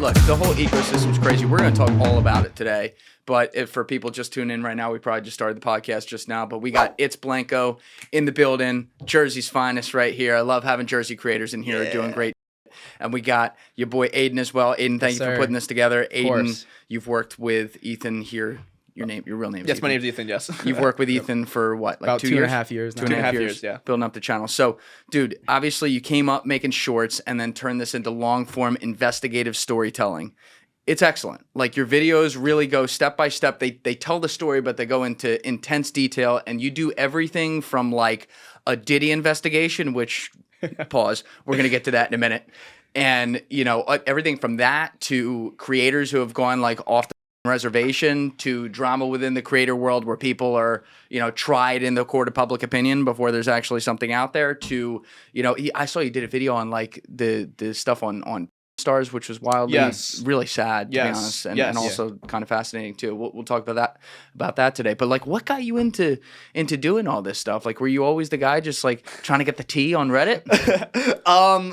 look, the whole ecosystem's crazy. We're going to talk all about it today. But if for people just tuning in right now, we probably just started the podcast just now. But we got It's Blanko in the building, Jersey's finest right here. I love having Jersey creators in here doing great. And we got your boy Aiden as well. Aiden, thank you for putting this together. Aiden, you've worked with Ethan here. Your real name is Yes, Ethan. My name's Ethan, yes. You've worked with Ethan for what, like about 2 years? 2.5 years now. 2.5 years, yeah. Building up the channel. So, dude, obviously you came up making shorts and then turned this into long-form investigative storytelling. It's excellent. Like, your videos really go step by step. They tell the story, but they go into intense detail, and you do everything from, like, a Diddy investigation, which, pause, we're going to get to that in a minute. And, you know, everything from that to creators who have gone, like, off the reservation to drama within the creator world where people are, you know, tried in the court of public opinion before there's actually something out there to, you know, I saw you did a video on, like, the stuff on stars, which was wildly really sad, to be honest, and also kind of fascinating too. We'll talk about that today. But like, what got you into doing all this stuff? Like, were you always the guy just like trying to get the tea on Reddit?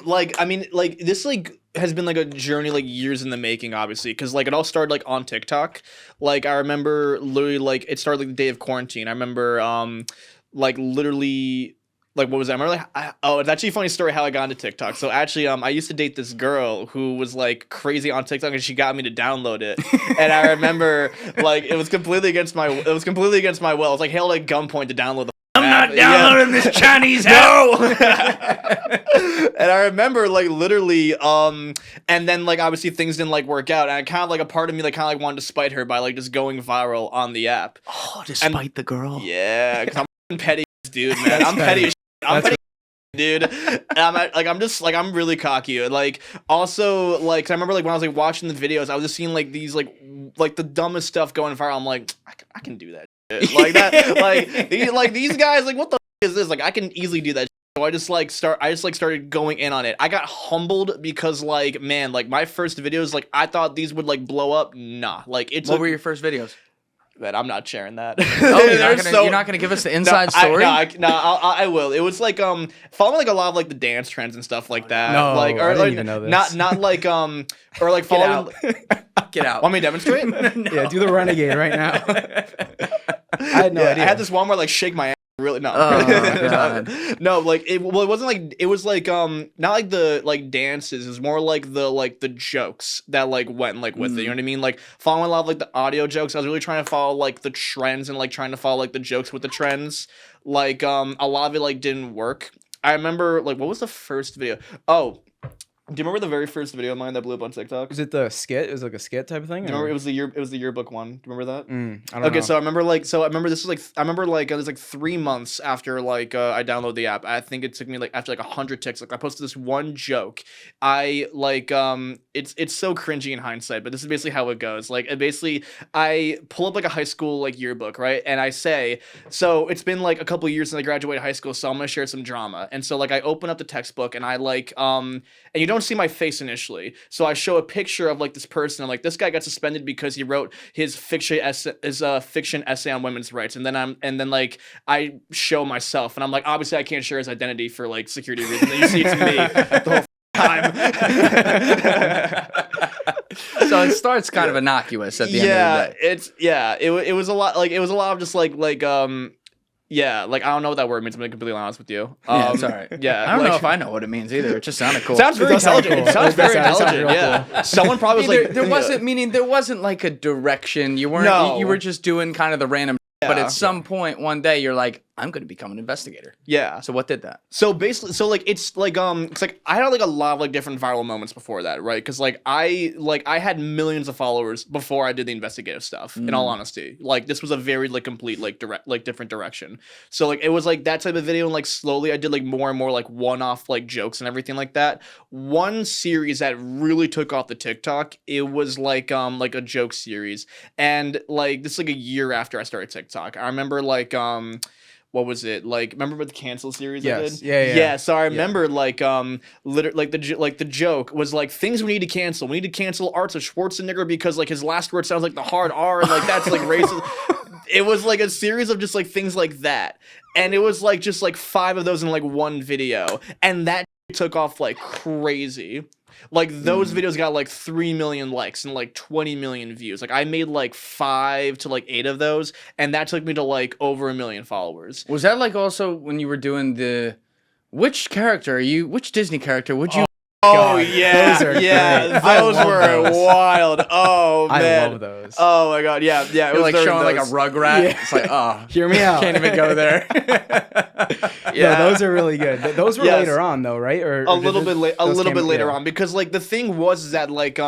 Like, I mean, like, this like has been like a journey, like years in the making, obviously, because like it all started like on TikTok. Like, I remember literally like it started like the day of quarantine. I remember like literally. Like, what was that? I remember, like, it's actually a funny story how I got into TikTok. So, actually, I used to date this girl who was, like, crazy on TikTok, and she got me to download it. And I remember, like, it was completely against my will. I was, like, held at gunpoint to download the I'm not downloading this Chinese no! And I remember, like, literally, and then, like, obviously things didn't, like, work out. And I kind of, like, a part of me, like, kind of, like, wanted to spite her by, like, just going viral on the app. Oh, to spite the girl? Yeah, because I'm petty, dude, man. I'm petty as I'm petty, dude. And I'm really cocky. Like, also, like, 'cause I remember, like, when I was, like, watching the videos, I was just seeing, like, these, like the dumbest stuff going viral. I'm like, I can do that shit. Like, that, like, these guys, like, what the is this? Like, I can easily do that shit. So I just started going in on it. I got humbled because, like, man, like, my first videos, like, I thought these would, like, blow up. Nah. Like, What were your first videos? That I'm not sharing that. Oh, you're not gonna give us the inside story? I will. It was like following like a lot of like the dance trends and stuff like that. No, like, I didn't even know this. Not like or like following. Get out. Want me to demonstrate? No. Yeah, do the renegade right now. I had no idea. I had this one where like shake my ass. Really no. No, like it wasn't like it was like not like the like dances. It was more like the jokes that like went like with it. You know what I mean? Like following a lot of like the audio jokes. I was really trying to follow like the trends and like trying to follow like the jokes with the trends. Like a lot of it like didn't work. I remember like what was the first video? Oh. Do you remember the very first video of mine that blew up on TikTok? Was it the skit? It was like a skit type of thing? Do you remember it was the yearbook one. Do you remember that? I don't know. So I remember this was like it was like 3 months after like I downloaded the app. I think it took me like after like 100 ticks. Like I posted this one joke. I like it's so cringy in hindsight, but this is basically how it goes. Like I pull up like a high school like yearbook, right? And I say, so it's been like a couple years since I graduated high school, so I'm gonna share some drama. And so like I open up the textbook and I like and you don't see my face initially, so I show a picture of like this person. I'm like, this guy got suspended because he wrote his fiction essay on women's rights, and then like I show myself, and I'm like, obviously I can't share his identity for like security reasons. And you see it's me the whole time. So it starts kind of innocuous at the end of the day. It was a lot of just like yeah, like, I don't know what that word means. I'm being completely honest with you. Yeah, it's all right. Yeah, I don't know if I know what it means either. It just sounded cool. Sounds very intelligent. Cool. It sounds very intelligent. Cool. Yeah. Someone probably was like, there wasn't like a direction. You weren't. No. You were just doing kind of the random. Yeah. But at some point one day you're like, I'm going to become an investigator. Yeah. So what did that? So basically, it's like I had like a lot of like different viral moments before that, right? Because like I had millions of followers before I did the investigative stuff. In all honesty, like this was a very like complete like different direction. So like it was like that type of video, and like slowly I did like more and more like one-off like jokes and everything like that. One series that really took off the TikTok, it was like a joke series, and like this is like a year after I started TikTok. I remember like what was it like? Remember with the cancel series? Yes. I did? Yeah. So I remember like the joke was like things we need to cancel. We need to cancel Arts of Schwarzenegger because like his last word sounds like the hard R, and like that's like racist. It was like a series of just like things like that, and it was like just like 5 of those in like one video, and that took off like crazy. Like those videos got like 3 million likes and like 20 million views. Like I made like 5 to like 8 of those, and that took me to like over 1 million followers. Was that like also when you were doing which Disney character would you? Oh God, yeah, those are yeah, great. I those love were those. wild. Oh man, I love those. Oh my god, yeah. It You're was like during showing like a those. Rugrat. Yeah. It's like, oh, Hear me out. can't even go there. Yeah, those are really good. Those were Yes. later on though, right? Or A little bit later yeah. on, because like the thing was that like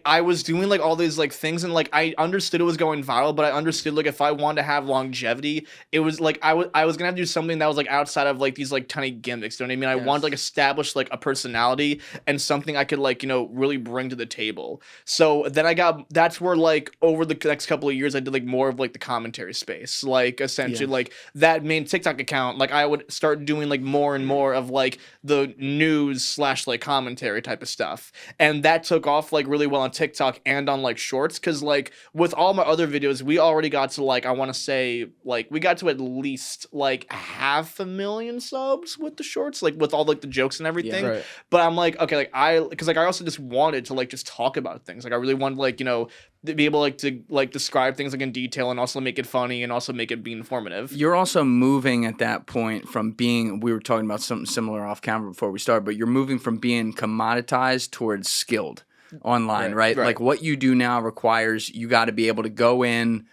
I was doing like all these like things, and like I understood it was going viral, but I understood like if I wanted to have longevity, it was like I was gonna have to do something that was like outside of like these like tiny gimmicks. You know what I mean? I wanted to like establish like a personality and something I could like really bring to the table. So then that's where like over the next couple of years I did like more of like the commentary space, like essentially like that main TikTok account. Like I would start doing like more and more of like the news / like commentary type of stuff, and that took off like really well on TikTok and on like shorts, because like with all my other videos we already got to like I want to say like we got to at least like 500,000 subs with the shorts, like with all like the jokes and everything. Right. But I'm like, okay, like I also just wanted to like just talk about things. Like I really wanted like to be able like to like describe things like in detail and also make it funny and also make it be informative. You're also moving at that point from being, we were talking about something similar off camera before we started, but you're moving from being commoditized towards skilled online, right? Like what you do now requires you got to be able to go in,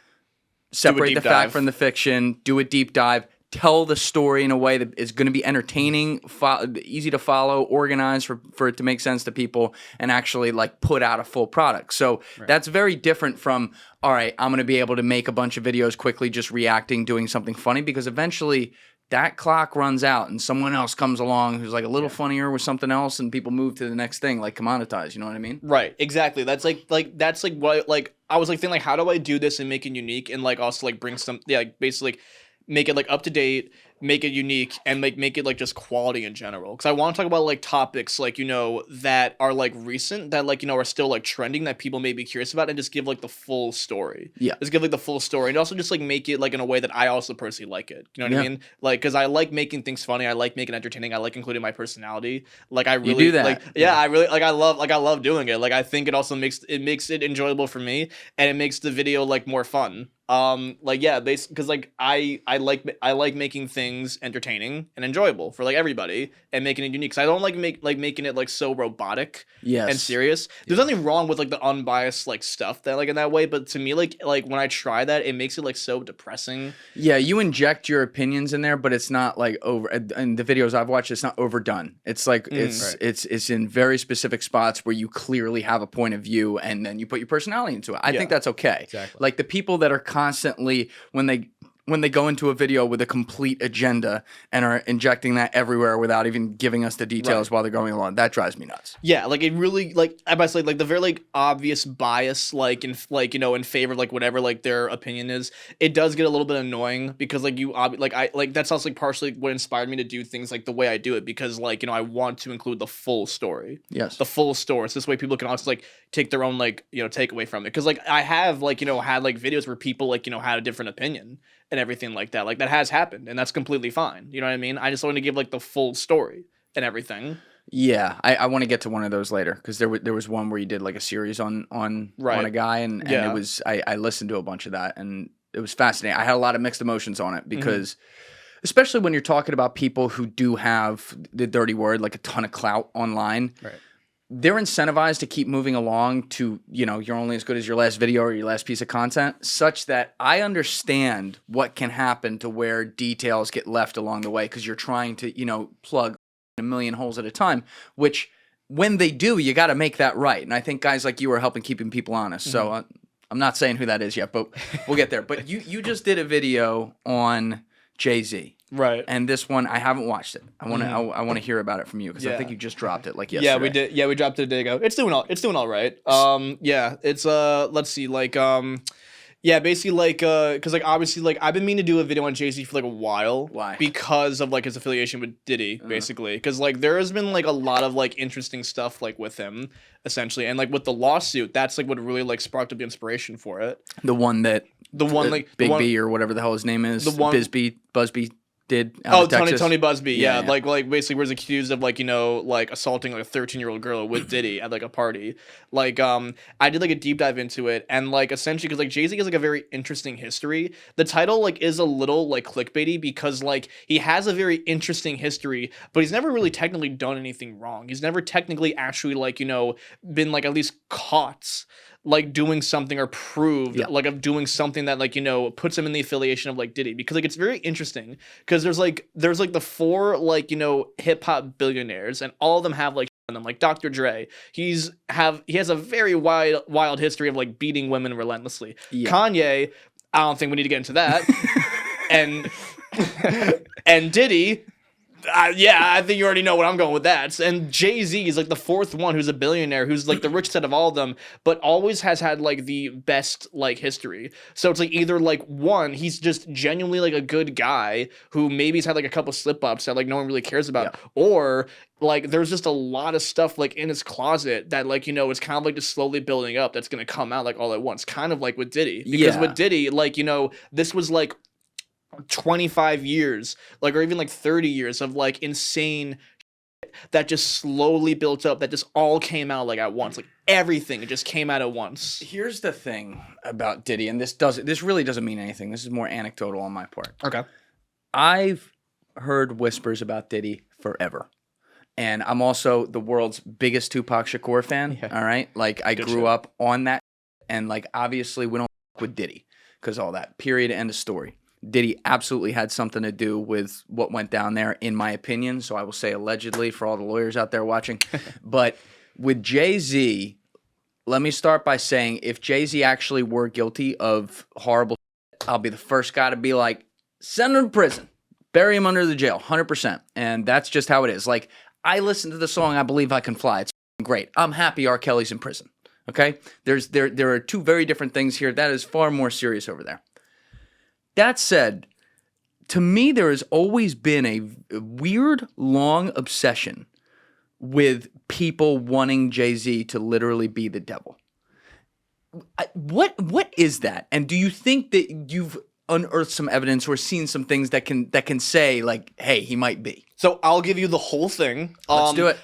separate the fact from the fiction, do a deep dive, tell the story in a way that is going to be entertaining, easy to follow, organized for it to make sense to people, and actually like put out a full product. So that's very different from, all right, I'm going to be able to make a bunch of videos quickly, just reacting, doing something funny, because eventually that clock runs out and someone else comes along who's like a little funnier with something else, and people move to the next thing, like commoditize. You know what I mean? Right, exactly. That's like that's like what like I was like thinking like, how do I do this and make it unique and like also like bring some like basically like, make it like up to date, make it unique, and like make it like just quality in general. Because I want to talk about like topics like that are like recent, that like are still like trending, that people may be curious about, and just give like the full story. Yeah, just give like the full story, and also just like make it like in a way that I also personally like it. You know what I mean? Like, because I like making things funny, I like making it entertaining, I like including my personality. Like I really do that. Like I really like I love doing it. Like I think it also makes it enjoyable for me, and it makes the video like more fun. Like yeah, because like I like making things entertaining and enjoyable for like everybody, and making it unique. Cause I don't like making it like so robotic and serious. There's nothing wrong with like the unbiased like stuff that like in that way, but to me like when I try that, it makes it like so depressing. Yeah, you inject your opinions in there, but it's not like over. And the videos I've watched, it's not overdone. It's like it's in very specific spots where you clearly have a point of view, and then you put your personality into it. I think that's okay. Exactly. Like the people that are constantly when they go into a video with a complete agenda and are injecting that everywhere without even giving us the details while they're going along, that drives me nuts. Yeah, like it really like I must like the very like obvious bias like in like in favor of like whatever like their opinion is. It does get a little bit annoying, because like I like that's also like partially what inspired me to do things like the way I do it, because like I want to include the full story. Yes, the full story. So this way people can also like take their own like takeaway from it. Because like I have like had like videos where people like had a different opinion and everything like that. Like that has happened, and that's completely fine. You know what I mean? I just want to give like the full story and everything. Yeah, I want to get to one of those later, because there was one where you did like a series on a guy, and it was I listened to a bunch of that, and it was fascinating. I had a lot of mixed emotions on it, because especially when you're talking about people who do have the dirty word, like a ton of clout online. Right. They're incentivized to keep moving along to, you're only as good as your last video or your last piece of content, such that I understand what can happen to where details get left along the way, because you're trying to, plug a million holes at a time, which when they do, you got to make that right. And I think guys like you are helping keeping people honest. So I'm not saying who that is yet, but we'll get there. But you just did a video on Jay-Z. Right. And this one, I haven't watched it. I want to I want to hear about it from you, because I think you just dropped it like yesterday. Yeah, we did. Yeah, we dropped it a day ago. It's doing all right. Yeah, it's let's see, like yeah, basically like because like obviously like I've been meaning to do a video on Jay-Z for like a while. Why? Because of like his affiliation with Diddy, basically. Because like there has been like a lot of like interesting stuff like with him, essentially, and like with the lawsuit, that's like what really like sparked up the inspiration for it. The one like Big B or whatever the hell his name is. The one, Busby. did out of Texas? Tony Busby, Yeah, yeah. yeah. Like basically was accused of like, you know, like assaulting like a 13-year-old girl with Diddy at like a party. Like I did like a deep dive into it, and like essentially because like Jay-Z has like a very interesting history. The title like is a little like clickbaity because like he has a very interesting history, but he's never really technically done anything wrong. He's never technically actually like, you know, been like at least caught like doing something or proved like of doing something that like, you know, puts him in the affiliation of like Diddy, because like it's very interesting because there's like the 4 like, you know, hip hop billionaires, and all of them have like on them, like Dr. Dre. He has a very wild history of like beating women relentlessly. Yeah. Kanye, I don't think we need to get into that. and Diddy, I think you already know what I'm going with that. And Jay-Z is like the 4th one who's a billionaire, who's like the richest out of all of them, but always has had like the best like history. So it's like either like one, he's just genuinely like a good guy who maybe he's had like a couple slip-ups that like no one really cares about, or like there's just a lot of stuff like in his closet that like, you know, it's kind of like just slowly building up that's gonna come out like all at once, kind of like with Diddy. Because with Diddy, like, you know, this was like 25 years, like, or even like 30 years of like insane shit that just slowly built up, that just all came out like at once. Like everything, it just came out at once. Here's the thing about Diddy, and this really doesn't mean anything. This is more anecdotal on my part. Okay. I've heard whispers about Diddy forever. And I'm also the world's biggest Tupac Shakur fan. Yeah. All right. Like I grew up on that. And like, obviously we don't fuck with Diddy because all that, period, end of story. Diddy absolutely had something to do with what went down there, in my opinion. So I will say allegedly for all the lawyers out there watching. But with Jay-Z, let me start by saying if Jay-Z actually were guilty of horrible shit, I'll be the first guy to be like, send him to prison. Bury him under the jail, 100%. And that's just how it is. Like, I listened to the song I Believe I Can Fly. It's great. I'm happy R. Kelly's in prison. Okay? There are 2 very different things here. That is far more serious over there. That said, to me, there has always been a weird, long obsession with people wanting Jay-Z to literally be the devil. What is that? And do you think that you've unearthed some evidence or seen some things that can say, like, hey, he might be? So I'll give you the whole thing. Let's do it.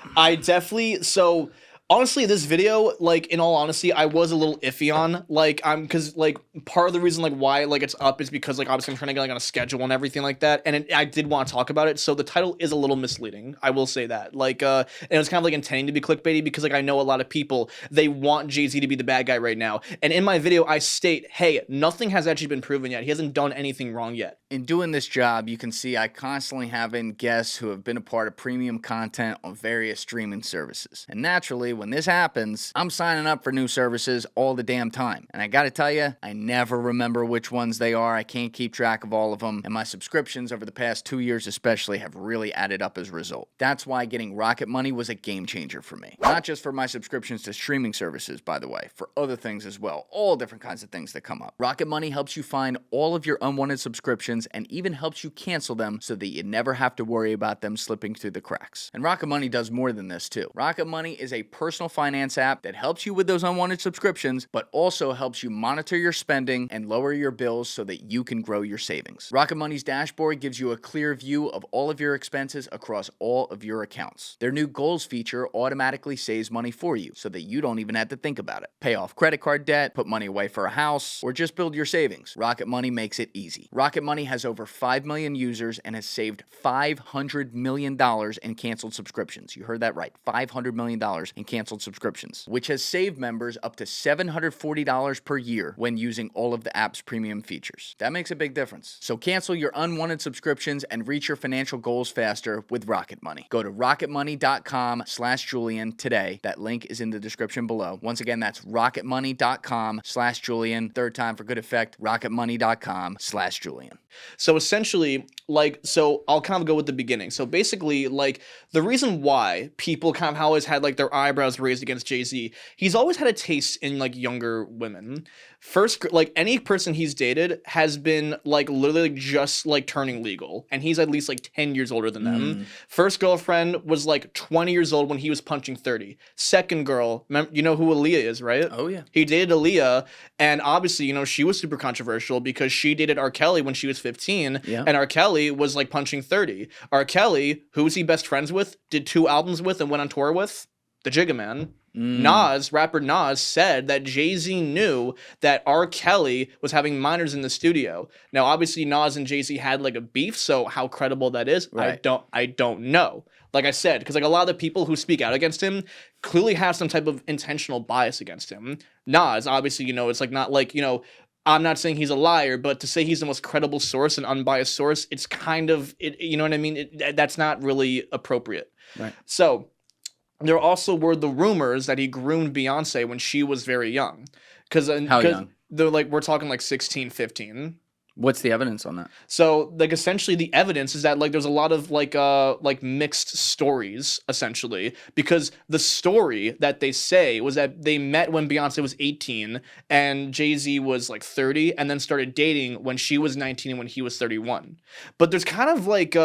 Honestly, this video, like, in all honesty, I was a little iffy on, like, because, like, part of the reason, like, why, like, it's up is because, like, obviously I'm trying to get, like, on a schedule and everything like that, and I did want to talk about it, so the title is a little misleading, I will say that, like, and it was kind of, like, intending to be clickbaity because, like, I know a lot of people, they want Jay-Z to be the bad guy right now, and in my video, I state, hey, nothing has actually been proven yet, he hasn't done anything wrong yet. In doing this job, you can see I constantly have in guests who have been a part of premium content on various streaming services, and naturally, when this happens, I'm signing up for new services all the damn time. And I gotta tell you, I never remember which ones they are. I can't keep track of all of them. And my subscriptions over the past 2 years especially have really added up as a result. That's why getting Rocket Money was a game changer for me. Not just for my subscriptions to streaming services, by the way, for other things as well. All different kinds of things that come up. Rocket Money helps you find all of your unwanted subscriptions and even helps you cancel them so that you never have to worry about them slipping through the cracks. And Rocket Money does more than this too. Rocket Money is a personal finance app that helps you with those unwanted subscriptions, but also helps you monitor your spending and lower your bills so that you can grow your savings. Rocket Money's dashboard gives you a clear view of all of your expenses across all of your accounts. Their new goals feature automatically saves money for you so that you don't even have to think about it. Pay off credit card debt, put money away for a house, or just build your savings. Rocket Money makes it easy. Rocket Money has over 5 million users and has saved $500 million in canceled subscriptions. You heard that right. $500 million in canceled subscriptions, which has saved members up to $740 per year when using all of the app's premium features. That makes a big difference. So cancel your unwanted subscriptions and reach your financial goals faster with Rocket Money. Go to rocketmoney.com/Julian today. That link is in the description below. Once again, that's rocketmoney.com/Julian. Third time for good effect, rocketmoney.com/Julian. So essentially, like, I'll kind of go with the beginning. So basically, like, the reason why people kind of always had like their eyebrows eyebrows raised against Jay-Z. He's always had a taste in like younger women. Like any person he's dated has been like literally just like turning legal, and he's at least like 10 years older than them. First girlfriend was like 20 years old when he was punching 30. Second girl, you know who Aaliyah is, right? Oh yeah. He dated Aaliyah, and obviously, you know, she was super controversial because she dated R. Kelly when she was 15, and R. Kelly was like punching 30. R. Kelly, who was he best friends with, did 2 albums with, and went on tour with? The Jigga Man. Rapper Nas said that Jay-Z knew that R. Kelly was having minors in the studio. Now, obviously, Nas and Jay-Z had like a beef, so how credible that is, right. I don't know. Like I said, because like a lot of the people who speak out against him clearly have some type of intentional bias against him. Nas, obviously, you know, it's like not like, you know, I'm not saying he's a liar, but to say he's the most credible source and unbiased source, it's kind of, you know what I mean? That's not really appropriate. Right. So there also were the rumors that he groomed Beyonce when she was very young. How young? They're like, we're talking like 16, 15. What's the evidence on that? So, like, essentially, the evidence is that like there's a lot of like mixed stories, essentially, because the story that they say was that they met when Beyonce was 18 and Jay-Z was like 30, and then started dating when she was 19 and when he was 31. But there's kind of like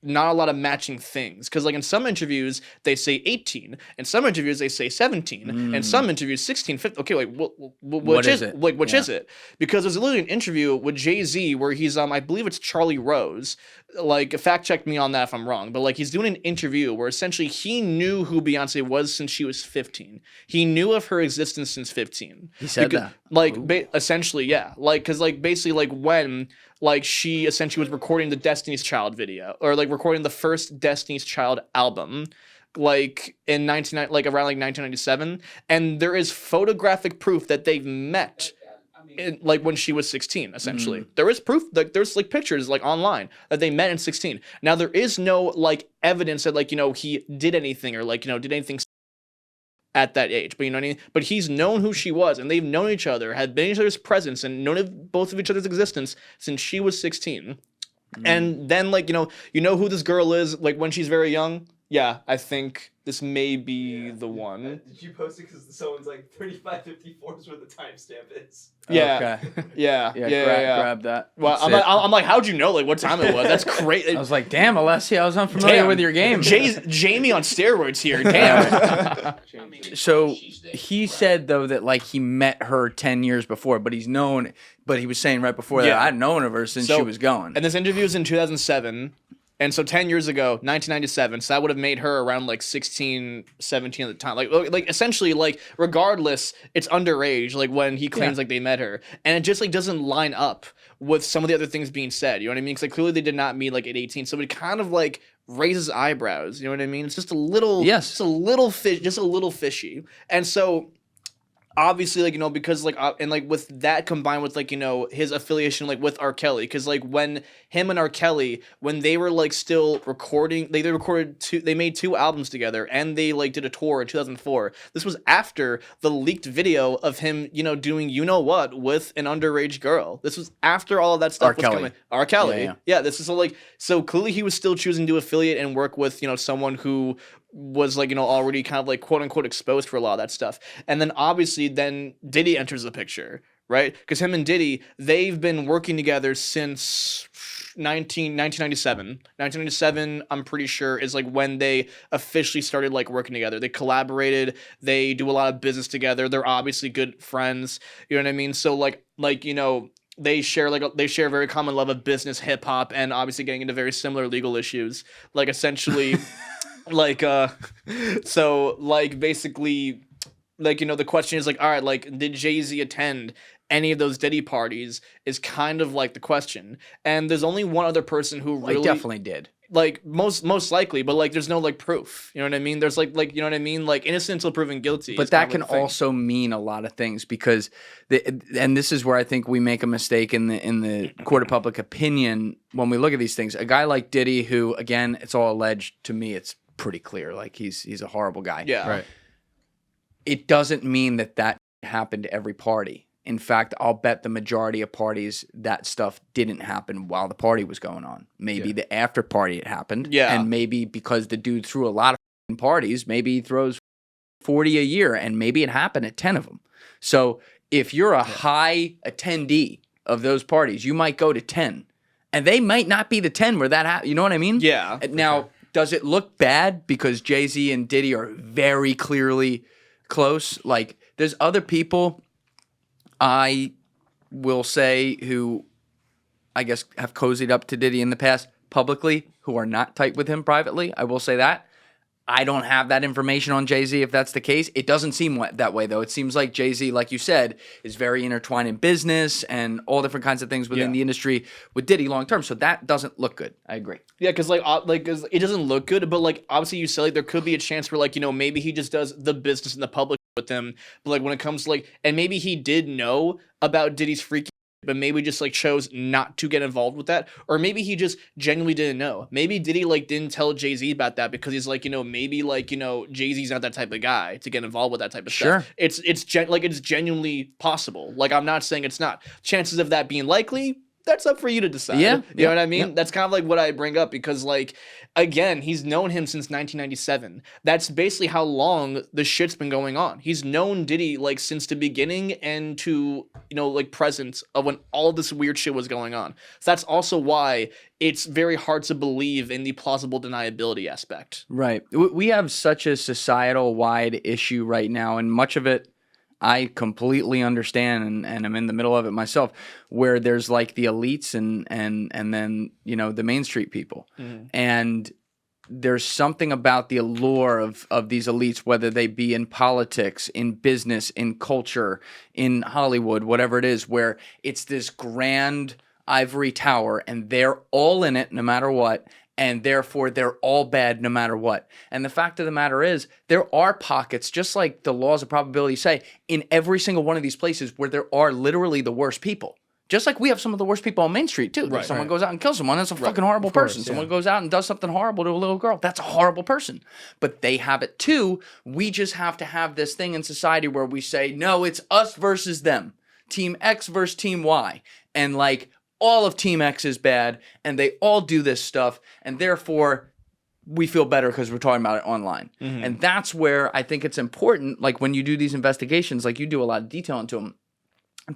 not a lot of matching things, because like in some interviews they say 18, in some interviews they say 17, and some interviews 16, 15. Okay, like which is it? Like which is it? Because there's literally an interview with Jay-Z where he's I believe it's Charlie Rose. Like fact check me on that if I'm wrong, but like he's doing an interview where essentially he knew who Beyonce was since she was 15. He knew of her existence since 15. He said that. Like essentially, yeah. Like because like basically like when like she essentially was recording the Destiny's Child video, or like recording the first Destiny's Child album, like in around 1997, and there is photographic proof that they've met like when she was 16, essentially. There is proof, like there's like pictures like online that they met in 16. Now there is no like evidence that like, you know, he did anything or like, you know, did anything at that age, but you know what I mean? But he's known who she was, and they've known each other, had been in each other's presence, and known of both of each other's existence since she was 16. And then like, you know who this girl is like when she's very young? Yeah, I think this may be the one. Did you post it because someone's like 3554 is where the timestamp is? Yeah. Okay. Yeah. Grab that. Well, I'm like, how'd you know like what time it was? That's crazy. I was like, damn, Alessia, I was unfamiliar with your game. Jamie on steroids here. Damn. So he said though that like he met her 10 years before, but he was saying right before that I'd known of her since she was going. And this interview was in 2007. And so 10 years ago, 1997, so that would have made her around like 16, 17 at the time. Like essentially, like regardless, it's underage, like when he claims like they met her. And it just like doesn't line up with some of the other things being said. You know what I mean? Because like clearly they did not meet like at 18. So it kind of like raises eyebrows. You know what I mean? It's just a little, just a little fishy. And so obviously, like, you know, because like and like with that combined with like, you know, his affiliation like with R. Kelly, because like when him and R. Kelly, when they were like still recording, they made 2 albums together, and they like did a tour in 2004. This was after the leaked video of him, you know, doing you know what with an underage girl. This was after all of that stuff was coming. R. Kelly, yeah. This is so clearly he was still choosing to affiliate and work with, you know, someone who was like, you know, already kind of like quote unquote exposed for a lot of that stuff. And then obviously then Diddy enters the picture, right? Because him and Diddy, they've been working together since 1997. 1997, I'm pretty sure, is like when they officially started like working together. They collaborated, they do a lot of business together. They're obviously good friends. You know what I mean? So like, you know, they share a very common love of business, hip hop, and obviously getting into very similar legal issues. Like essentially like so like basically like, you know, the question is like, all right, like did Jay-Z attend any of those Diddy parties is kind of like the question. And there's only one other person who really definitely did. Like most likely, but like there's no like proof. You know what I mean? There's like you know what I mean? Like innocent until proven guilty. But that can also mean a lot of things, because and this is where I think we make a mistake in the court of public opinion when we look at these things. A guy like Diddy, who again, it's all alleged, to me it's pretty clear like he's a horrible guy. Yeah. Right. It doesn't mean that happened to every party. In fact, I'll bet the majority of parties that stuff didn't happen while the party was going on. Maybe the after party it happened. Yeah. And maybe because the dude threw a lot of parties, maybe he throws 40 a year, and maybe it happened at 10 of them. So if you're a high attendee of those parties, you might go to 10, and they might not be the 10 where that happened. You know what I mean? Yeah. Now, does it look bad because Jay-Z and Diddy are very clearly close? Like, there's other people I will say who I guess have cozied up to Diddy in the past publicly who are not tight with him privately. I will say that. I don't have that information on Jay-Z if that's the case. It doesn't seem that way, though. It seems like Jay-Z, like you said, is very intertwined in business and all different kinds of things within the industry with Diddy long term. So that doesn't look good. I agree. Yeah, because cause it doesn't look good, but like obviously you said like there could be a chance where like maybe he just does the business in the public with him, but like when it comes to like, and maybe he did know about Diddy's freaky, but maybe just like chose not to get involved with that, or maybe he just genuinely didn't know. Maybe Diddy like didn't tell Jay-Z about that because he's like maybe like Jay-Z's not that type of guy to get involved with that type of stuff. It's genuinely possible. Like I'm not saying it's not. Chances of that being likely, that's up for you to decide. You know what I mean? That's kind of like what I bring up because like again, he's known him since 1997. That's basically how long the shit's been going on. He's known Diddy like since the beginning and to like present of when all this weird shit was going on. So that's also why it's very hard to believe in the plausible deniability aspect. Right. We have such a societal wide issue right now, and much of it I completely understand, and I'm in the middle of it myself, where there's like the elites and then the Main Street people, and there's something about the allure of these elites, whether they be in politics, in business, in culture, in Hollywood, whatever it is, where it's this grand ivory tower, and they're all in it no matter what. And therefore, they're all bad no matter what. And the fact of the matter is, there are pockets, just like the laws of probability say, in every single one of these places where there are literally the worst people. Just like we have some of the worst people on Main Street, too. Right, someone goes out and kills someone, that's a fucking horrible person. Someone goes out and does something horrible to a little girl, that's a horrible person. But they have it, too. We just have to have this thing in society where we say, no, it's us versus them. Team X versus Team Y. And like, all of Team X is bad, and they all do this stuff, and therefore we feel better because we're talking about it online. And that's where I think it's important, like when you do these investigations, like you do a lot of detail into them,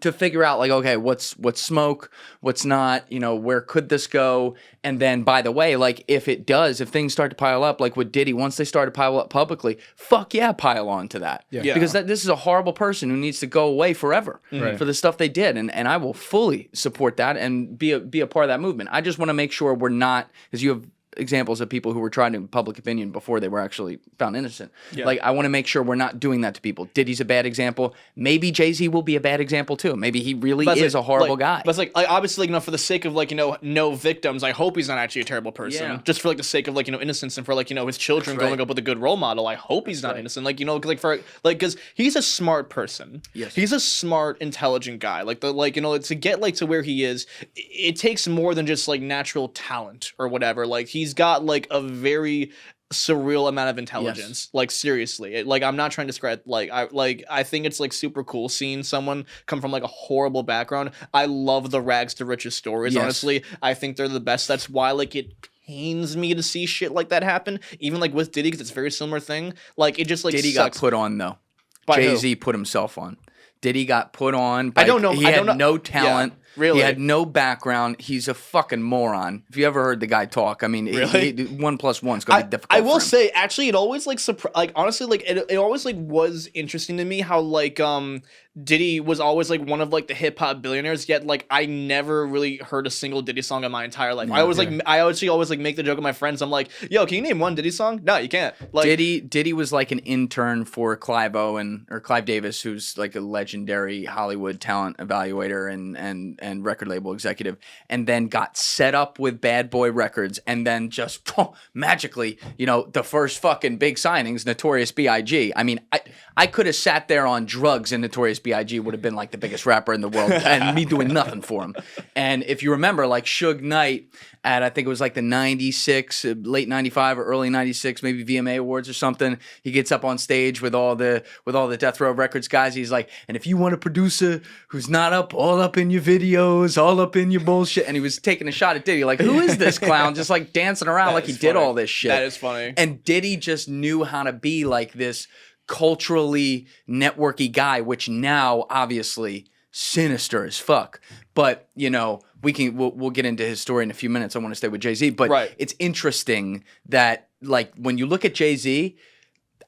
to figure out like, okay, what's smoke, what's not, where could this go? And then, by the way, like if things start to pile up, like with Diddy, once they start to pile up publicly, fuck yeah, pile on to that. Yeah. Because this is a horrible person who needs to go away forever for the stuff they did. And I will fully support that and be a part of that movement. I just want to make sure we're not, because you have examples of people who were tried in public opinion before they were actually found innocent. Like, I want to make sure we're not doing that to people. Diddy's a bad example. Maybe Jay-Z will be a bad example too. Maybe he really is a horrible guy. But it's like obviously, for the sake of no victims, I hope he's not actually a terrible person. Yeah. Just for like the sake of innocence and for his children growing up with a good role model, I hope he's not innocent. Because he's a smart person. Yes. He's a smart, intelligent guy. To get to where he is, it takes more than just natural talent or whatever. He's got a very surreal amount of intelligence. Seriously, I'm not trying to describe I think it's super cool seeing someone come from a horrible background. I love the rags to riches stories. Honestly, I think they're the best. That's why it pains me to see shit like that happen. Even with Diddy, because it's a very similar thing. It just Diddy sucks. got put on though. By Jay-Z put himself on. Diddy got put on. I don't know. He had no talent. Yeah. Really? He had no background. He's a fucking moron. If you ever heard the guy talk, I mean, really? 1 + 1 is going to be difficult. I will say, actually, it always honestly, it always was interesting to me how Diddy was always one of the hip hop billionaires. Yet I never really heard a single Diddy song in my entire life. I always always make the joke with my friends. I'm like, yo, can you name one Diddy song? No, you can't. Diddy was an intern for Clive Davis, who's a legendary Hollywood talent evaluator and record label executive, and then got set up with Bad Boy Records, and then just magically, the first fucking big signings, Notorious B.I.G. I mean, I could have sat there on drugs and Notorious B.I.G. would have been the biggest rapper in the world, and me doing nothing for him. And if you remember, Suge Knight at I think it was the 96, late 95 or early 96, maybe VMA Awards or something, he gets up on stage with all the Death Row Records guys. He's like, and if you want a producer who's not all up in your videos, all up in your bullshit, and he was taking a shot at Diddy, who is this clown? Just dancing around he did all this shit. That is funny. And Diddy just knew how to be this culturally networky guy, which now obviously sinister as fuck. But you know, we'll get into his story in a few minutes. I want to stay with Jay-Z, but Right. it's interesting that like when you look at Jay-Z,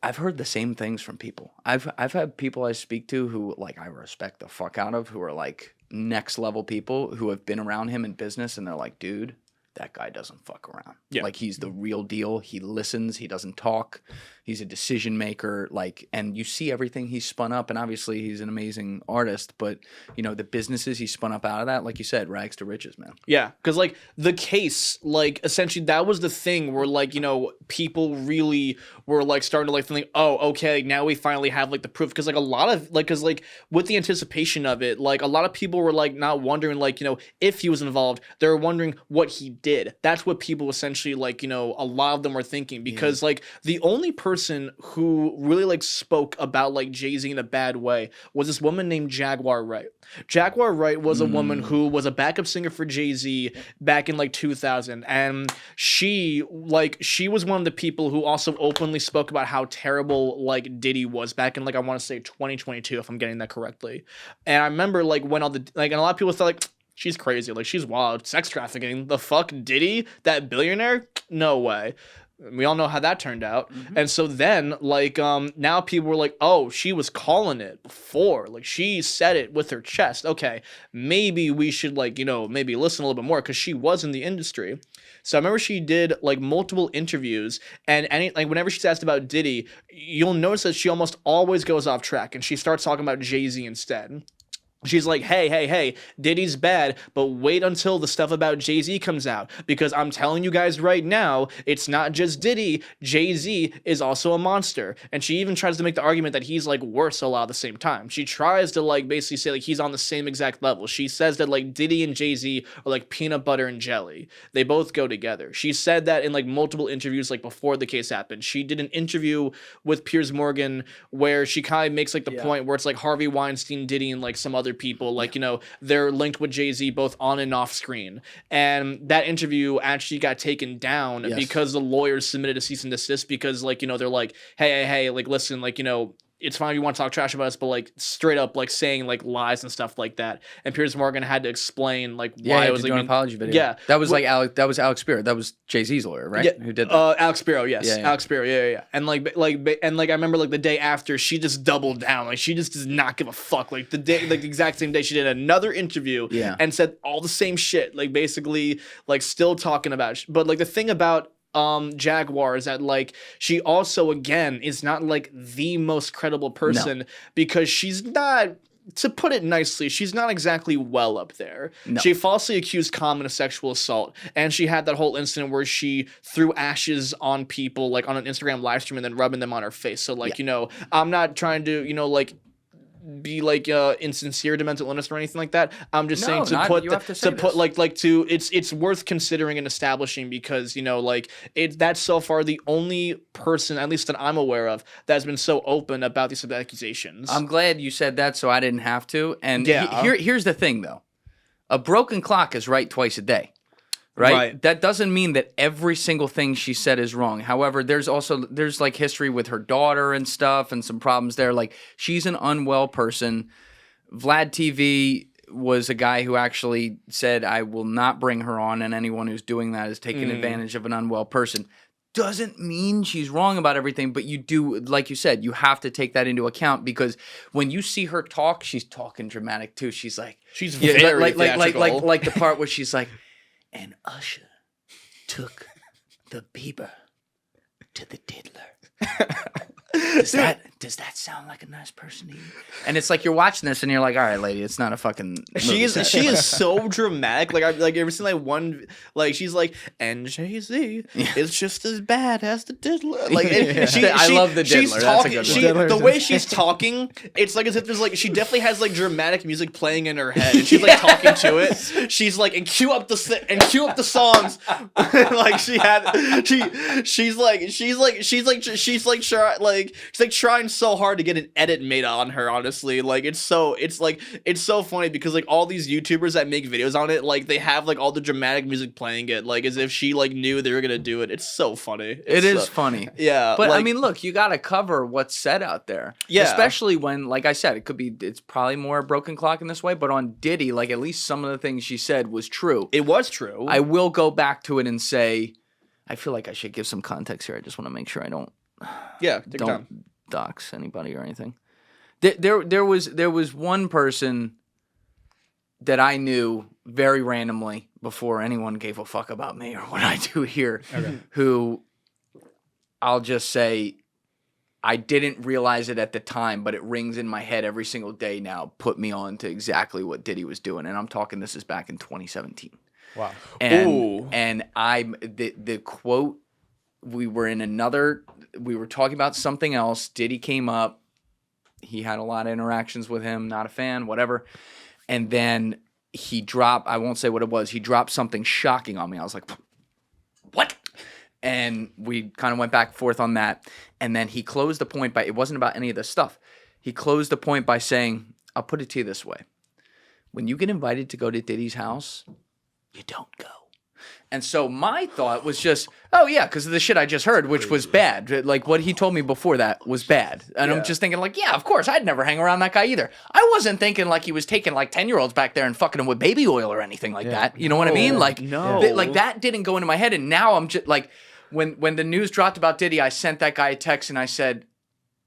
I've heard the same things from people. I've had people I speak to who like I respect the fuck out of, who are like next level people who have been around him in business, and they're like, dude, that guy doesn't fuck around. Yeah. Like he's the real deal. He listens. He doesn't talk. He's a decision maker. Like, and you see everything he's spun up. And obviously he's an amazing artist. But you know the businesses he spun up out of that, like you said, rags to riches, man. Yeah, because like the case, like essentially that was the thing where like you know people really were like starting to like think, oh, okay, now we finally have like the proof. Because like a lot of like, because like with the anticipation of it, like a lot of people were like not wondering like you know if he was involved. They were wondering what he did. That's what people essentially like you know a lot of them were thinking, because like the only person who really like spoke about like Jay-Z in a bad way was this woman named Jaguar Wright. Jaguar Wright was a woman who was a backup singer for Jay-Z back in like 2000, and she was one of the people who also openly spoke about how terrible like Diddy was back in like I want to say 2022 if I'm getting that correctly. And I remember like when all the like and a lot of people thought like she's crazy, like she's wild, sex trafficking, the fuck, Diddy, that billionaire, no way. We all know how that turned out. And so then like now people were like, oh, she was calling it before, like she said it with her chest. Okay, maybe we should like you know maybe listen a little bit more, because she was in the industry. So I remember she did like multiple interviews, and like whenever she's asked about Diddy, you'll notice that she almost always goes off track and she starts talking about Jay-Z instead. She's like, hey, Diddy's bad, but wait until the stuff about Jay-Z comes out, because I'm telling you guys right now, it's not just Diddy. Jay-Z is also a monster. And she even tries to make the argument that he's like worse a lot at the same time. She tries to like basically say like he's on the same exact level. She says that like Diddy and Jay-Z are like peanut butter and jelly. They both go together. She said that in like multiple interviews like before the case happened. She did an interview with Piers Morgan where she kind of makes like the point where it's like Harvey Weinstein, Diddy, and like some other people, like you know they're linked with Jay-Z both on and off screen, and that interview actually got taken down because the lawyers submitted a cease and desist, because like you know they're like hey like listen, like you know it's fine if you want to talk trash about us, but like straight up like saying like lies and stuff like that. And Piers Morgan had to explain like why it was like an apology video. Yeah, that was like Alex Spiro. That was Jay-Z's lawyer, right? Yeah, Who did that? Alex Spiro, yes, Alex Spiro, yeah. And like I remember like the day after, she just doubled down. Like she just does not give a fuck. Like the day, like the exact same day, she did another interview and said all the same shit. Like basically, like still talking about. But like the thing about Jaguar is that like she also again is not like the most credible person, because she's not, to put it nicely, she's not exactly well up there. She falsely accused Common of sexual assault, and she had that whole incident where she threw ashes on people like on an Instagram live stream and then rubbing them on her face. So like you know I'm not trying to you know like be like insincere to mental illness or anything like that. I'm just saying it's worth considering and establishing, because you know like that's so far the only person, at least that I'm aware of, that's been so open about these accusations. I'm glad you said that, so I didn't have to. And here's the thing though, a broken clock is right twice a day. Right? That doesn't mean that every single thing she said is wrong. However, there's like history with her daughter and stuff and some problems there. Like she's an unwell person. Vlad TV was a guy who actually said, I will not bring her on, and anyone who's doing that is taking advantage of an unwell person. Doesn't mean she's wrong about everything, but you do, like you said, you have to take that into account, because when you see her talk, she's talking dramatic too. She's like, very like the part where she's like, and Usher took the Bieber to the diddler. Does that sound like a nice person to you? And it's like you're watching this and you're like, all right, lady, it's not a fucking movie set. She is so dramatic. Like I've ever seen like one, like she's like, and Jay-Z is just as bad as the diddler. Like I love the diddler. She's talking, the way she's talking, it's like as if there's like, she definitely has like dramatic music playing in her head, and she's like talking to it. She's like, and cue up the songs. Like she's trying so hard to get an edit made on her, honestly. Like it's so funny because like all these YouTubers that make videos on it, like they have like all the dramatic music playing it, like as if she like knew they were gonna do it. It's so funny. It is funny. Yeah. But like, I mean, look, you gotta cover what's said out there. Yeah. Especially when, like I said, it's probably more a broken clock in this way, but on Diddy, like at least some of the things she said was true. it was true. I will go back to it and say, I feel like I should give some context here. I just want to make sure I don't take your time. dox anybody or anything. There was one person that I knew very randomly before anyone gave a fuck about me or what I do here, who I'll just say I didn't realize it at the time, but it rings in my head every single day now, put me on to exactly what Diddy was doing. And I'm talking, this is back in 2017. Wow. And the quote, we were talking about something else. Diddy came up. He had a lot of interactions with him, not a fan, whatever. And then he dropped, I won't say what it was, he dropped something shocking on me. I was like, what? And we kind of went back and forth on that. And then he closed the point by, it wasn't about any of this stuff. He closed the point by saying, I'll put it to you this way. When you get invited to go to Diddy's house, you don't go. And so my thought was just, oh yeah, because of the shit I just heard, which was bad. Like what he told me before that was bad. And I'm just thinking like, yeah, of course, I'd never hang around that guy either. I wasn't thinking like he was taking like 10-year-olds back there and fucking them with baby oil or anything like that. You know what I mean? Like, like that didn't go into my head. And now I'm just like, when the news dropped about Diddy, I sent that guy a text and I said,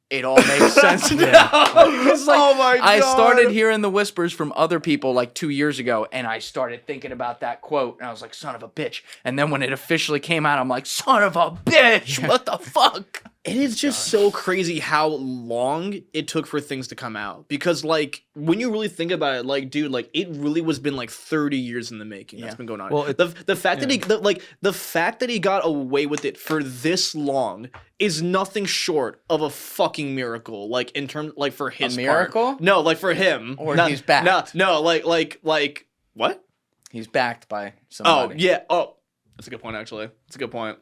it all makes sense now. Oh my God. I started hearing the whispers from other people like 2 years ago, and I started thinking about that quote, and I was like, son of a bitch. And then when it officially came out, I'm like, son of a bitch, what the fuck? It is just so crazy how long it took for things to come out. Because, like, when you really think about it, like, dude, like, it really was been like 30 years in the making. That's been going on. Well, the fact that he got away with it for this long is nothing short of a fucking miracle. Like, in terms, like, for his miracle? Part. No, like for him. Or he's backed. No, like what? He's backed by somebody. Oh yeah. Oh, that's a good point. Actually, that's a good point.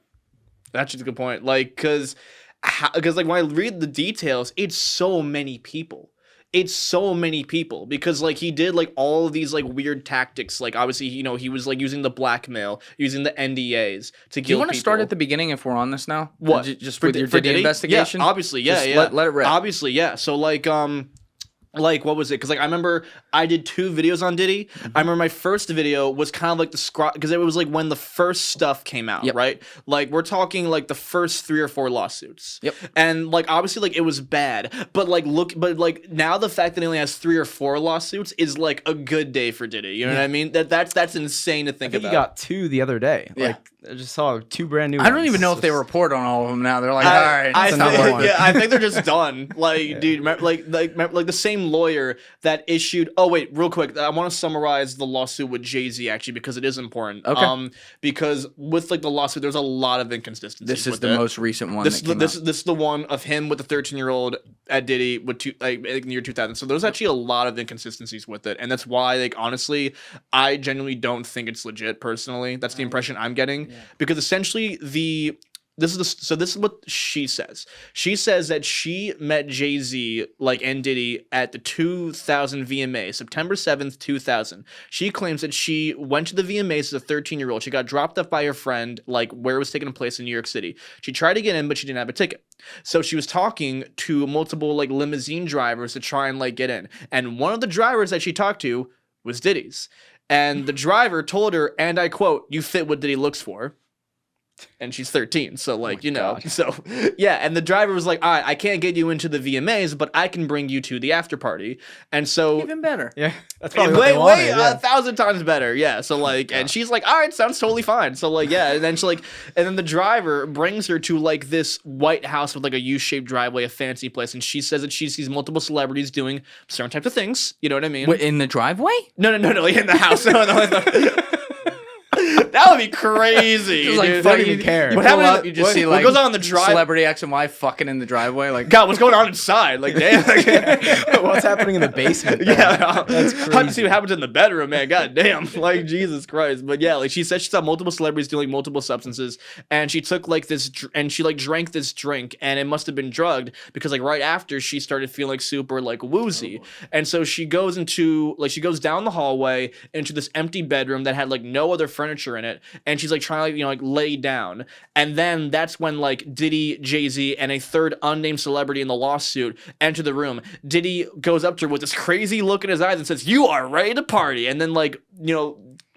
That's a good point. Like, because like when I read the details, it's so many people. It's so many people because like he did like all of these like weird tactics. Like obviously, you know, he was like using the blackmail, using the NDAs to kill. Do you want to start at the beginning if we're on this now? What? Just with your Diddy investigation? Yeah, obviously, yeah, Just let it rip. Obviously, yeah. So like what was it? Because like I remember I did 2 videos on Diddy. I remember my first video was kind of like the because it was like when the first stuff came out, right? Like we're talking like the first 3 or 4 lawsuits. Yep. And like obviously like it was bad, but like now the fact that he only has 3 or 4 lawsuits is like a good day for Diddy. You know what I mean? That's insane to think about. He got 2 the other day. Yeah. Like I just saw 2 brand new. I don't even know if they report on all of them now. They're like, all right, I think they're just done. Like, dude, like the same lawyer that issued. Oh wait, real quick, I want to summarize the lawsuit with Jay-Z actually because it is important. Okay. Because with like the lawsuit, there's a lot of inconsistencies. This is the most recent one. This is the one of him with the 13-year-old at Diddy with in the year 2000. So there's actually a lot of inconsistencies with it, and that's why like honestly, I genuinely don't think it's legit. Personally, that's the impression I'm getting because essentially this is what she says. She says that she met Jay-Z and Diddy at the 2000 VMA, September 7th, 2000. She claims that she went to the VMAs as a 13-year-old. She got dropped off by her friend, where it was taking place in New York City. She tried to get in, but she didn't have a ticket. So she was talking to multiple limousine drivers to try and get in. And one of the drivers that she talked to was Diddy's. And the driver told her, and I quote, "You fit what Diddy looks for." And she's 13, so so yeah. And the driver was like, "All right, I can't get you into the VMAs, but I can bring you to the after party." And so even better, yeah, that's probably way 1,000 times better, yeah. So and she's like, "All right, sounds totally fine." So yeah, and then and then the driver brings her to this White House with a U-shaped driveway, a fancy place, and she says that she sees multiple celebrities doing certain types of things. You know what I mean? Wait, in the driveway? No, in the house. No. That would be crazy. Just like dude. don't fucking even care. You What pull happened up, to- you just what- see what like goes on in the drive- celebrity X and Y fucking in the driveway. Like, God, what's going on inside? Like, damn. What's happening in the basement? though? Yeah, That's Hard to crazy. see what happens in the bedroom, man. God damn, like Jesus Christ. But yeah, like she said, she saw multiple celebrities doing multiple substances, and she took like this, and she like drank this drink, and it must have been drugged because like right after she started feeling like super like woozy, and so she goes down the hallway into this empty bedroom that had like no other furniture in it, and she's like trying to like lay down, and then that's when like Diddy, Jay-Z, and a third unnamed celebrity in the lawsuit enter the room. Diddy goes up to her with this crazy look in his eyes and says, "You are ready to party," and then like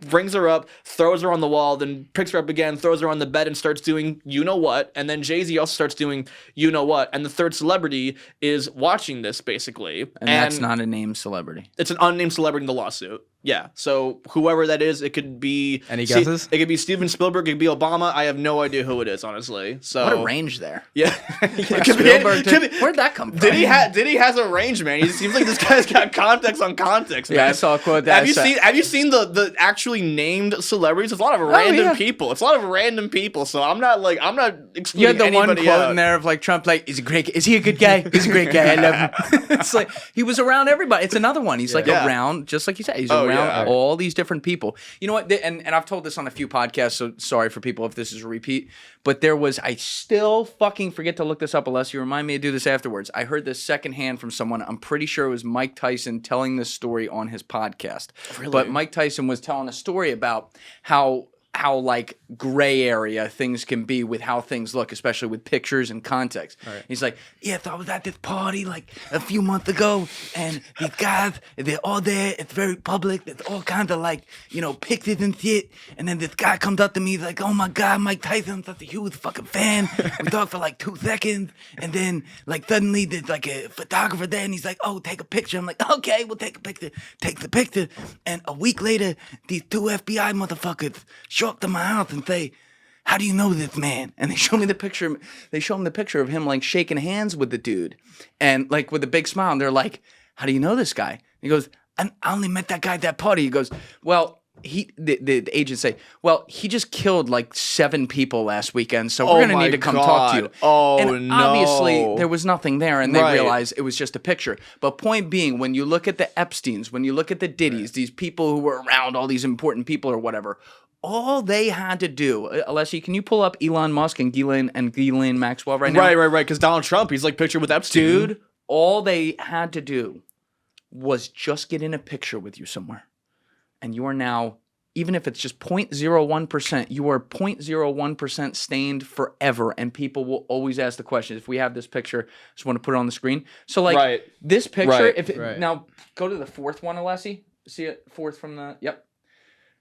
brings her up, throws her on the wall, then picks her up again, throws her on the bed and starts doing you know what, and then Jay-Z also starts doing you know what, and the third celebrity is watching this basically, and that's not a named celebrity. it's an unnamed celebrity in the lawsuit. Yeah, so whoever that is, it could be Any guesses? It could be Steven Spielberg, it could be Obama. I have no idea who it is, honestly. So What a range there. Yeah, Like Could be- Spielberg could did- be- Where'd that come from? Diddy has a range, man. He seems like this guy's got context on context, man. Yeah, I saw a quote that Have you seen the actually named celebrities? It's a lot of random yeah. people. It's a lot of random people. So I'm not excluding You had the one anybody quote out. in there of like Trump, like, is he a good guy? He's a great guy. I love him. It's like he was around everybody. It's another one. He's like Yeah. around, just like you said, he's Oh, around yeah. all these different people. You know what? And I've told this on a few podcasts, so sorry for people if this is a repeat. But I still fucking forget to look this up unless you remind me to do this afterwards. I heard this secondhand from someone. I'm pretty sure it was Mike Tyson telling this story on his podcast. Really? But Mike Tyson was telling a story about how like gray area things can be with how things look, especially with pictures and context. Right. He's like, yeah, so I was at this party like a few months ago, and these guys, they're all there. It's very public. There's all kinds of like, pictures and shit. And then this guy comes up to me, he's like, oh my God, Mike Tyson, such a huge fucking fan. We talked for like 2 seconds, and then like suddenly there's like a photographer there, and he's like, oh, take a picture. I'm like, okay, we'll take a picture. Take the picture. And a week later, these 2 FBI motherfuckers show up to my house and say, how do you know this man? And they show me the picture. They show him the picture of him like shaking hands with the dude and like with a big smile. And they're like, how do you know this guy? And he goes, I only met that guy at that party. He goes, well, the agents say, well, he just killed like 7 people last weekend, so we're gonna need to come talk to you. Oh, and no. obviously there was nothing there, and they Right. realized it was just a picture. But point being, when you look at the Epsteins, when you look at the Diddys, these people who were around all these important people or whatever, all they had to do, Alessi, can you pull up Elon Musk and Ghislaine Maxwell right now? Right. Because Donald Trump, he's like pictured with Epstein. Dude, all they had to do was just get in a picture with you somewhere. And you are now, even if it's just 0.01%, you are 0.01% stained forever. And people will always ask the question. If we have this picture, just want to put it on the screen. So like Right. this picture, Right. if it, Right. now go to the 4th one, Alessi. See it? 4th from the, yep.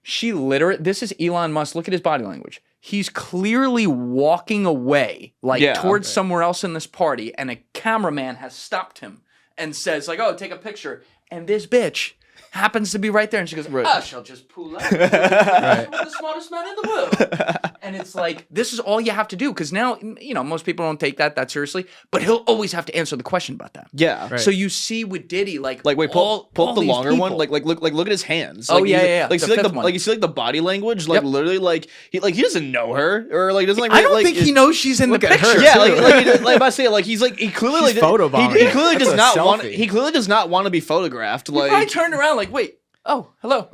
She literally, this is Elon Musk. Look at his body language. He's clearly walking away, like Yeah. towards somewhere else in this party, and a cameraman has stopped him and says, like, oh, take a picture. And this bitch happens to be right there, and she goes, I shall just pull up. We're the smartest man in the world. And it's like, this is all you have to do, because now, most people don't take that seriously, but he'll always have to answer the question about that. Yeah. Right. So you see with Diddy, like Wait, pull all up the these longer one. people- Look at his hands. Oh, Like, yeah, he's- yeah. Like The see like fifth the one. like you see like the body language. Like Yep. literally like he doesn't know her or like doesn't like. I don't like, think he knows she's in the Look at her, picture. Yeah, too. like about to say, like he's like he clearly She's photobombing. he clearly That's does a not want selfie. he clearly does not want to be photographed. Like I turned around like, wait, oh, hello.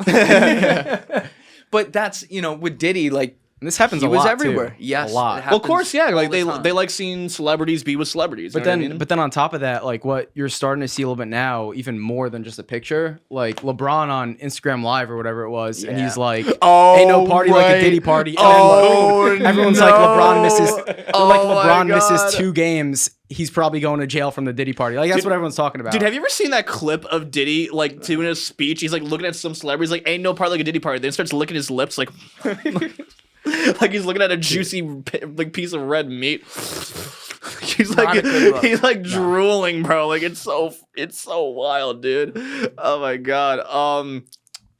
But that's, with Diddy, like, And this happens he a was lot everywhere. too. Yes, a lot. it well, of course, yeah. all Like the time. they like seeing celebrities be with celebrities. But you know then, what I mean? but then on top of that, like what you're starting to see a little bit now, even more than just a picture, like LeBron on Instagram Live or whatever it was, and he's like, Oh, "Ain't no party like right. a Diddy party." And Oh, then, boom, everyone's no. like, LeBron misses. They're like, Oh, my LeBron God. misses 2 games. He's probably going to jail from the Diddy party. Like that's what everyone's talking about. Dude, have you ever seen that clip of Diddy like doing a speech? He's like looking at some celebrities, like ain't no part like a Diddy party. Then starts licking his lips, like like he's looking at a juicy like piece of red meat. He's Not like a good look. he's like drooling, bro. Like it's so wild, dude. Oh my god.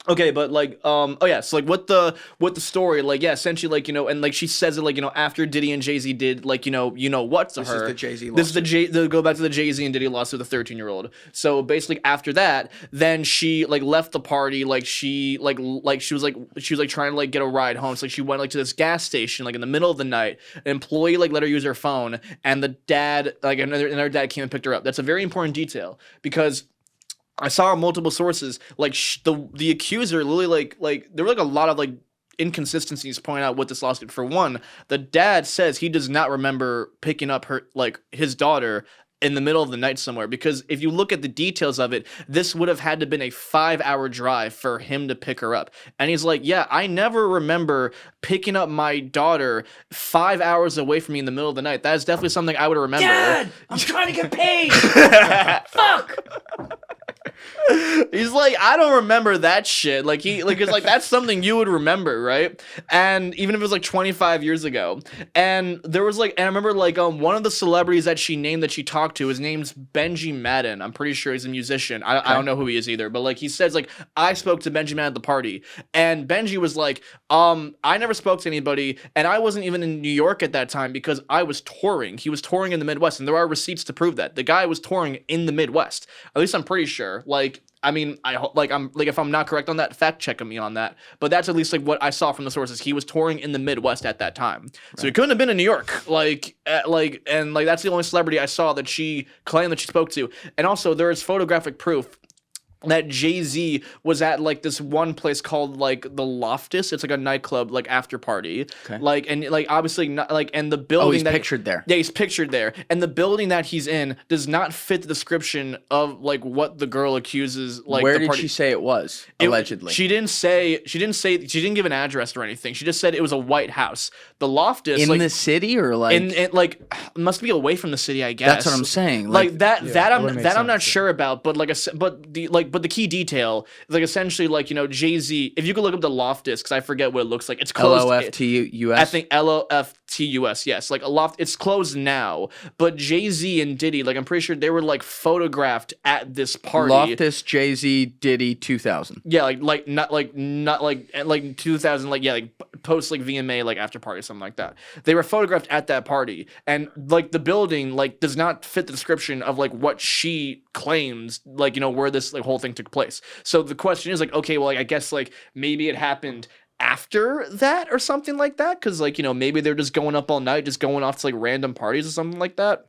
Okay, but like, oh yeah, so like, what the story, like, yeah, essentially, like, and like she says it, like, after Diddy and Jay-Z did, like, what to This her. is the Jay-Z This is the lawsuit. go back to the Jay-Z and Diddy lawsuit with the 13-year-old. So basically, after that, then she like left the party, like she she was trying to like get a ride home. So like she went like to this gas station, like in the middle of the night. An employee like let her use her phone, and the dad, like another dad came and picked her up. That's a very important detail because I saw on multiple sources like the accuser literally like there were like a lot of like inconsistencies pointing out what this lawsuit. For one, the dad says he does not remember picking up his daughter in the middle of the night somewhere, because if you look at the details of it, this would have had to been a 5-hour drive for him to pick her up. And he's like, yeah, I never remember picking up my daughter 5 hours away from me in the middle of the night. That is definitely something I would remember. Dad, I'm trying to get paid. Fuck. He's like, I don't remember that shit. Like it's like that's something you would remember, right? And even if it was like 25 years ago. And there was like, and I remember like one of the celebrities that she named that she talked to, his name's Benji Madden. I'm pretty sure he's a musician. I don't know who he is either, but like he says like, I spoke to Benji Madden at the party, and Benji was like, I never spoke to anybody, and I wasn't even in New York at that time because I was touring. He was touring in the Midwest, and there are receipts to prove that the guy was touring in the Midwest. At least I'm pretty sure. Like, I mean, I'm like, if I'm not correct on that, fact check me on that. But that's at least like what I saw from the sources. He was touring in the Midwest at that time, so he couldn't have been in New York. And that's the only celebrity I saw that she claimed that she spoke to. And also, there is photographic proof that Jay-Z was at like this one place called like the Loftus. It's like a nightclub, like after party. Okay. Like, and like obviously not like, and the building he's pictured there. Yeah, he's pictured there. And the building that he's in does not fit the description of like what the girl accuses. Like, where the did party. she say it was? Allegedly. She didn't give an address or anything. She just said it was a white house. The Loftus in like, the city or like in like must be away from the city, I guess. That's what I'm saying. Like that wouldn't make I'm not sense, sure about, but like but the key detail is like essentially like Jay-Z. If you could look up the Loftus, because I forget what it looks like. It's closed. LOFTUS. I think LOFTUS. Yes, like a loft. It's closed now, but Jay-Z and Diddy, like I'm pretty sure they were like photographed at this party. Loftus, Jay-Z, Diddy, 2000. Yeah, not like 2000, like yeah, like post like VMA like after party or something like that. They were photographed at that party, and like the building like does not fit the description of like what she claims like where this like whole thing took place. So the question is like, okay, well like, I guess like maybe it happened after that or something like that, because like maybe they're just going up all night, just going off to like random parties or something like that.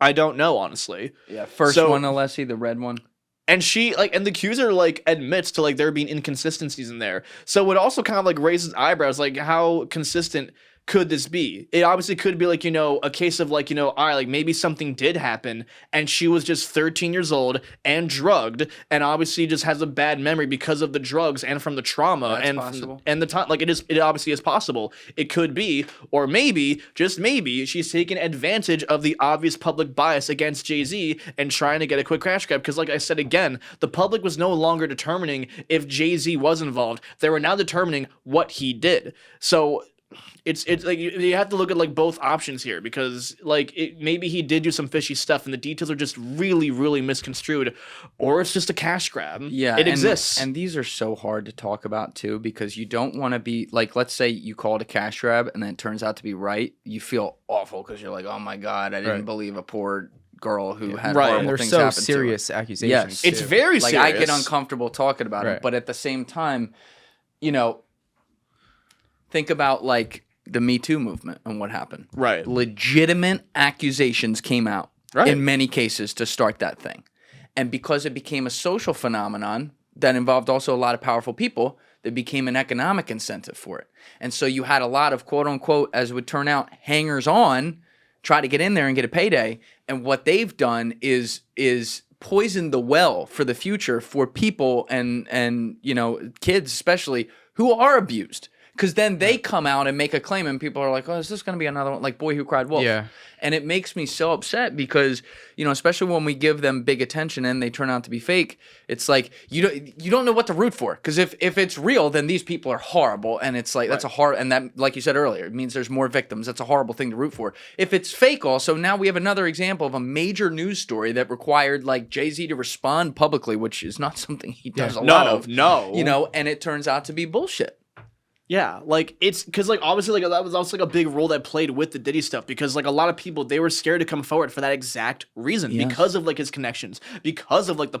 I don't know, honestly. Yeah, first one, Alessi, the red one. And she like, and the accuser like admits to like there being inconsistencies in there. So it also kind of like raises eyebrows, like how consistent could this be? It obviously could be like, a case of like, all right, like maybe something did happen and she was just 13 years old and drugged and obviously just has a bad memory because of the drugs and from the trauma. That's and possible. and the time, like it obviously is possible. It could be, or maybe, just maybe, she's taking advantage of the obvious public bias against Jay-Z and trying to get a quick cash grab. Because like I said again, the public was no longer determining if Jay-Z was involved. They were now determining what he did. So it's like you have to look at like both options here, because like maybe he did do some fishy stuff and the details are just really, really misconstrued, or it's just a cash grab. Yeah, it exists. And these are so hard to talk about too, because you don't want to be like, let's say you call it a cash grab and then it turns out to be right. You feel awful because you're like, oh my God, I didn't believe a poor girl who had horrible and they're things so happen to her. serious accusations. Yes. It's too. very Like serious. I get uncomfortable talking about it, but at the same time, think about like the Me Too movement and what happened. Right. Legitimate accusations came out in many cases to start that thing. And because it became a social phenomenon that involved also a lot of powerful people, there became an economic incentive for it. And so you had a lot of quote unquote, as would turn out, hangers on try to get in there and get a payday. And what they've done is poison the well for the future for people and kids especially who are abused. Because then they come out and make a claim, and people are like, "Oh, is this going to be another one like Boy Who Cried Wolf?" Yeah. And it makes me so upset because, especially when we give them big attention and they turn out to be fake, it's like you don't know what to root for. Because if it's real, then these people are horrible, and it's like that's a hard, and that, like you said earlier, it means there's more victims. That's a horrible thing to root for. If it's fake, also now we have another example of a major news story that required like Jay-Z to respond publicly, which is not something he does a lot of. No, and it turns out to be bullshit. Yeah, like it's because like obviously like that was also like a big role that played with the Diddy stuff because like a lot of people they were scared to come forward for that exact reason because of like his connections, because of like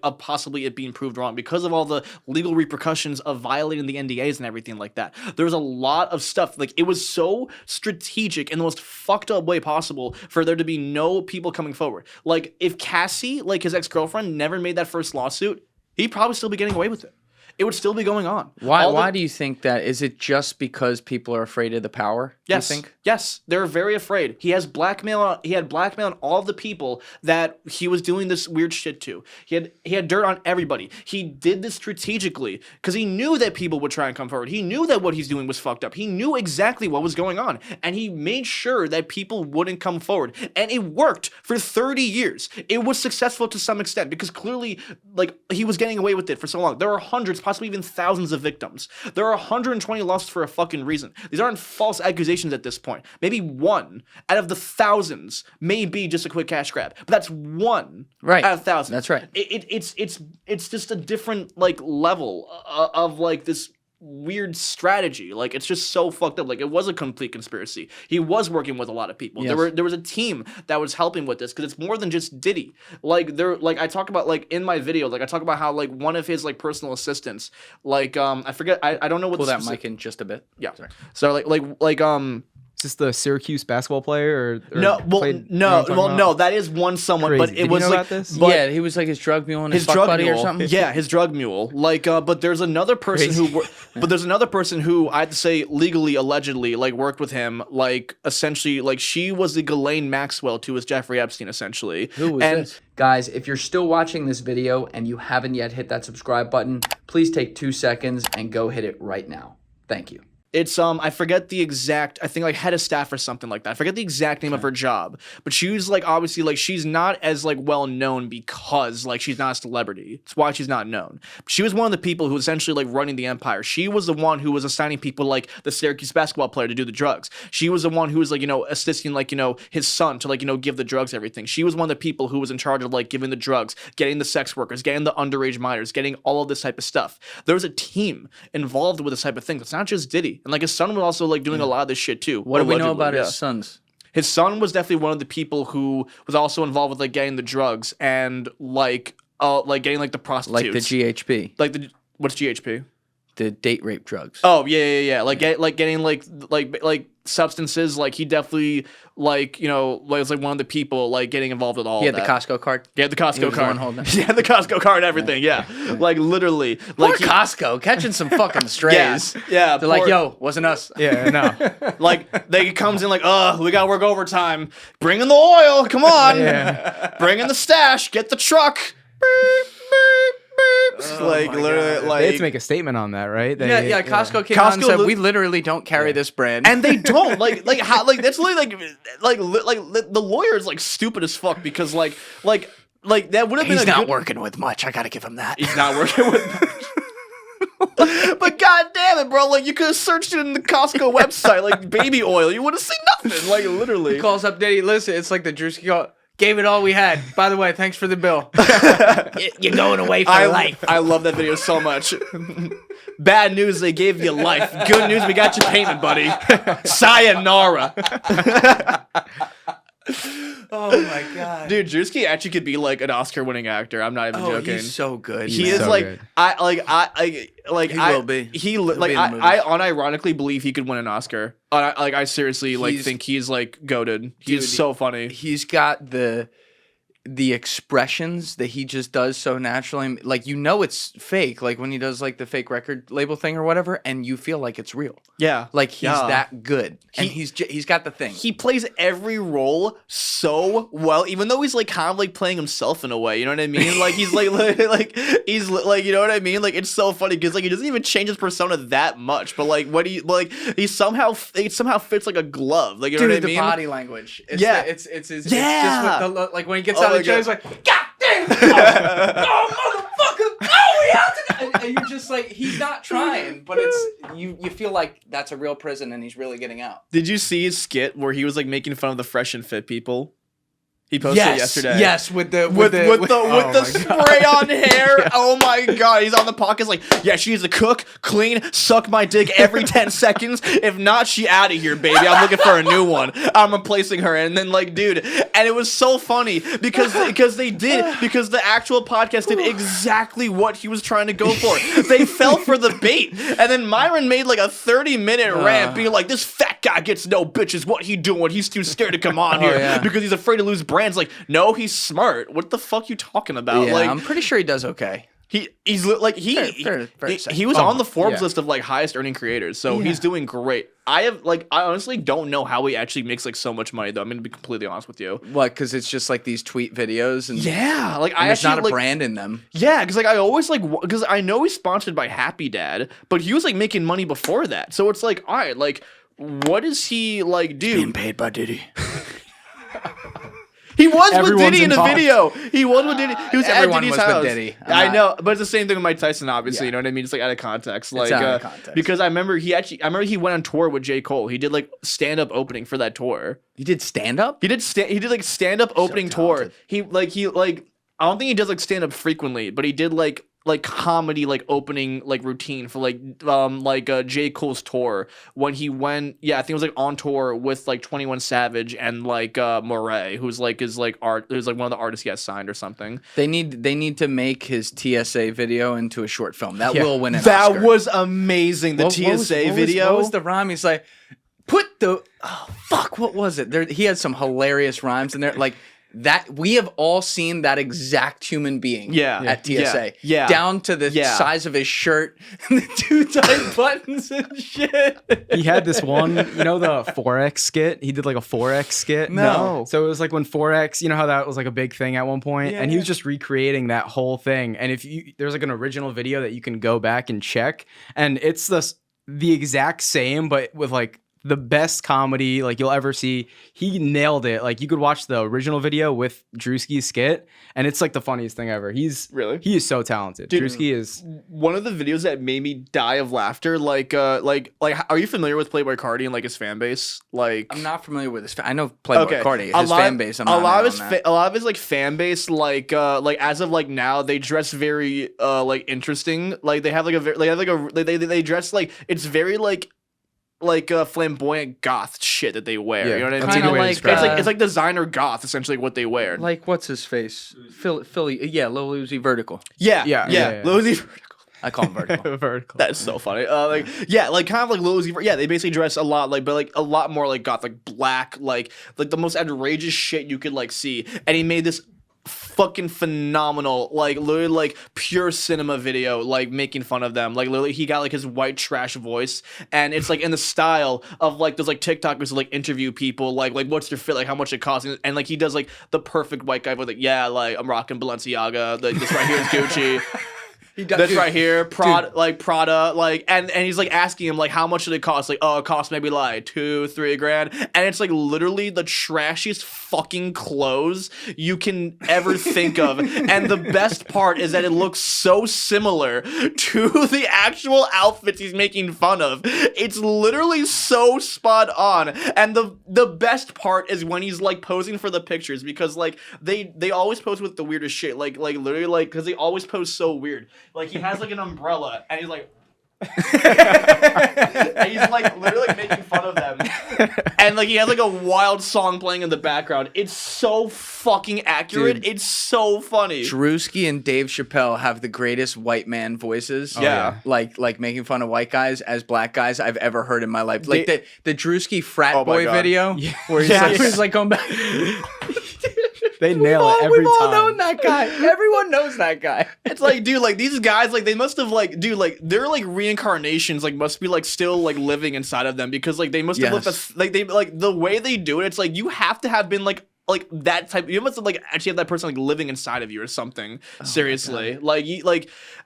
of possibly it being proved wrong, because of all the legal repercussions of violating the NDAs and everything like that. There was a lot of stuff like it was so strategic in the most fucked up way possible for there to be no people coming forward. Like if Cassie, like his ex-girlfriend, never made that first lawsuit, he'd probably still be getting away with it. It would still be going on. Why do you think that? Is it just because people are afraid of the power? Yes. You think? Yes. They're very afraid. He had blackmail on all of the people that he was doing this weird shit to. He had dirt on everybody. He did this strategically because he knew that people would try and come forward. He knew that what he's doing was fucked up. He knew exactly what was going on. And he made sure that people wouldn't come forward. And it worked for 30 years. It was successful to some extent because clearly like he was getting away with it for so long. There are hundreds, possibly even thousands of victims. There are 120 lawsuits for a fucking reason. These aren't false accusations at this point. Maybe one out of the thousands may be just a quick cash grab, but that's one out of thousands. That's right. It's just a different like level of like this weird strategy. Like it's just so fucked up. Like it was a complete conspiracy. He was working with a lot of people. Yes. There was a team that was helping with this because it's more than just Diddy. Like I talk about like in my video, like I talk about how like one of his like personal assistants, like I forget I don't know what Pull that mic in just a bit. Yeah. Sorry. So Is this the Syracuse basketball player? Or no, well, played, no, that is one someone, Crazy. but it Did was you know like about this? Yeah, he was like his drug mule and his fuck drug buddy mule or something. Yeah, his drug mule. Like, but there's another person who I have to say legally, allegedly, like worked with him. Like, essentially, like she was the Ghislaine Maxwell to his Jeffrey Epstein, essentially. Who was this? Guys, if you're still watching this video and you haven't yet hit that subscribe button, please take 2 seconds and go hit it right now. Thank you. It's I forget the exact, I think like head of staff or something like that. I forget the exact name of her job, but she was like obviously like she's not as like well known because like she's not a celebrity. It's why she's not known. She was one of the people who was essentially like running the empire. She was the one who was assigning people like the Syracuse basketball player to do the drugs. She was the one who was like assisting like his son to like give the drugs everything. She was one of the people who was in charge of like giving the drugs, getting the sex workers, getting the underage minors, getting all of this type of stuff. There was a team involved with this type of thing. It's not just Diddy. And like his son was also like doing a lot of this shit too. What do we know allegedly, about his sons? His son was definitely one of the people who was also involved with like getting the drugs and like getting like the prostitutes. Like the GHB. Like the what's GHB? The date rape drugs. Oh yeah. Like getting like substances. Like he definitely was like one of the people like getting involved with all. He had that. the Costco card. Yeah, the Costco card. He Yeah, the Costco card and everything. Yeah, like literally. Like Poor Costco catching some fucking strays. Yeah. They're like, yo, wasn't us. Yeah, no. Like they comes in like, we gotta work overtime. Bring in the oil, come on. Yeah. Bring in the stash. Get the truck. Beep, beep, beep. Like literally, They like had to make a statement on that, right? Yeah. Costco came out and said, we literally don't carry this brand. and they don't like how like that's literally like the lawyer is like stupid as fuck because like that would have been he's a not good, working with much. I gotta give him that. He's not working with. But god damn it, bro! Like you could have searched it in the Costco website, like baby oil. You would have seen nothing. Like literally. He calls up Diddy. Listen, it's like the Druski call. Gave it all we had. By the way, thanks for the bill. You're going away for life. I love that video so much. Bad news, they gave you life. Good news, we got your payment, buddy. Sayonara. Oh my god, dude, Druski actually could be like an Oscar-winning actor. I'm not even joking. He's so good. He man. is so like good. He will be. He'll be in the movies. I unironically believe he could win an Oscar. I seriously think he's like goated. He's so funny. He's got the the expressions that he just does so naturally, like it's fake, like when he does like the fake record label thing or whatever, and you feel like it's real. Yeah, like he's that good, and he's got the thing. He plays every role so well, even though he's like kind of like playing himself in a way. You know what I mean? Like he's like he's like, you know what I mean? Like it's so funny because like he doesn't even change his persona that much, but like what it somehow fits like a glove. Like you know what I mean? The body language. It's it's just with the, like when he gets out of the chair, he's like, God damn, oh motherfucker, we have to. And you're just like, he's not trying, but it's you feel like that's a real prison and he's really getting out. Did you see his skit where he was like making fun of the fresh and fit people? He posted it yesterday. Yes, with the spray on hair. Yeah. Oh my god, he's on the podcast like, yeah, she's a cook, clean, suck my dick every 10 seconds. If not, she out of here, baby. I'm looking for a new one. I'm replacing her. And then like, dude, and it was so funny because the actual podcast did exactly what he was trying to go for. They fell for the bait. And then Myron made like a 30-minute rant being like, this fat guy gets no bitches. What he doing? He's too scared to come on here because he's afraid to lose brands. Like, no, he's smart. What the fuck you talking about? Yeah, like, I'm pretty sure he does okay. He was on the Forbes list of like highest earning creators, so he's doing great. I honestly don't know how he actually makes like so much money though. I'm gonna be completely honest with you. What? Because it's just like these tweet videos and there's not a brand in them. Yeah, because like I always like because I know he's sponsored by Happy Dad, but he was like making money before that. So it's like, all right, like what does he like do? Being paid by Diddy. He was with Diddy in the video. He was with Diddy. He was at Diddy's house. With Diddy. I know, but it's the same thing with Mike Tyson, obviously. You know what I mean? It's like out of context. Like, out of context. Because I remember he went on tour with J. Cole. He did like stand-up opening for that tour. He did stand-up? He did like stand-up opening tour. He I don't think he does like stand-up frequently, but he did like comedy like opening like routine for J. Cole's tour when he went I think it was like on tour with like 21 Savage and like Moray who's like one of the artists he has signed or something. They need to make his TSA video into a short film. That will win an Oscar. That was amazing. The TSA video. What was the rhyme? He's like, what was it? He had some hilarious rhymes in there. Like that we have all seen that exact human being at TSA. Yeah. Down to the size of his shirt and the too tight buttons and shit. He had this one, the 4X skit? He did like a 4X skit. No. So it was like when 4X, you know how that was like a big thing at one point? And he was just recreating that whole thing. And there's like an original video that you can go back and check. And it's the exact same, but with like the best comedy like you'll ever see. He nailed it. Like you could watch the original video with Druski Skit, and it's like the funniest thing ever. He is so talented. Dude, Druski is one of the videos that made me die of laughter. Like are you familiar with Playboi Carti and like his fan base? Like I'm not familiar with his. I know Playboi Carti. His fan base. A lot of his like fan base like as of like now they dress very like interesting. Like they have like they dress like it's very like flamboyant goth shit that they wear. You know what I mean? Kind of like it's like designer goth essentially what they wear. Like what's his face? Philly. Yeah, Lil Uzi Vertical. Yeah. Lil Uzi Vertical. I call him Vertical. Vertical. That's so funny. Like kind of like Lil Uzi. Yeah, they basically dress a lot like, but like a lot more like goth, like black, like the most outrageous shit you could like see. And he made this fucking phenomenal, like literally like pure cinema video, like making fun of them. Like literally he got like his white trash voice, and it's like in the style of like those like TikTokers who like interview people like what's your fit, like how much it costs, and like he does like the perfect white guy with like like I'm rocking Balenciaga, like this right here is Gucci. Right here, Prada, like, and he's like asking him like, how much did it cost? Like, it cost maybe like $2-3 grand, and it's like literally the trashiest fucking clothes you can ever think of. And the best part is that it looks so similar to the actual outfits he's making fun of. It's literally so spot on. And the best part is when he's like posing for the pictures, because like they always pose with the weirdest shit, like literally like because they always pose so weird. Like he has like an umbrella and he's like and he's like literally like making fun of them, and like he has like a wild song playing in the background. It's so fucking accurate. Dude, it's so funny. Druski and Dave Chappelle have the greatest white man voices. Like making fun of white guys as black guys I've ever heard in my life. Like the Druski frat boy video where he's like going back. They nail it every We've all time. known that guy. Everyone knows that guy. It's like, dude, like these guys, like they must have like, dude, like their like reincarnations, like must be like still like living inside of them because like they must have lived like they like the way they do it. It's like you have to have been like that type. You must have like actually have that person like living inside of you or something. Seriously, like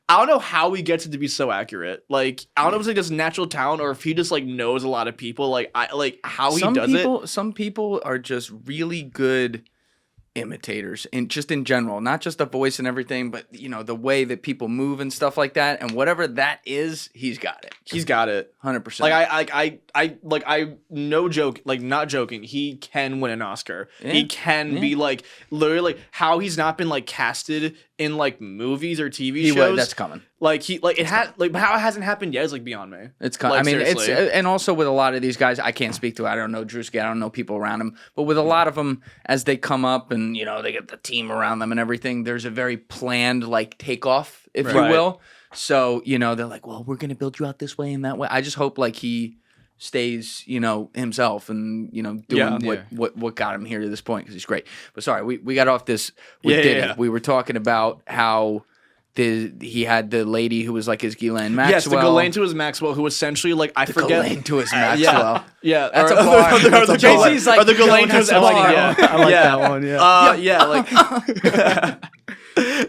I don't know how he gets it to be so accurate. Like I don't know if it's like just natural talent or if he just like knows a lot of people. Like I like how he does it. Some people are just really good imitators and just in general, not just the voice and everything, but you know the way that people move and stuff like that, and whatever that is, he's got it. He's got it 100%. Like I no joke, like not joking, he can win an Oscar. Yeah. He can be like literally like how he's not been like casted in like movies or TV shows. That's coming. Like how it hasn't happened yet is like beyond me. It's coming. Like, I mean, seriously. it's and also with a lot of these guys, I can't speak to it. I don't know Druski. I don't know people around him. But with a lot of them, as they come up and you know they get the team around them and everything, there's a very planned like takeoff, if you will. So you know they're like, well, we're gonna build you out this way and that way. I just hope like he stays, you know, himself and you know doing what got him here to this point because he's great. But sorry, we got off this with Diddy. Yeah. We were talking about how he had the lady who was like his Ghislaine Maxwell. Yes, the Ghislaine to his Maxwell, who essentially like I forget. Ghislaine to his Maxwell. Yeah, that's a bar. Or the JC's like the Ghislaine to his Epstein. I like that one. Yeah. Like.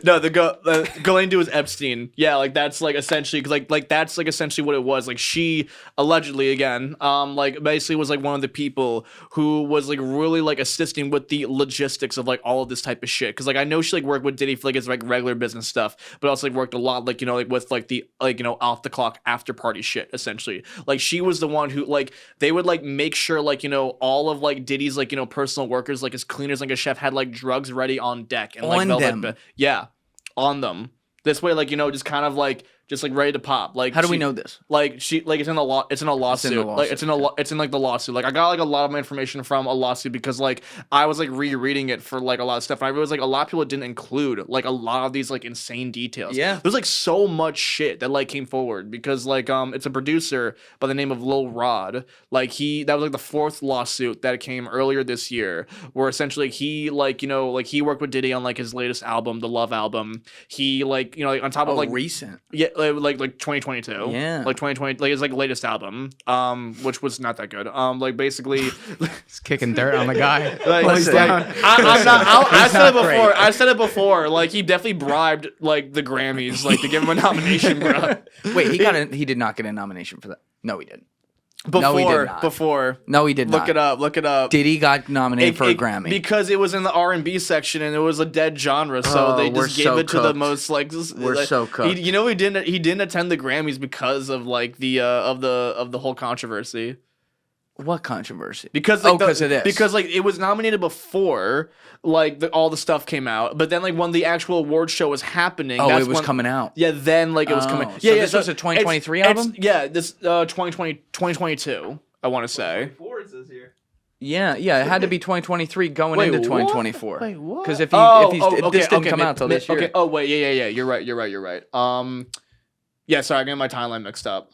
No, the Ghislaine to his Epstein. Yeah, like that's like essentially because like that's like essentially what it was. Like she allegedly again, like basically was like one of the people who was like really like assisting with the logistics of like all of this type of shit. Because like I know she like worked with Diddy for like his like regular business stuff, but also like worked a lot like you know like with like the like you know off the clock after party shit. Essentially, like she was the one who like they would like make sure like you know all of like Diddy's like you know personal workers like his cleaners like a chef had like drugs ready on deck and like on them. This way, like you know, just kind of like just like ready to pop. Like how do we know this? Like she like it's in a lawsuit. Like it's in like the lawsuit. Like I got like a lot of my information from a lawsuit because like I was like rereading it for like a lot of stuff. And I realized like a lot of people didn't include like a lot of these like insane details. Yeah. There's like so much shit that like came forward because like it's a producer by the name of Lil Rod. Like that was like the fourth lawsuit that came earlier this year where essentially he like you know like he worked with Diddy on like his latest album, the Love album. He like you know like on top of like recent. Yeah. Like 2022, like 2020, like his like latest album, which was not that good. Like basically, he's kicking dirt on the guy. I said it before. I said it before. Like he definitely bribed like the Grammys, like to give him a nomination, bro. Wait, he did not get a nomination for that. No, he didn't. Before. No, he did not. Look it up. Diddy got nominated for a Grammy because it was in the R&B section and it was a dead genre, so they just gave it to the most like. We're so cooked. You know, he didn't attend the Grammys because of like the of the whole controversy. What controversy? Because like, because of this. Because like it was nominated before like all the stuff came out, but then like when the actual award show was happening, it was coming out. Yeah, then like it was coming. So this was a 2023 album. This 2022. I want to say. It says here. Yeah, it had to be 2023 going into 2024. Wait, what? Because if this didn't come out till this year. Okay. Oh wait, yeah. You're right. Yeah, sorry, I got my timeline mixed up.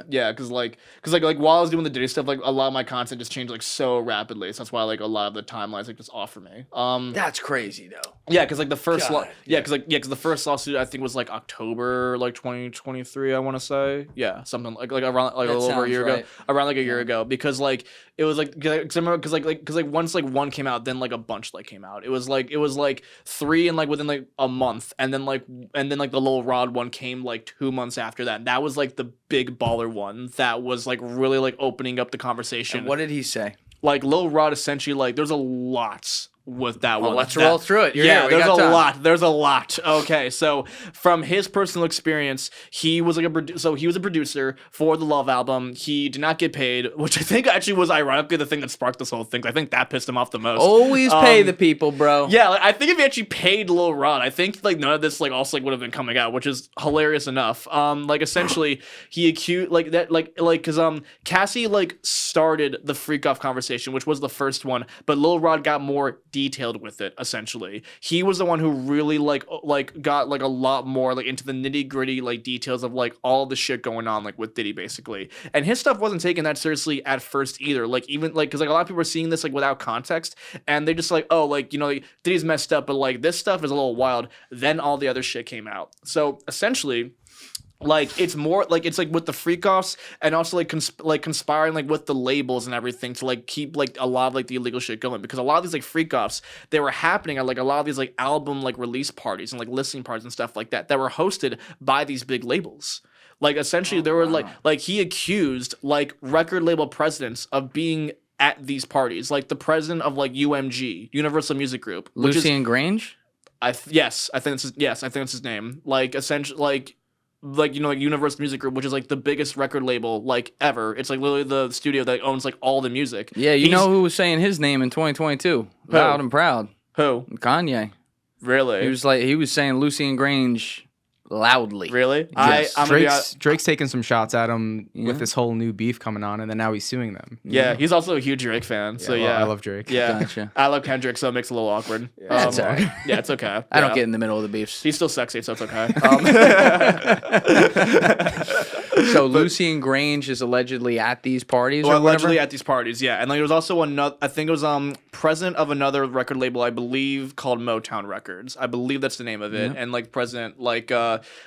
Yeah, because like while I was doing the Diddy stuff, like a lot of my content just changed like so rapidly. So that's why like a lot of the timelines like just off for me. That's crazy though. Yeah, because like the first because the first lawsuit I think was like October like 2023. I want to say something like around like a little over a year ago, around like a year ago. Because like it was like because once like one came out, then like a bunch like came out. It was like 3 and like within like a month, and then the Lil Rod one came like 2 months after that. And that was like the big baller one that was like really like opening up the conversation. And what did he say? Like Lil Rod essentially like there's a lot with that one. Let's roll through it. There's a lot. Okay, so from his personal experience, he was like he was a producer for the Love album. He did not get paid, which I think actually was ironically the thing that sparked this whole thing. I think that pissed him off the most. Always pay the people, bro. Yeah, like, I think if he actually paid Lil Rod, I think like none of this like also like would have been coming out, which is hilarious enough. Like essentially he accused like that like because Cassie like started the freak off conversation, which was the first one, but Lil Rod got more detailed with it. Essentially, he was the one who really like got like a lot more like into the nitty gritty like details of like all the shit going on like with Diddy basically. And his stuff wasn't taken that seriously at first either. Like even like because like a lot of people are seeing this like without context, and they just like, oh, like, you know, like, Diddy's messed up, but like this stuff is a little wild. Then all the other shit came out. So essentially, like it's more like it's like with the freak offs and also like conspiring like with the labels and everything to like keep like a lot of like the illegal shit going, because a lot of these like freak offs, they were happening at like a lot of these like album like release parties and like listening parties and stuff like that were hosted by these big labels. Like essentially there were like he accused like record label presidents of being at these parties, like the president of like UMG, Universal Music Group, Lucian Grange. Yes, I think that's his name. Like essentially like you know, like Universal Music Group, which is like the biggest record label like ever. It's like literally the studio that owns like all the music. Yeah, you know who was saying his name in 2022? Loud and proud. Who? Kanye. Really? He was saying Lucian Grange loudly. Really? Yes. Drake's taking some shots at him with this whole new beef coming on, and then now he's suing them. Yeah, he's also a huge Drake fan. So yeah, I love Drake. Yeah, Gotcha. I love Kendrick, so it makes it a little awkward. That's all right. Yeah, it's okay. I don't get in the middle of the beefs. He's still sexy, so it's okay. So Lucian Grange is allegedly at these parties, well, or whatever? allegedly at these parties, yeah. And like there was also another, I think it was president of another record label, I believe called Motown Records. I believe that's the name of it. Yeah. And like president, like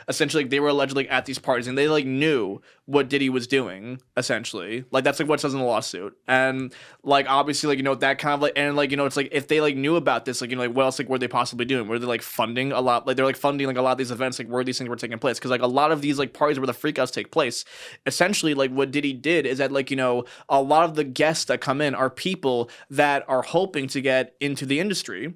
essentially like, they were allegedly at these parties and they like knew what Diddy was doing, essentially. Like that's like what it says in the lawsuit. And like obviously like, you know, that kind of like, and like, you know, it's like if they like knew about this, like, you know, like what else like were they possibly doing? Were they like funding a lot? Like they're like funding like a lot of these events, like where these things were taking place. Cause like a lot of these like parties where the freakouts take place, essentially like what Diddy did is that like, you know, a lot of the guests that come in are people that are hoping to get into the industry.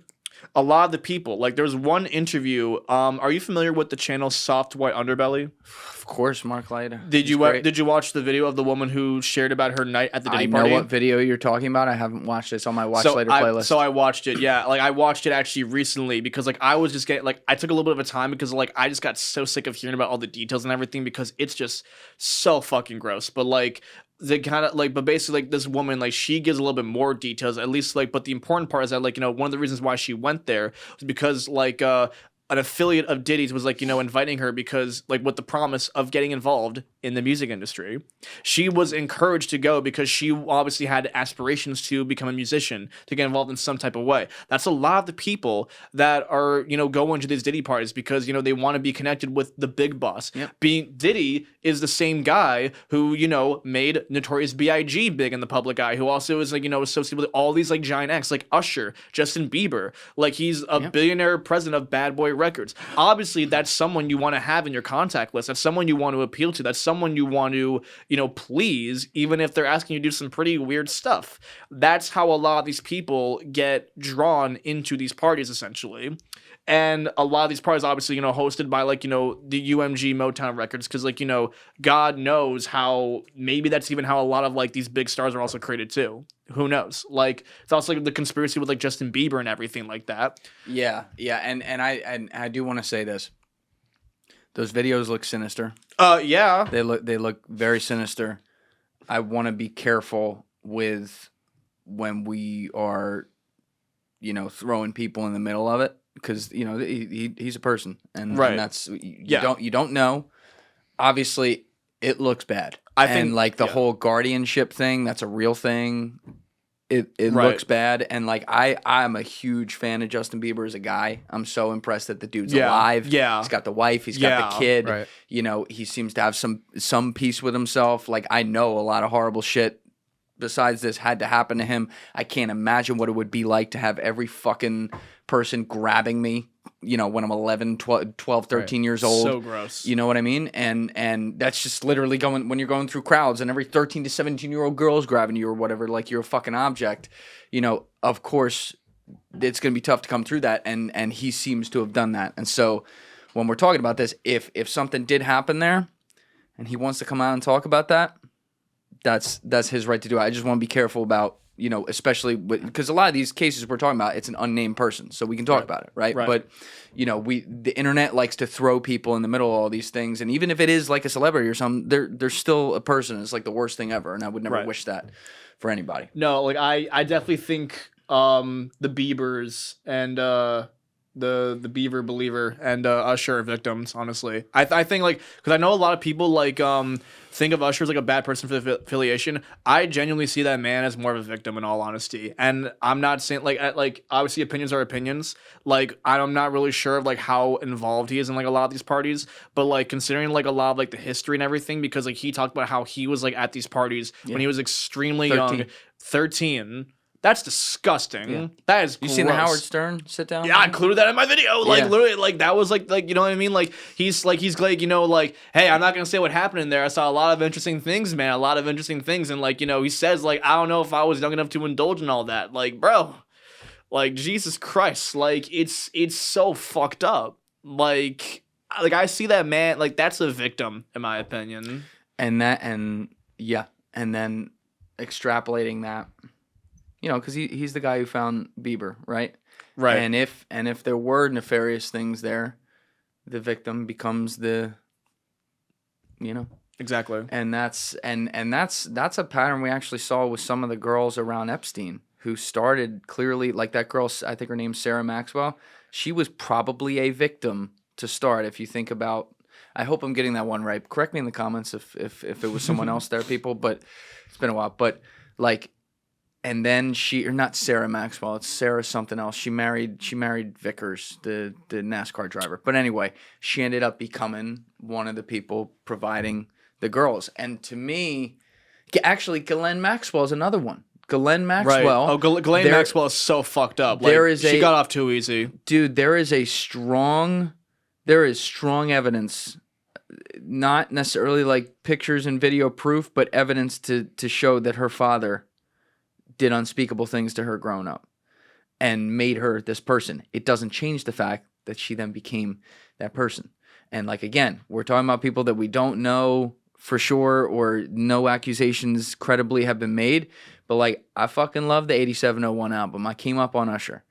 A lot of the people, like there was one interview. Are you familiar with the channel Soft White Underbelly? Of course, Mark Lighter. Did you watch the video of the woman who shared about her night at the Diddy party? I know what video you're talking about. I haven't watched it. It's on my watch later playlist. So I watched it. Yeah, like I watched it actually recently because like I was just getting like I took a little bit of a time because like I just got so sick of hearing about all the details and everything because it's just so fucking gross. But like they kind of like, but basically like this woman, like she gives a little bit more details at least, like, but the important part is that like, you know, one of the reasons why she went there was because like an affiliate of Diddy's was like, you know, inviting her because like with the promise of getting involved in the music industry. She was encouraged to go because she obviously had aspirations to become a musician, to get involved in some type of way. That's a lot of the people that are, you know, going to these Diddy parties because, you know, they want to be connected with the big boss. Yep. Diddy is the same guy who, you know, made Notorious B.I.G. big in the public eye, who also is like, you know, associated with all these like giant acts like Usher, Justin Bieber. Like he's a billionaire president of Bad Boy Records. Obviously, that's someone you want to have in your contact list. That's someone you want to appeal to. That's someone you want to, you know, please, even if they're asking you to do some pretty weird stuff. That's how a lot of these people get drawn into these parties, essentially. And a lot of these parties, obviously, you know, hosted by like, you know, the UMG Motown Records, because like, you know, God knows how maybe that's even how a lot of like these big stars are also created too. Who knows? Like it's also like the conspiracy with like Justin Bieber and everything like that. Yeah, and I do want to say this. Those videos look sinister. Yeah. They look very sinister. I want to be careful with when we are, you know, throwing people in the middle of it. Because you know he's a person, and that's you don't know. Obviously, it looks bad. I think like the whole guardianship thing, that's a real thing. It looks bad, and like I'm a huge fan of Justin Bieber as a guy. I'm so impressed that the dude's alive. Yeah, he's got the wife, he's got the kid. Right. You know, he seems to have some peace with himself. Like I know a lot of horrible shit besides this had to happen to him. I can't imagine what it would be like to have every fucking person grabbing me, you know, when I'm 11, 12, 13 years old. So gross. You know what I mean? And that's just literally going when you're going through crowds and every 13 to 17-year-old girl's grabbing you or whatever, like you're a fucking object. You know, of course, it's going to be tough to come through that. And he seems to have done that. And so when we're talking about this, if something did happen there and he wants to come out and talk about that, that's his right to do it. I just want to be careful about, you know, especially because a lot of these cases we're talking about, it's an unnamed person, so we can talk about it, right? But, you know, the internet likes to throw people in the middle of all these things, and even if it is like a celebrity or something, they're still a person. It's like the worst thing ever, and I would never wish that for anybody. No, like I definitely think the Biebers and the Bieber Believer and Usher are victims. Honestly, I think like because I know a lot of people like think of Usher as like a bad person for the affiliation. I genuinely see that man as more of a victim in all honesty. And I'm not saying like obviously opinions are opinions. Like I'm not really sure of like how involved he is in like a lot of these parties, but like considering like a lot of like the history and everything, because like he talked about how he was like at these parties when he was extremely 13. young, 13. That's disgusting. Yeah. That is. You seen the Howard Stern sit down? Yeah, I included that in my video. Like literally, like that was like you know what I mean. Like he's like you know like hey, I'm not gonna say what happened in there. I saw a lot of interesting things, man. A lot of interesting things, and like you know he says like I don't know if I was young enough to indulge in all that. Like bro, like Jesus Christ, like it's so fucked up. Like I see that man like that's a victim in my opinion. And then extrapolating that. You know, because he's the guy who found Bieber, right? Right. And if there were nefarious things there, the victim becomes the, you know. Exactly. And that's a pattern we actually saw with some of the girls around Epstein who started clearly like that girl. I think her name's Sarah Maxwell. She was probably a victim to start. If you think about, I hope I'm getting that one right. Correct me in the comments if it was someone else there, people. But it's been a while. But like. And then or not Sarah Maxwell, it's Sarah something else. She married Vickers, the NASCAR driver. But anyway, she ended up becoming one of the people providing the girls. And to me, actually, Ghislaine Maxwell is another one. Ghislaine Maxwell. Right. Oh, Ghislaine Maxwell is so fucked up. Like, she got off too easy. Dude, there is strong evidence, not necessarily like pictures and video proof, but evidence to show that her father did unspeakable things to her growing up and made her this person. It doesn't change the fact that she then became that person. And like, again, we're talking about people that we don't know for sure or no accusations credibly have been made. But like, I fucking love the 8701 album. I came up on Usher,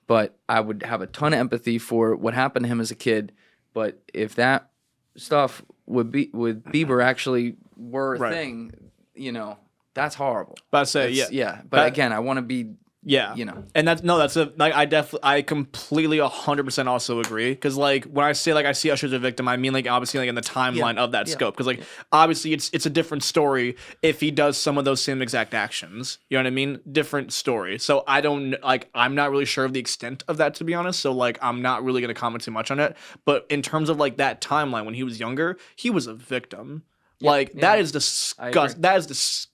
but I would have a ton of empathy for what happened to him as a kid. But if that stuff with Bieber actually were a thing, you know, that's horrible. But I say, But again, I want to be, you know. And I completely 100% also agree. Because like when I say like I see Usher as a victim, I mean like obviously like in the timeline of that scope. Because like obviously it's a different story if he does some of those same exact actions. You know what I mean? Different story. So I'm not really sure of the extent of that, to be honest. So like I'm not really gonna comment too much on it. But in terms of like that timeline when he was younger, he was a victim. That is disgusting. That is disgusting.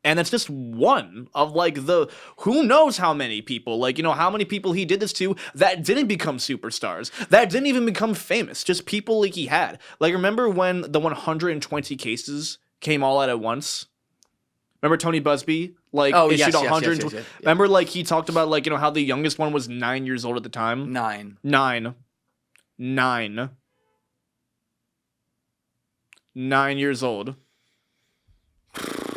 And that's just one of like the who knows how many people, like, you know, how many people he did this to that didn't become superstars, that didn't even become famous, just people like he had. Like, remember when the 120 cases came all out at once? Remember Tony Busby? Like, issued 120. Yes. Remember, like, he talked about, like, you know, how the youngest one was 9 years old at the time? 9 years old.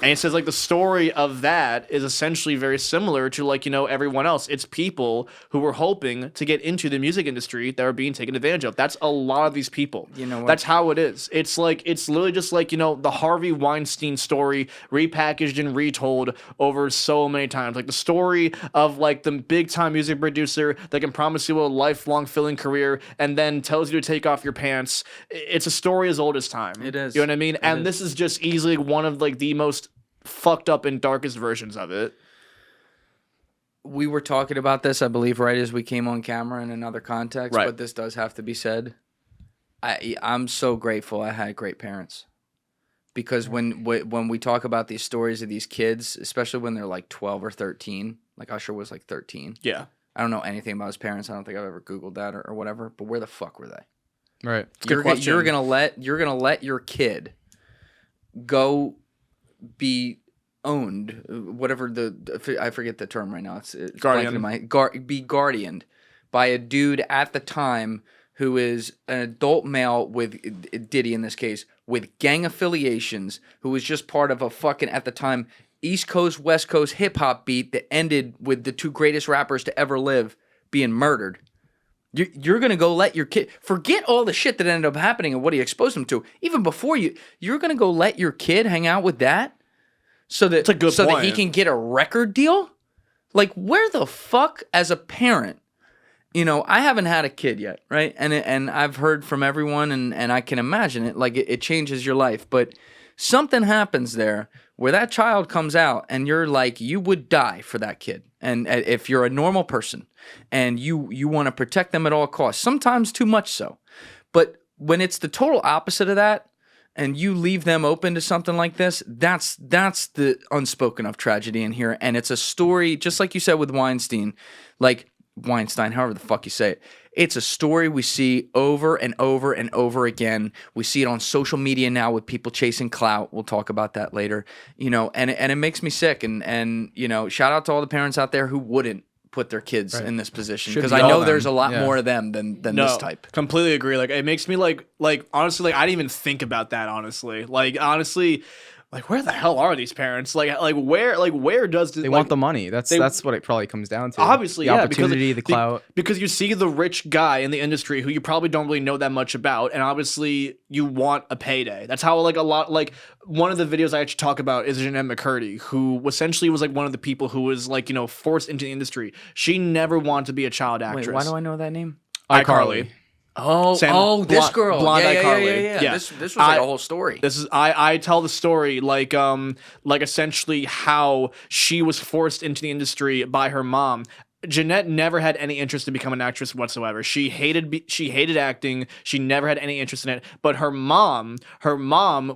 And it says, like, the story of that is essentially very similar to, like, you know, everyone else. It's people who were hoping to get into the music industry that are being taken advantage of. That's a lot of these people. You know what? That's how it is. It's like, it's literally just like, you know, the Harvey Weinstein story repackaged and retold over so many times. Like, the story of, like, the big-time music producer that can promise you a lifelong filling career and then tells you to take off your pants. It's a story as old as time. It is. You know what I mean? And this is just easily one of, like, the most fucked up and darkest versions of it. We were talking about this, I believe, right as we came on camera in another context, but this does have to be said. I'm so grateful I had great parents. Because when we talk about these stories of these kids, especially when they're like 12 or 13, like Usher was like 13. Yeah. I don't know anything about his parents. I don't think I've ever Googled that or whatever, but where the fuck were they? Right. You're gonna let your kid go be owned, whatever I forget the term right now. It's guardian. Be guardianed by a dude at the time who is an adult male with Diddy in this case with gang affiliations, who was just part of a fucking at the time East Coast West Coast hip hop beat that ended with the two greatest rappers to ever live being murdered. You're going to go let your kid forget all the shit that ended up happening and what he exposed him to. Even before you're going to go let your kid hang out with that so that That's a good point. that he can get a record deal? Like, where the fuck, as a parent, I haven't had a kid yet, right? And I've heard from everyone, and I can imagine it. Like, it changes your life. But something happens there where that child comes out, and you're like, you would die for that kid. And if you're a normal person, and you want to protect them at all costs, sometimes too much so. But when it's the total opposite of that, and you leave them open to something like this, that's the unspoken of tragedy in here. And it's a story, just like you said with Weinstein, however the fuck you say it. It's a story we see over and over and over again. We see it on social media now with people chasing clout. We'll talk about that later. And it makes me sick. And shout out to all the parents out there who wouldn't put their kids in this position, because I know there's a lot more of them than this type. Completely agree. Like, it makes me like honestly, like, I didn't even think about that, honestly. Like, honestly, like, where the hell are these parents? Like where does they want the money? That's what it probably comes down to. Obviously, the opportunity, the clout. Because you see the rich guy in the industry who you probably don't really know that much about, and obviously you want a payday. That's how one of the videos I actually talk about is Jennette McCurdy, who essentially was like one of the people who was like, forced into the industry. She never wanted to be a child actress. Wait, why do I know that name? iCarly. This girl. Blonde yeah. iCarly. Yeah. This was like a whole story. This is I tell the story like essentially how she was forced into the industry by her mom. Jennette never had any interest to become an actress whatsoever. She hated acting. She never had any interest in it. But her mom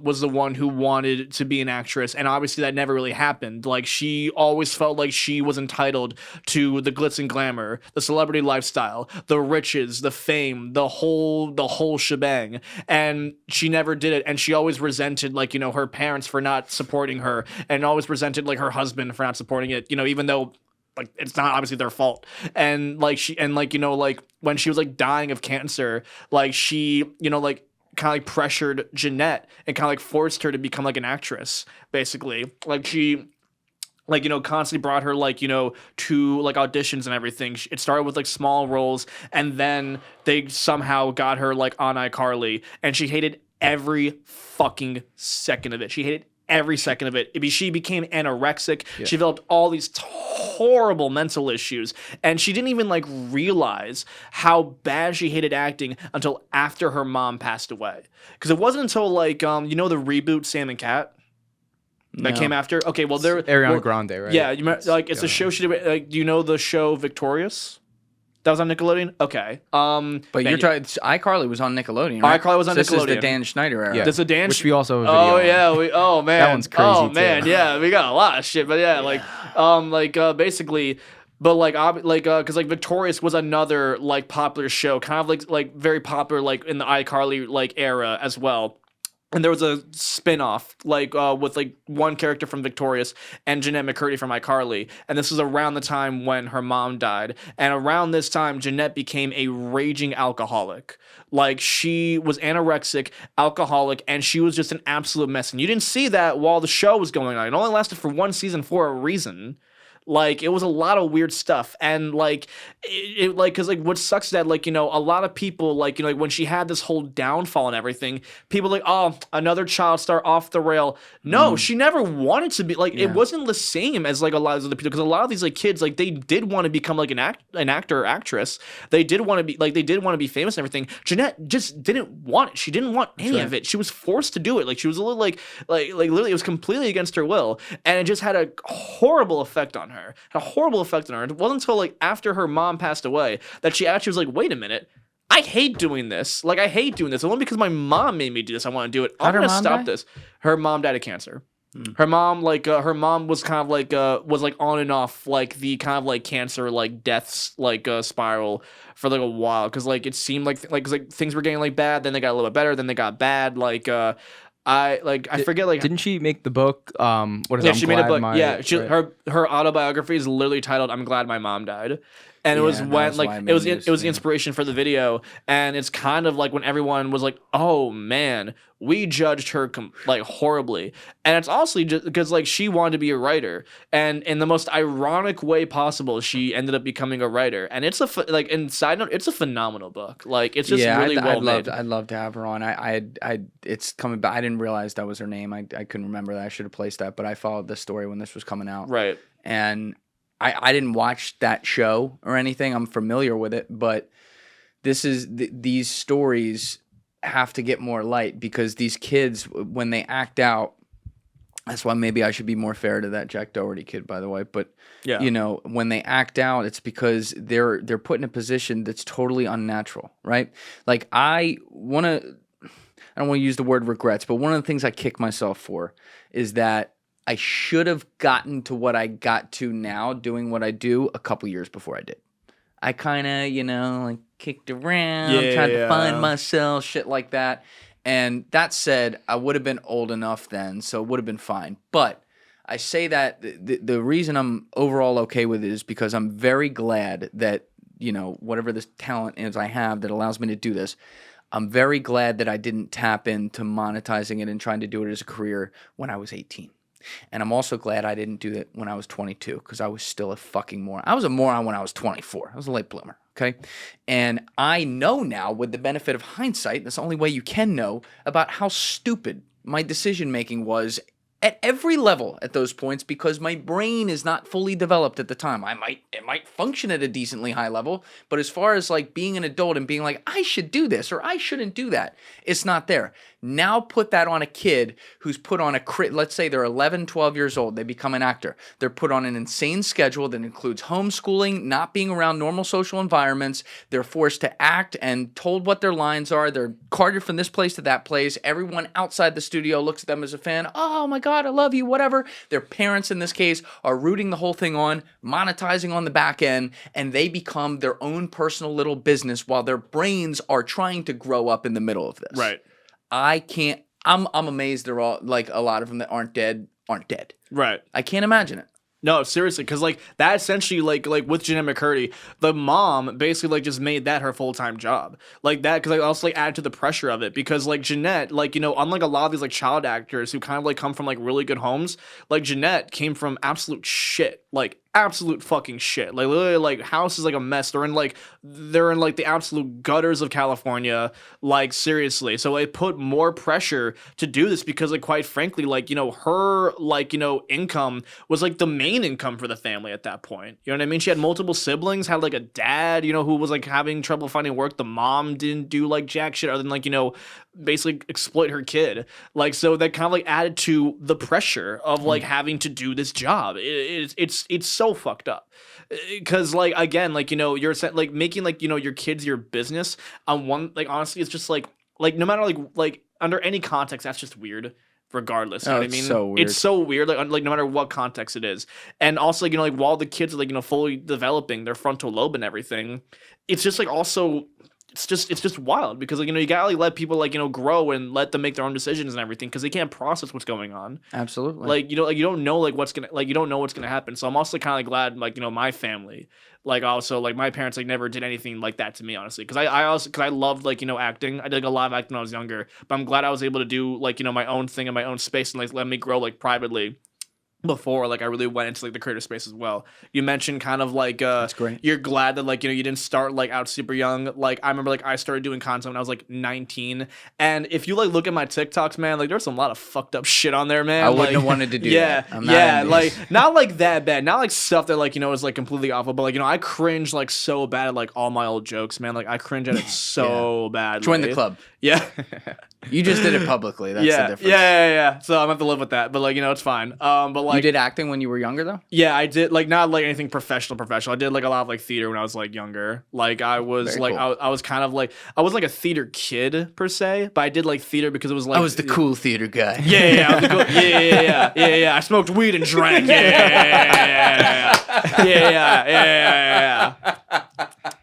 was the one who wanted to be an actress, and obviously that never really happened. Like, she always felt like she was entitled to the glitz and glamour, the celebrity lifestyle, the riches, the fame, the whole shebang, and she never did it. And she always resented her parents for not supporting her, and always resented her husband for not supporting it. Even though, it's not obviously their fault. And when she was dying of cancer, she kind of pressured Jennette and kind of forced her to become an actress, basically. She constantly brought her to auditions and everything. It started with small roles, and then they somehow got her on iCarly, and she hated every fucking second of it. She hated every second of it. She became anorexic. Yeah. She developed all these horrible mental issues, and she didn't even realize how bad she hated acting until after her mom passed away. Because it wasn't until the reboot Sam and Cat that came after. Okay, well, there Ariana Grande, right? Yeah, you remember, it's a show she did. Do you know the show Victorious? That was on Nickelodeon? Okay. But you're talking, iCarly was on Nickelodeon, right? iCarly was on Nickelodeon. This is the Dan Schneider era. Yeah. This is Dan Which we also have a video Oh, on. yeah. Man. That one's crazy, Oh, too. man. Yeah, we got a lot of shit. But yeah, basically... But because Victorious was another popular show, kind of like very popular in the iCarly era as well. And there was a spin-off with one character from Victorious and Jennette McCurdy from iCarly. And this was around the time when her mom died. And around this time, Jennette became a raging alcoholic. She was anorexic, alcoholic, and she was just an absolute mess. And you didn't see that while the show was going on. It only lasted for one season for a reason. It was a lot of weird stuff. And because what sucks is that a lot of people when she had this whole downfall and everything, people oh, another child star off the rail. No, she never wanted to be it wasn't the same as a lot of other people, because a lot of these kids they did want to become an actor or actress. They did want to be famous and everything. Jennette just didn't want it. She didn't want any of it. She was forced to do it. She was a little literally it was completely against her will, and it just had a horrible effect on her. Had a horrible effect on her. It wasn't until after her mom passed away that she actually was wait a minute, I hate doing this. I hate doing this. Only because my mom made me do this, I want to do it. I'm gonna stop this. Her mom died of cancer. Her mom her mom was kind of was on and off the kind of cancer deaths spiral for a while, because it seemed like things were getting bad, then they got a little bit better, then they got bad. I forget didn't she make the book? What is yeah, it? she made a book. Her autobiography is literally titled "I'm Glad My Mom Died," and it was when it was the inspiration for the video, and it's kind of when everyone was oh man, we judged her horribly, and it's also just because she wanted to be a writer, and in the most ironic way possible, she ended up becoming a writer, and it's and side note, it's a phenomenal book. It's just really well made. I'd love to have her on. It's coming back. I didn't realize that was her name. I couldn't remember that. I should have placed that, but I followed this story when this was coming out. Right. And I didn't watch that show or anything. I'm familiar with it, but these stories have to get more light because these kids, when they act out, that's why maybe I should be more fair to that Jack Doherty kid, by the way. But you know, when they act out, it's because they're put in a position that's totally unnatural, right? Like I don't want to use the word regrets, but one of the things I kick myself for is that I should have gotten to what I got to now, doing what I do, a couple years before I did. I kind of, you know, like kicked around, tried to find myself, shit like that. And that said, I would have been old enough then, so it would have been fine. But I say that the reason I'm overall okay with it is because I'm very glad that, you know, whatever this talent is I have that allows me to do this, I'm very glad that I didn't tap into monetizing it and trying to do it as a career when I was 18. And I'm also glad I didn't do it when I was 22 because I was still a fucking moron. I was a moron when I was 24. I was a late bloomer, okay? And I know now with the benefit of hindsight, that's the only way you can know, about how stupid my decision-making was at every level at those points because my brain is not fully developed at the time. It might function at a decently high level, but as far as like being an adult and being like, I should do this or I shouldn't do that, it's not there. Now put that on a kid who's put on let's say they're 11, 12 years old, they become an actor. They're put on an insane schedule that includes homeschooling, not being around normal social environments. They're forced to act and told what their lines are. They're carted from this place to that place. Everyone outside the studio looks at them as a fan. Oh my God, I love you, whatever. Their parents in this case are rooting the whole thing on, monetizing on the back end, and they become their own personal little business while their brains are trying to grow up in the middle of this. Right. I'm amazed they're all, like, a lot of them that aren't dead. Right. I can't imagine it. No, seriously, because like that essentially like with Jennette McCurdy, the mom basically like just made that her full-time job, like that, because I also like add to the pressure of it because like Jennette, like, you know, unlike a lot of these like child actors who kind of like come from like really good homes, like Jennette came from absolute shit, like absolute fucking shit, like literally like house is like a mess. They're in like the absolute gutters of California, like seriously. So it put more pressure to do this because like quite frankly, like, you know, her like, you know, income was like the main income for the family at that point. You know what I mean? She had multiple siblings, had like a dad, you know, who was like having trouble finding work. The mom didn't do like jack shit other than like, you know, basically exploit her kid. Like, so that kind of like added to the pressure of like having to do this job. It's so fucked up. Because like, again, like, you know, you're like making like, you know, your kids your business on one, like, honestly, it's just like no matter like under any context, that's just weird. Regardless, you know what I mean? So weird. It's so weird, like no matter what context it is. And also, like, you know, like while the kids are like, you know, fully developing their frontal lobe and everything, it's just like also it's just wild because, like, you know, you gotta like let people like, you know, grow and let them make their own decisions and everything because they can't process what's going on. Absolutely. Like, you know, like you don't know like you don't know what's gonna happen. So I'm also kind of like glad, like, you know, my family, like, also like my parents like never did anything like that to me, honestly, because I loved, like, you know, acting. I did like a lot of acting when I was younger, but I'm glad I was able to do like, you know, my own thing in my own space and like let me grow like privately before like I really went into like the creative space as well. You mentioned kind of like that's great. You're glad that, like, you know, you didn't start like out super young. Like I remember like I started doing content when I was like 19, and if you like look at my TikToks, man, like there's a lot of fucked up shit on there, man. I wouldn't like, have wanted to do that. Yeah, like not like that bad, not like stuff that like, you know, is like completely awful, but like, you know, I cringe like so bad at like all my old jokes, man. Like I cringe at it so bad. Join the club. Yeah. You just did it publicly. That's the difference. Yeah. So I'm gonna have to live with that, but like, you know, it's fine. But like, you did acting when you were younger though? Yeah, I did, like, not like anything professional. I did like a lot of like theater when I was like younger. Like I was Very like cool. I was kind of like I was like a theater kid per se, but I did like theater because it was like I was the cool theater guy. Yeah, I was the cool, yeah. I smoked weed and drank. Yeah.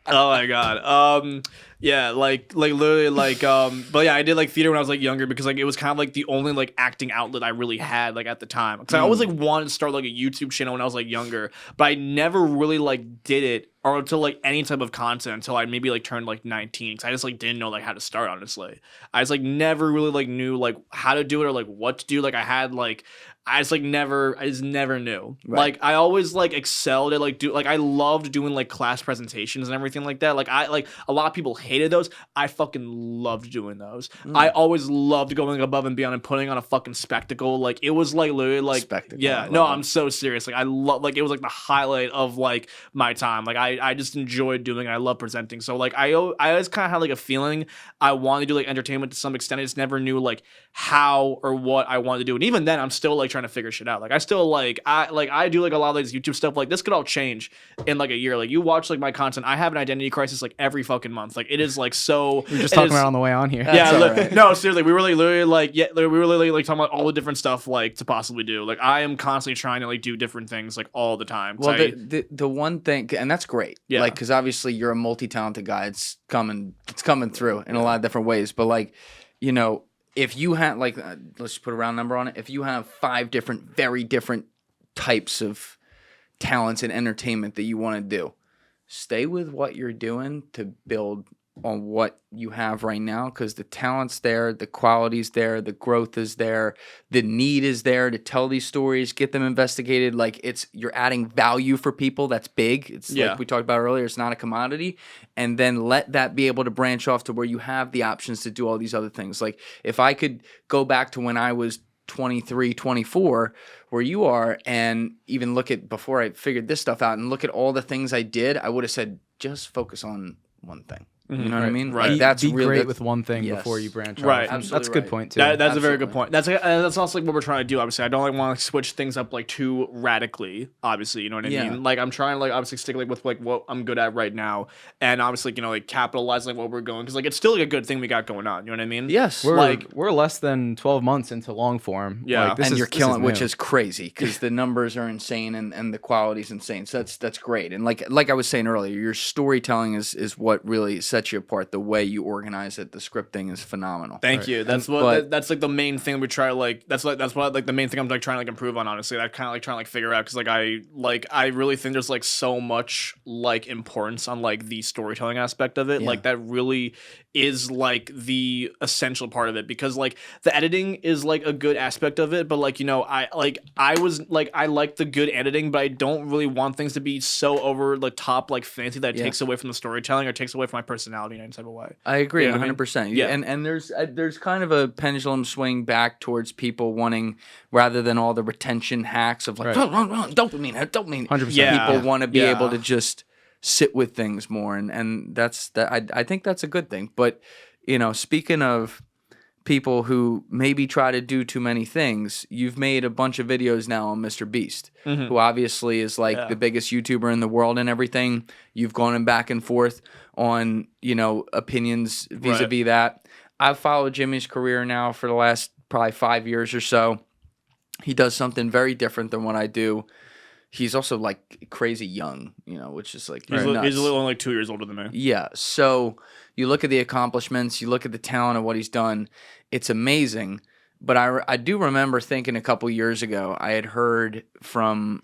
Oh my god. Yeah, like literally like but yeah, I did like theater when I was like younger because like it was kind of like the only like acting outlet I really had like at the time. Cuz I always like wanted to start like a YouTube channel when I was like younger, but I never really like did it or until like any type of content until I maybe like turned like 19 cuz I just like didn't know like how to start, honestly. I just like never really like knew like how to do it or like what to do. Like I just never knew. Right. Like I always like excelled at like I loved doing like class presentations and everything like that. Like a lot of people hated those. I fucking loved doing those. I always loved going above and beyond and putting on a fucking spectacle. Like it was like literally like Spectacle, yeah. No, I'm so serious. Like I love like it was like the highlight of like my time. Like I just enjoyed doing it. I love presenting. So like I always kind of had like a feeling I wanted to do like entertainment to some extent. I just never knew like how or what I wanted to do. And even then I'm still like trying to figure shit out. Like I still I do like a lot of this YouTube stuff. Like this could all change in like a year. Like you watch like my content, I have an identity crisis like every fucking month. Like it is like so. We were just talking about it on the way on here. That's No, seriously, we were like literally like we were literally like talking about all the different stuff like to possibly do. Like I am constantly trying to like do different things like all the time. Well, the one thing, and that's great. Yeah. Like, because obviously you're a multi-talented guy. It's coming through in a lot of different ways. But like, you know, if you had like, let's just put a round number on it. If you have 5 different, very different types of talents and entertainment that you want to do, stay with what you're doing to build on what you have right now, because the talent's there, the quality's there, the growth is there, the need is there to tell these stories, get them investigated. Like you're adding value for people. That's big. It's like we talked about earlier, it's not a commodity. And then let that be able to branch off to where you have the options to do all these other things. Like if I could go back to when I was 23, 24, where you are, and even look at before I figured this stuff out and look at all the things I did, I would have said, just focus on one thing. You know what I mean? Right. Like, that's be really great with one thing before you branch off. Right. That's Absolutely a good right. point too. That's a very good point. That's also like what we're trying to do. Obviously, I don't like want to switch things up like too radically. Obviously, you know what I mean. Like I'm trying to like obviously stick like with like what I'm good at right now, and obviously you know like capitalize like what we're going, because like it's still like a good thing we got going on. You know what I mean? Yes. We're less than 12 months into long form. Yeah. Like, And you're killing, which new. is crazy because the numbers are insane and the quality's insane. So that's great. And like I was saying earlier, your storytelling is what really sets you apart. The way you organize it, the scripting is phenomenal. Thank you. That's that's like the main thing we try to like. That's what like the main thing I'm like trying to like improve on. Honestly, I kind of like trying to like figure out, because I really think there's like so much like importance on like the storytelling aspect of it. Yeah. Like that really is like the essential part of it, because like the editing is like a good aspect of it, but like you know I like the good editing, but I don't really want things to be so over the top like fancy that it takes away from the storytelling or takes away from my personality in any type of way. I agree, You know what I mean? 100%. Yeah. And there's kind of a pendulum swing back towards people wanting, rather than all the retention hacks of like dopamine. 100%. Yeah. People want to be able to just sit with things more, and that's that. I think that's a good thing. But you know, speaking of people who maybe try to do too many things, you've made a bunch of videos now on MrBeast, who obviously is like the biggest YouTuber in the world and everything. You've gone back and forth on, you know, opinions vis-a-vis that. I've followed Jimmy's career now for the last probably 5 years or so. He does something very different than what I do. He's also like crazy young, you know, which is like He's nuts. a little only like 2 years older than me. Yeah. So you look at the accomplishments, you look at the talent of what he's done. It's amazing. But I do remember thinking a couple years ago, I had heard from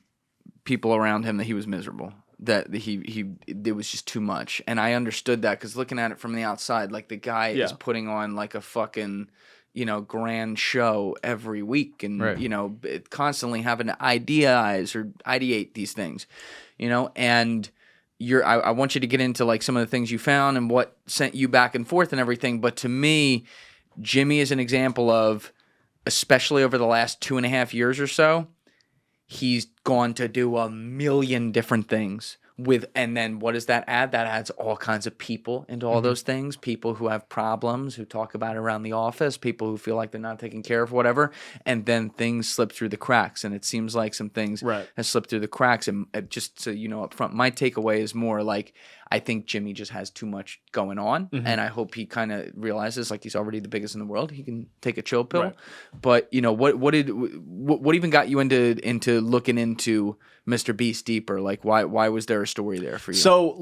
people around him that he was miserable, that it was just too much. And I understood that because looking at it from the outside, like the guy is putting on like a fucking, you know, grand show every week, and you know, constantly having to ideate these things, you know. And I want you to get into like some of the things you found and what sent you back and forth and everything. But to me, Jimmy is an example of, especially over the last 2.5 years or so, he's gone to do a million different things and then what does that add? That adds all kinds of people into all those things. People who have problems, who talk about it around the office, people who feel like they're not taken care of, whatever. And then things slip through the cracks. And it seems like some things have slipped through the cracks. And just so you know up front, my takeaway is more like, I think Jimmy just has too much going on. And I hope he kind of realizes, like, he's already the biggest in the world. He can take a chill pill. But, you know, what even got you into looking into MrBeast deeper? Like, why was there a story there for you? So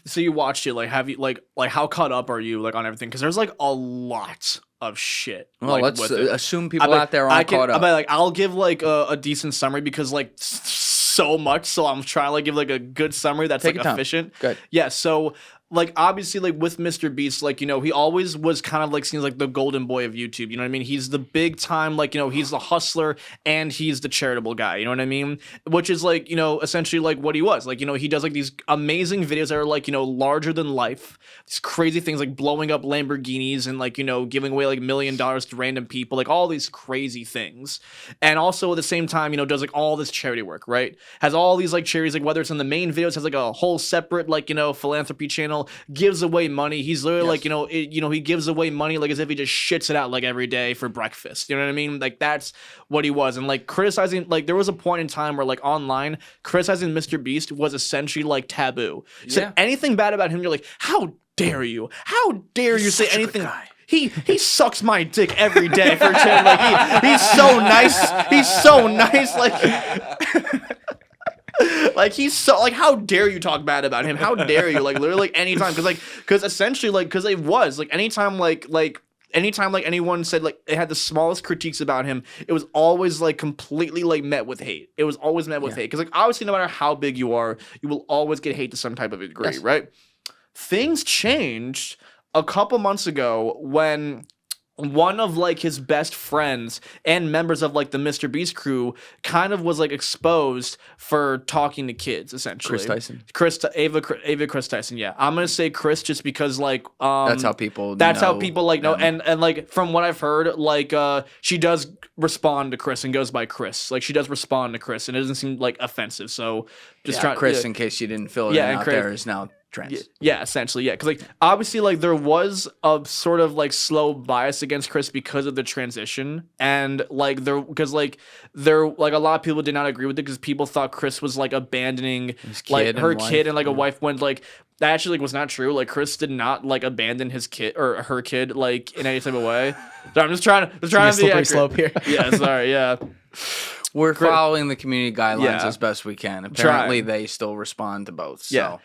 you watched it. Like, have you like how caught up are you like on everything? Because there's like a lot of shit. Well, like, let's with it. assume people out there aren't caught up. I'll give like a decent summary, because like so much. So I'm trying to like give like a good summary that's Take like your time. efficient. Good. Yeah. So like obviously like with MrBeast, like, you know, he always was kind of like seen as like the golden boy of YouTube. You know what I mean? He's the big time, like, you know, he's the hustler and he's the charitable guy. You know what I mean? Which is like, you know, essentially like what he was. Like, you know, he does like these amazing videos that are like, you know, larger than life. These crazy things like blowing up Lamborghinis and like, you know, giving away like $1 million to random people, like all these crazy things. And also at the same time, you know, does like all this charity work, right? Has all these like charities, like whether it's in the main videos, has like a whole separate like, you know, philanthropy channel, gives away money. He's literally like, you know, he gives away money like as if he just shits it out like every day for breakfast. You know what I mean? Like that's what he was. And like criticizing, like there was a point in time where like online criticizing MrBeast was essentially like taboo. So anything bad about him, you're like, how dare you? How dare you say anything? He sucks my dick every day for charity. Like he's so nice. He's so nice. Like he's so like, how dare you talk bad about him? How dare you? Like literally like anytime, because essentially like because it was like anytime anytime like anyone said like it had the smallest critiques about him, it was always like completely like met with hate. It was always met with hate because like obviously no matter how big you are, you will always get hate to some type of degree, right? Things changed a couple months ago when one of like his best friends and members of like the MrBeast crew kind of was like exposed for talking to kids, essentially. Ava Chris Tyson. Yeah, I'm gonna say Chris just because like that's how people like know. And like from what I've heard, like she does respond to Chris and goes by Chris. Like she does respond to Chris and it doesn't seem like offensive. So just try Chris in case you didn't fill it out there is now trans. Yeah, essentially, yeah. Because like obviously, like there was a sort of like slow bias against Chris because of the transition, and like there like a lot of people did not agree with it because people thought Chris was like abandoning like her kid and like a wife when like that actually like was not true. Like Chris did not like abandon his kid or her kid like in any type of way. So I'm just trying to be slippery slope here. Yeah, sorry, yeah. We're following the community guidelines as best we can. Apparently, they still respond to both. So.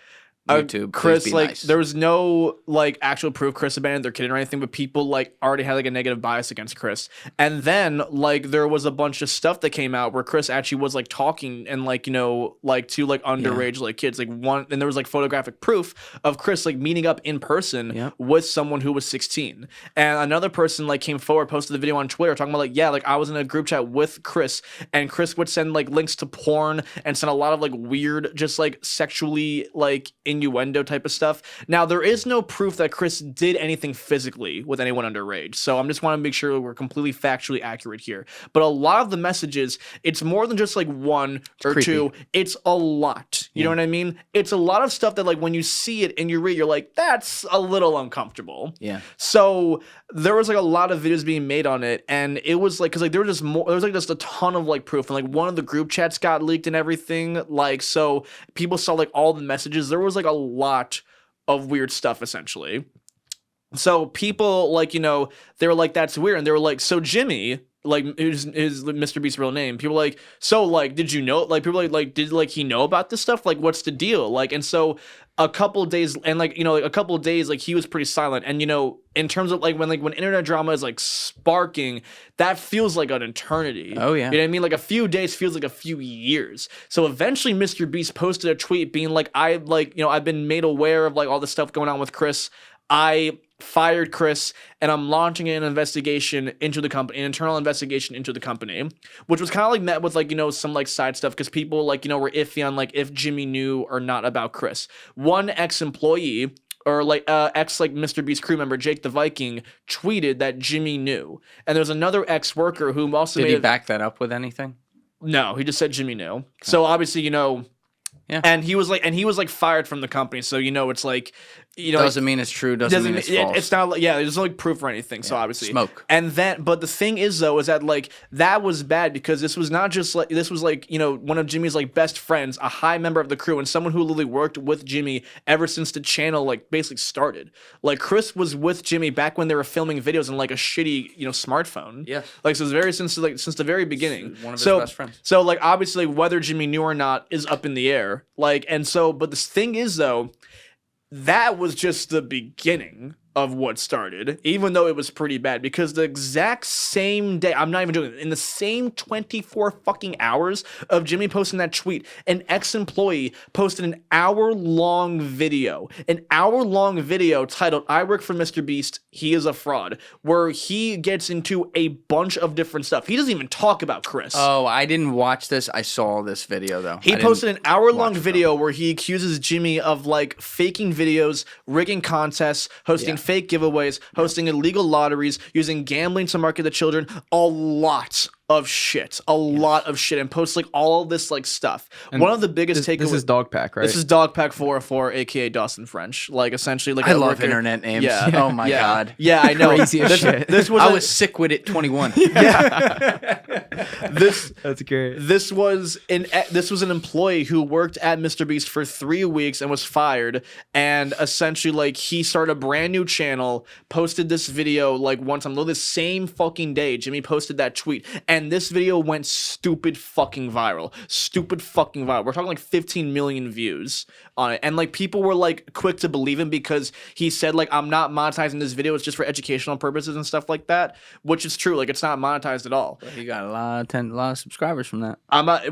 YouTube, Chris, like nice. There was no like actual proof Chris abandoned their kid or anything, but people like already had like a negative bias against Chris. And then like there was a bunch of stuff that came out where Chris actually was like talking and like, you know, like to like underage like kids, like one, and there was like photographic proof of Chris like meeting up in person with someone who was 16. And another person like came forward, posted the video on Twitter talking about like, yeah, like I was in a group chat with Chris and Chris would send like links to porn and send a lot of like weird, just like sexually like innuendo type of stuff. Now there is no proof that Chris did anything physically with anyone underage, so I'm just want to make sure we're completely factually accurate here. But a lot of the messages, it's more than just like one or two, it's a lot. You know what I mean? It's a lot of stuff that like when you see it and you read, you're like, that's a little uncomfortable. Yeah. So there was like a lot of videos being made on it, and it was like, because like there was just a ton of like proof, and like one of the group chats got leaked and everything, like, so people saw like all the messages. There was like a lot of weird stuff essentially. So people like, you know, they were like, that's weird. And they were like, so Jimmy, like is MrBeast's real name. People like, so like, did you know, like people like did like he know about this stuff? Like, what's the deal? Like, and so a couple days and like, you know, like a couple of days, like he was pretty silent. And, you know, in terms of like when internet drama is like sparking, that feels like an eternity. Oh yeah. You know what I mean? Like a few days feels like a few years. So eventually MrBeast posted a tweet being like, I've been made aware of like all the stuff going on with Chris. I fired Chris and I'm launching an investigation into the company, an internal investigation into the company, which was kind of like met with like, you know, some like side stuff because people like, you know, were iffy on like if Jimmy knew or not about Chris. One ex-employee or like ex like MrBeast crew member Jake the Viking tweeted that Jimmy knew, and there's another ex-worker who also did he back that up with anything? No, he just said Jimmy knew. Okay. So obviously, you know. Yeah. And he was like fired from the company, so you know it's like, you know, doesn't mean it's true, doesn't mean it's false. It's not like, yeah, there's no like proof or anything. So obviously smoke. And then, but the thing is though, is that like that was bad because this was not just like, this was like, you know, one of Jimmy's like best friends, a high member of the crew, and someone who literally worked with Jimmy ever since the channel like basically started. Like Chris was with Jimmy back when they were filming videos on like a shitty, you know, smartphone. Yeah. Like so it's since the very beginning. One of his best friends. So like obviously whether Jimmy knew or not is up in the air. Like, and so, but the thing is though, that was just the beginning of what started, even though it was pretty bad, because the exact same day, I'm not even joking, in the same 24 fucking hours of Jimmy posting that tweet, an ex-employee posted an hour-long video titled "I work for MrBeast, he is a fraud," where he gets into a bunch of different stuff. He doesn't even talk about Chris. Oh, I didn't watch this. I saw this video though. He posted an hour-long video where he accuses Jimmy of like faking videos, rigging contests, hosting fake giveaways, hosting illegal lotteries, using gambling to market the children, a lot of shit, and posts like all this like stuff. And one of the biggest takeaways. This is Dogpack, right? This is Dogpack 404, aka Dawson French. Like essentially, like I love internet names. Yeah. Oh my god. Yeah, I know. Crazy as shit. This was I was sick with it 21. That's great. This was an employee who worked at MrBeast for 3 weeks and was fired, and essentially like he started a brand new channel, posted this video like one time, the same fucking day Jimmy posted that tweet, and this video went stupid fucking viral. We're talking like 15 million views on it, and like people were like quick to believe him because he said like, I'm not monetizing this video, it's just for educational purposes and stuff like that, which is true. Like it's not monetized at all. You got a lot of subscribers from that.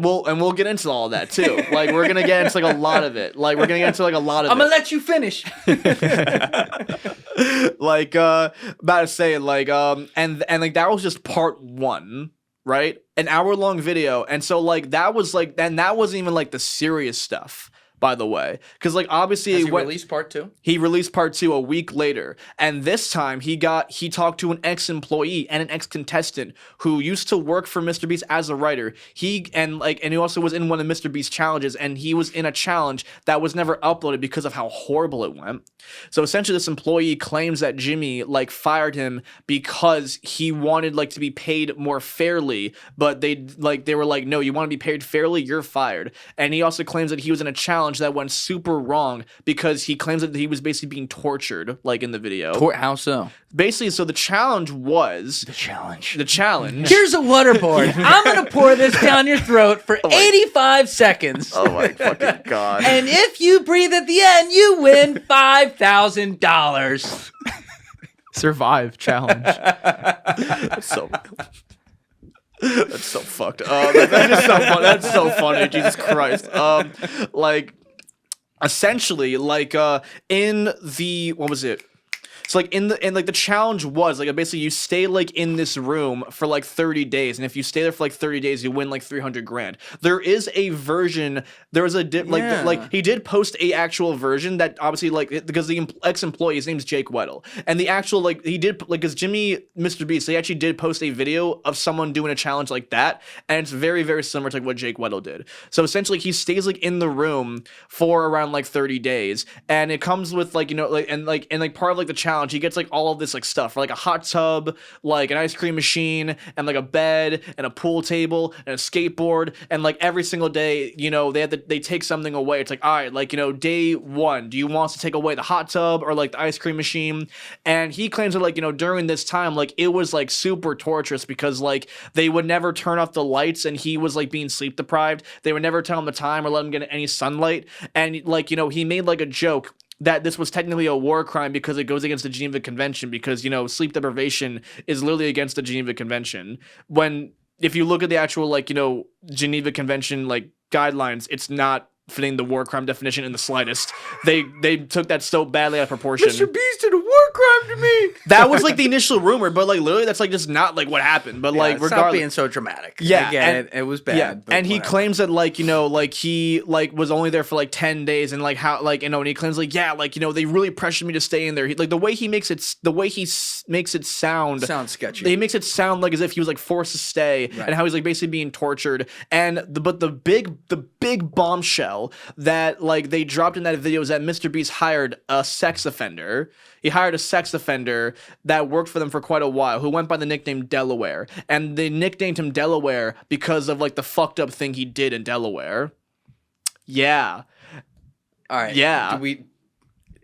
We'll get into all of that too. Like we're gonna get into like a lot of it. Like we're gonna get into like a lot of I'm it. gonna let you finish. Like about to say like and like that was just part one, right? An hour-long video. And so like that was like, and that wasn't even like the serious stuff, by the way, because like obviously Has he released part 2? He released part 2 a week later, and this time he talked to an ex-employee and an ex-contestant who used to work for MrBeast as a writer. He also was in one of MrBeast challenges, and he was in a challenge that was never uploaded because of how horrible it went. So essentially, this employee claims that Jimmy like fired him because he wanted like to be paid more fairly, but they were like, no, you want to be paid fairly, you're fired. And he also claims that he was in a challenge that went super wrong because he claims that he was basically being tortured, like in the video. How so? Basically, so the challenge was The challenge. Here's a waterboard. I'm gonna pour this down your throat for 85 seconds. oh my fucking god! And if you breathe at the end, you win $5,000. Survive challenge. That's so fucked. That's so funny. Jesus Christ. Like, essentially, like, in the what was it? So like the challenge was like basically you stay like in this room for like 30 days, and if you stay there for like 30 days, you win like 300 grand. There is a version. There was a like he did post a actual version that obviously like because the ex-employee, his name's Jake Weddle, and the actual like he did like because Jimmy MrBeast, they actually did post a video of someone doing a challenge like that, and it's very very similar to like what Jake Weddle did. So essentially he stays like in the room for around like 30 days, and it comes with like and part of like the challenge. He gets like all of this like stuff, like a hot tub, like an ice cream machine, and like a bed and a pool table and a skateboard, and like every single day, they take something away. It's like, all right, like day 1, do you want us to take away the hot tub or like the ice cream machine? And he claims that like during this time, like it was like super torturous because like they would never turn off the lights, and he was like being sleep deprived. They would never tell him the time or let him get any sunlight, and like he made like a joke that this was technically a war crime because it goes against the Geneva Convention, because, sleep deprivation is literally against the Geneva Convention. When, if you look at the actual, Geneva Convention, guidelines, it's not fitting the war crime definition in the slightest. They took that so badly out of proportion. MrBeast did a war crime to me. That was the initial rumor, but literally that's just not what happened. But regardless, stop being so dramatic. Yeah, I get it. It was bad. Yeah, but and he whatever. claims that he was only there for 10 days, and and he claims they really pressured me to stay in there. The way he makes it sound Sounds sketchy. He makes it sound as if he was forced to stay, Right. and how he's basically being tortured. And the big bombshell that they dropped in that video is that MrBeast hired a sex offender. He hired a sex offender that worked for them for quite a while, who went by the nickname Delaware, and they nicknamed him Delaware because of the fucked up thing he did in Delaware. Yeah. All right. Yeah.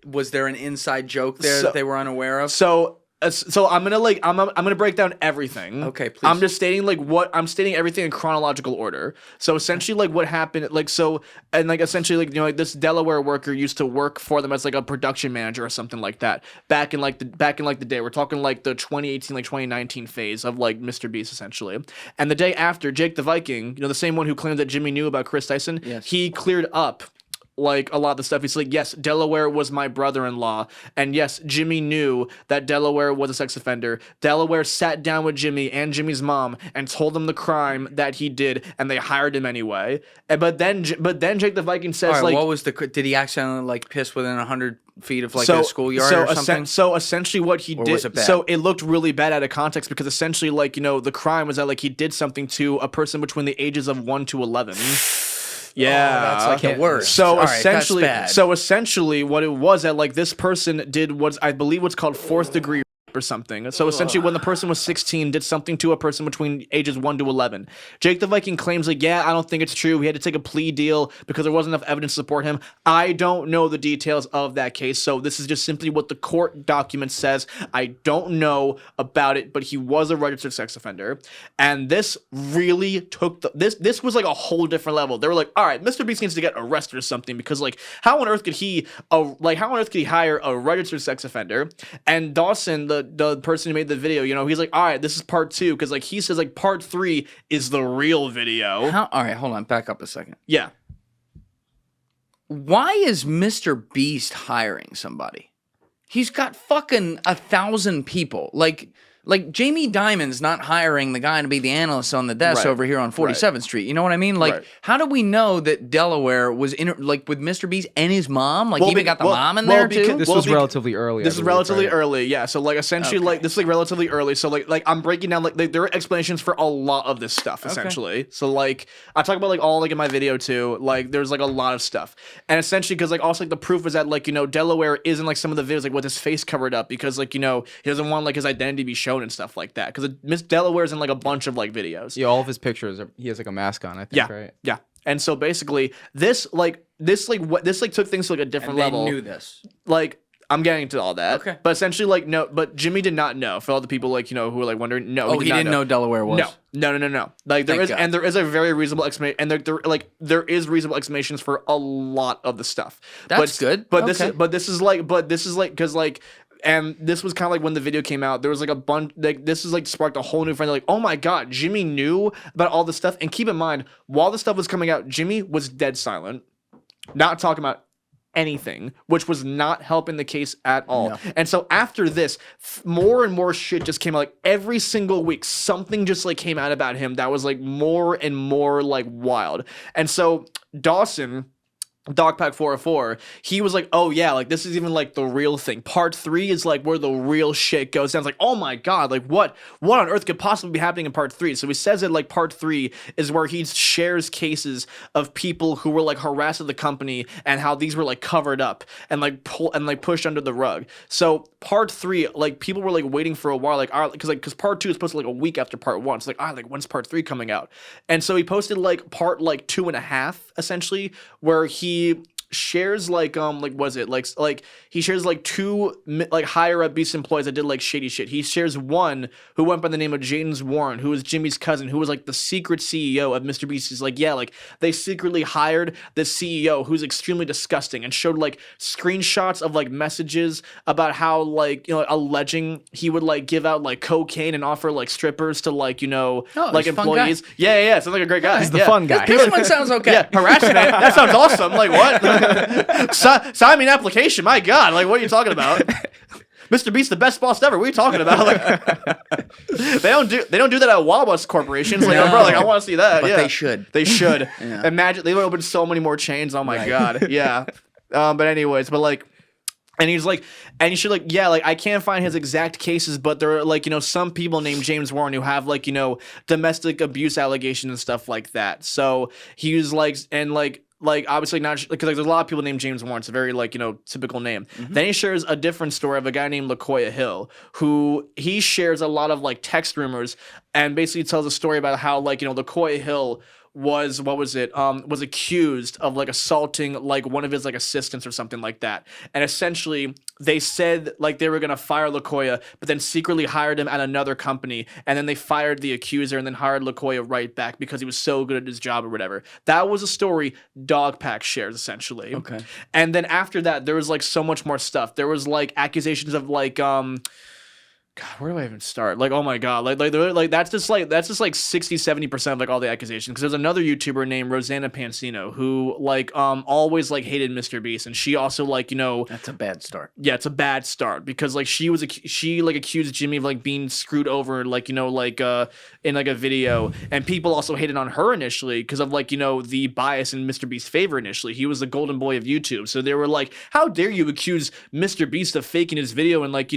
Was there an inside joke there that they were unaware of? So So I'm gonna break down everything. Okay, please. I'm just stating I'm stating everything in chronological order. So essentially, like what happened, essentially, this Delaware worker used to work for them as like a production manager or something like that. Back in the day, we're talking like the 2018 2019 phase of like MrBeast essentially. And the day after, Jake the Viking, the same one who claimed that Jimmy knew about Chris Tyson, Yes. he cleared up like a lot of the stuff. He's like, yes, Delaware was my brother-in-law, and yes, Jimmy knew that Delaware was a sex offender. Delaware sat down with Jimmy and Jimmy's mom and told them the crime that he did, and they hired him anyway. But then Jake the Viking says, All right, what was did he accidentally like piss within 100 feet of like a schoolyard or something? So essentially what he did, was it bad? so it looked really bad out of context because essentially the crime was that like he did something to a person between the ages of 1 to 11. Yeah, that's like the worst. So All right, essentially, that's bad. what it was that like this person did was, I believe, what's called 4th degree or something. So essentially, when the person was 16, did something to a person between ages 1 to 11. Jake the Viking claims like, yeah, I don't think it's true. He had to take a plea deal because there wasn't enough evidence to support him. I don't know the details of that case, so this is just simply what the court document says. I don't know about it, but he was a registered sex offender, and this really took this was like a whole different level. They were like, all right, MrBeast needs to get arrested or something because like how on earth could he hire a registered sex offender? And Dawson, the person who made the video, he's like, all right, this is part 2 because like he says like part 3 is the real video. All right, hold on, back up a second. Yeah. Why is MrBeast hiring somebody? He's got fucking 1,000 people. Like Jamie Dimon's not hiring the guy to be the analyst on the desk over here on 47th Street. You know what I mean? Like, how do we know that Delaware was with MrBeast and his mom? Like, even got the mom in there too? This was relatively early. This is relatively early, yeah. So like essentially this is like relatively early. So like I'm breaking down like there are explanations for a lot of this stuff essentially. So like I talk about like all like in my video too. Like there's like a lot of stuff, and essentially because like also like the proof is that like Delaware is in like some of the videos like with his face covered up because like he doesn't want like his identity to be shown and stuff like that because Miss Delaware's in like a bunch of like videos. Yeah, all of his pictures he has like a mask on, I think, right? Yeah. And so basically this took things to like a different level. They knew this. Like I'm getting to all that. Okay. But essentially like no, but Jimmy did not know. For all the people like who were like wondering, no, he didn't know Delaware was. No. Like there is a very reasonable explanation, and there is reasonable explanations for a lot of the stuff. That's good. But this is because like. And this was kind of like when the video came out, there was like a bunch, like this is like sparked a whole new friend. Like, oh my God, Jimmy knew about all this stuff. And keep in mind, while the stuff was coming out, Jimmy was dead silent, not talking about anything, which was not helping the case at all. No. And so after this, more and more shit just came out. Like every single week, something just like came out about him that was like more and more like wild. And so Dawson, Dogpack 404, he was like, oh yeah, like this is even like the real thing. Part 3 is like where the real shit goes down. It's like, oh my God, like what on earth could possibly be happening in part 3? So he says that like part 3 is where he shares cases of people who were like harassed at the company and how these were like covered up and like pushed under the rug. So part 3, like people were like waiting for a while, like because part 2 is supposed to like a week after part 1. So like when's part 3 coming out? And so he posted like part like 2.5 essentially, where he shares like he shares like 2 like higher up Beast employees that did like shady shit. He shares one who went by the name of James Warren, who was Jimmy's cousin, who was like the secret CEO of MrBeast. He's like, yeah, like they secretly hired this CEO who's extremely disgusting, and showed like screenshots of like messages about how like alleging he would like give out like cocaine and offer like strippers to like like employees. Yeah, sounds like a great guy. He's the fun guy. This one sounds okay. Yeah, harassment. That sounds awesome. Like what? Sign me an application. My God, like what are you talking about? MrBeast, the best boss ever. What are you talking about? Like, they don't do that at Wawa corporations. Like, bro, like I want to see that. But yeah, they should. They should. Yeah. Imagine they would open so many more chains. Oh my God. Yeah. But anyways, but like. And he's like, and you should like, yeah, like I can't find his exact cases, but there are like, some people named James Warren who have like, domestic abuse allegations and stuff like that. So he was like, and like obviously not because like, there's a lot of people named James Warren. It's a very like typical name. Mm-hmm. Then he shares a different story of a guy named LaCoya Hill, who he shares a lot of like text rumors and basically tells a story about how like LaCoya Hill was was accused of like assaulting like one of his like assistants or something like that. And essentially they said like they were gonna fire LaCoya, but then secretly hired him at another company, and then they fired the accuser and then hired LaCoya right back because he was so good at his job or whatever. That was a story Dogpack shares essentially. Okay. And then after that, there was like so much more stuff. There was like accusations of like God, where do I even start? Like, oh my God, like that's just like 60-70% of like all the accusations. Because there's another YouTuber named Rosanna Pansino who like always like hated MrBeast, and she also like That's a bad start. yeah, it's a bad start because like she accused Jimmy of like being screwed over like in like a video, and people also hated on her initially because of like the bias in MrBeast's favor initially. He was the golden boy of YouTube, so they were like, how dare you accuse MrBeast of faking his video and like